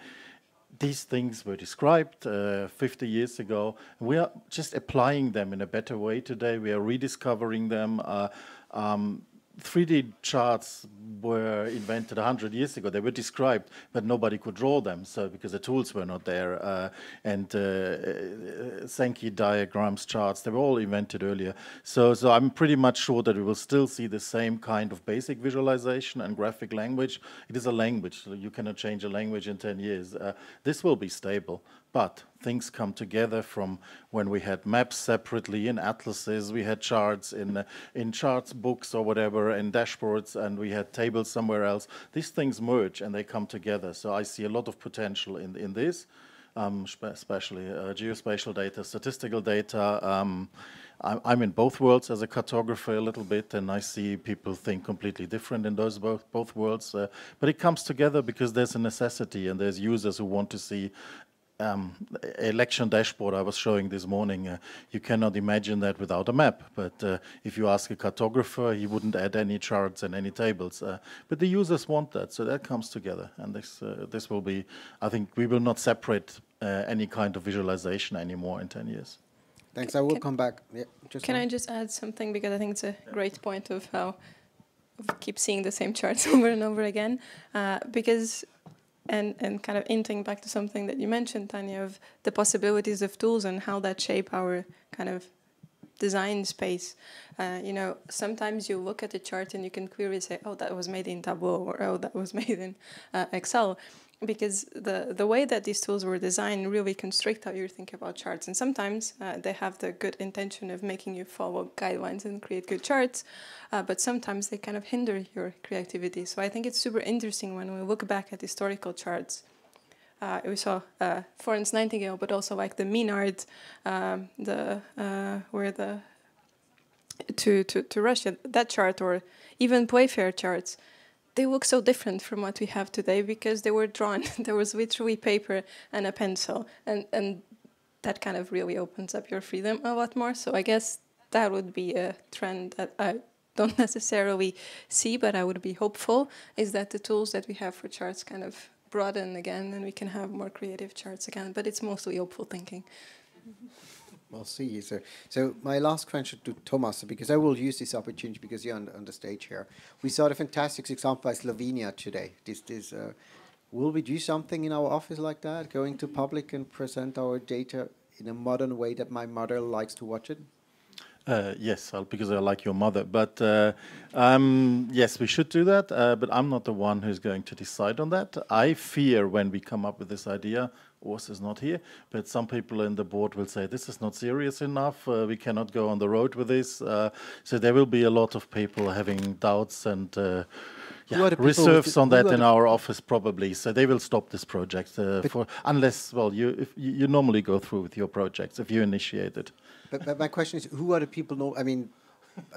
these things were described 50 years ago. We are just applying them in a better way today. We are rediscovering them. 3D charts were invented 100 years ago. They were described, but nobody could draw them, so because the tools were not there. And Sankey diagrams, charts, they were all invented earlier. So I'm pretty much sure that we will still see the same kind of basic visualization and graphic language. It is a language, so you cannot change a language in 10 years. This will be stable. But things come together from when we had maps separately in atlases, we had charts in charts books or whatever, in dashboards, and we had tables somewhere else. These things merge and they come together. So I see a lot of potential in this, especially geospatial data, statistical data. I'm in both worlds as a cartographer a little bit, and I see people think completely different in those both worlds. But it comes together because there's a necessity, and there's users who want to see election dashboard I was showing this morning. You cannot imagine that without a map, but if you ask a cartographer, he wouldn't add any charts and any tables. But the users want that, so that comes together, and this will be, I think we will not separate any kind of visualization anymore in 10 years. Thanks, I will come back. Yeah, Can I just add something, because I think it's a great point of how we keep seeing the same charts over and over again, because and kind of hinting back to something that you mentioned, Tanya, of the possibilities of tools and how that shape our kind of design space. You know, sometimes you look at a chart and you can clearly say, oh, that was made in Tableau, or oh, that was made in Excel. because the way that these tools were designed really constrict how you think about charts. And sometimes they have the good intention of making you follow guidelines and create good charts, but sometimes they kind of hinder your creativity. So I think it's super interesting when we look back at historical charts. We saw Florence Nightingale, but also like the Menard, where the to Russia, that chart, or even Playfair charts. They look so different from what we have today because they were drawn. There was literally paper and a pencil, and that kind of really opens up your freedom a lot more. So I guess that would be a trend that I don't necessarily see, but I would be hopeful, is that the tools that we have for charts kind of broaden again and we can have more creative charts again. But it's mostly hopeful thinking. We'll see. So my last question to Thomas, because I will use this opportunity because you're on the stage here. We saw the fantastic example by Slovenia today. Will we do something in our office like that, going to public and present our data in a modern way that my mother likes to watch it? Yes, because I like your mother. But yes, we should do that. But I'm not the one who's going to decide on that. I fear when we come up with this idea, Urs is not here, but some people in the board will say, this is not serious enough. We cannot go on the road with this. So there will be a lot of people having doubts and reserves on that in our office probably. So they will stop this project unless, well, you normally go through with your projects if you initiate it. But my question is, who are the people? I mean,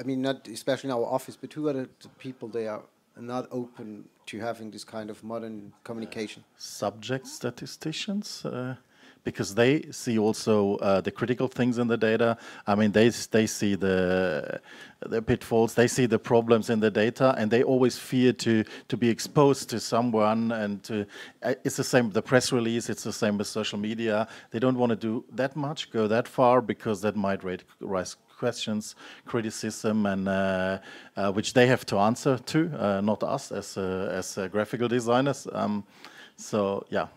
not especially in our office, but who are the people they are not open to having this kind of modern communication? Subject statisticians, because they see also the critical things in the data. I mean, they see the pitfalls, they see the problems in the data, and they always fear to be exposed to someone. And it's the same with the press release. It's the same with social media. They don't want to do that much, go that far, because that might raise questions, criticism, and which they have to answer to, not us as graphical designers. So yeah.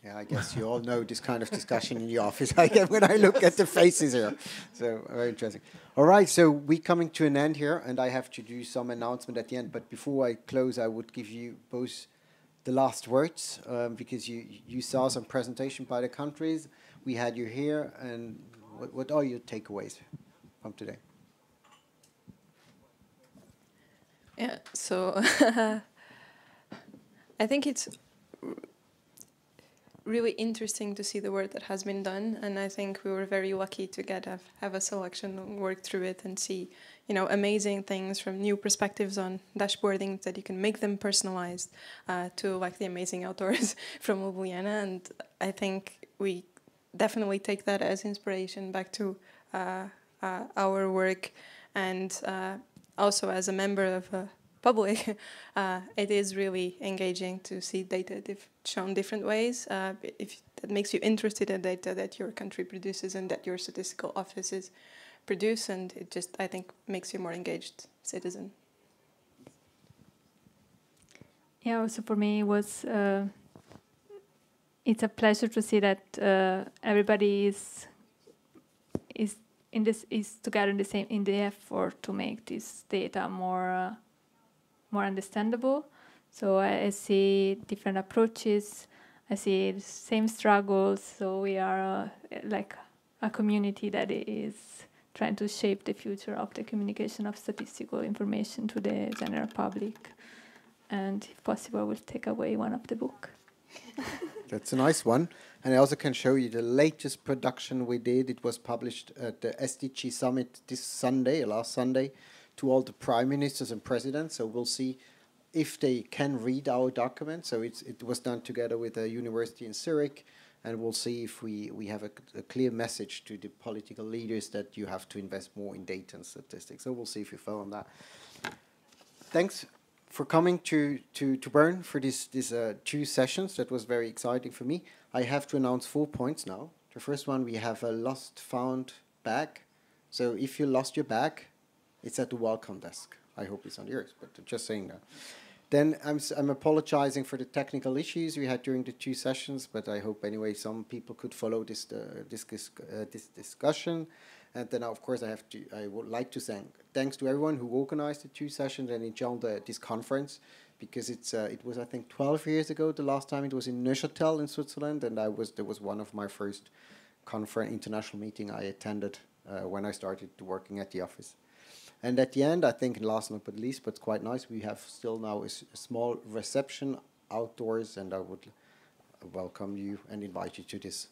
Yeah, I guess you all know this kind of discussion in the office. I get when I look at the faces here. So very interesting. All right, so we're coming to an end here, and I have to do some announcement at the end. But before I close, I would give you both the last words, because you saw some presentation by the countries. We had you here, and what are your takeaways from today? Yeah, so I think it's really interesting to see the work that has been done, and I think we were very lucky to have a selection and work through it and see, amazing things, from new perspectives on dashboarding that you can make them personalized, to like the amazing outdoors from Ljubljana. And I think we definitely take that as inspiration back to our work, and also as a member of public, it is really engaging to see data shown different ways. If that makes you interested in data that your country produces and that your statistical offices produce, and it just, I think, makes you more engaged citizen. Yeah, also for me it was it's a pleasure to see that everybody is together in the effort to make this data more understandable. So I see different approaches. I see the same struggles. So we are like a community that is trying to shape the future of the communication of statistical information to the general public. And if possible, I will take away one of the book. That's a nice one. And I also can show you the latest production we did. It was published at the SDG Summit last Sunday, to all the prime ministers and presidents. So we'll see if they can read our document. So it was done together with a university in Zurich, and we'll see if we have a clear message to the political leaders that you have to invest more in data and statistics. So we'll see if you follow on that. Thanks for coming to Bern for these 2 sessions. That was very exciting for me. I have to announce 4 points now. The first one, we have a lost found bag. So if you lost your bag, it's at the welcome desk. I hope it's on yours, but just saying that. Then I'm apologizing for the technical issues we had during the 2 sessions, but I hope anyway some people could follow this discussion. And then of course I would like to thanks to everyone who organized the 2 sessions and in general this conference, because it was I think 12 years ago the last time it was in Neuchâtel in Switzerland, and that was one of my first international meeting I attended when I started working at the office. And at the end, I think, last but not least, but it's quite nice, we have still now a small reception outdoors, and I would welcome you and invite you to this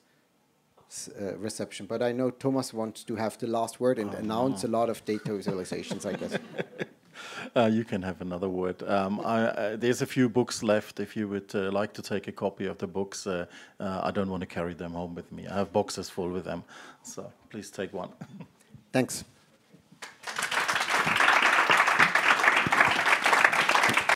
reception. But I know Thomas wants to have the last word and announce a lot of data visualizations, I guess. You can have another word. There's a few books left. If you would like to take a copy of the books, I don't want to carry them home with me. I have boxes full with them, so please take one. Thanks.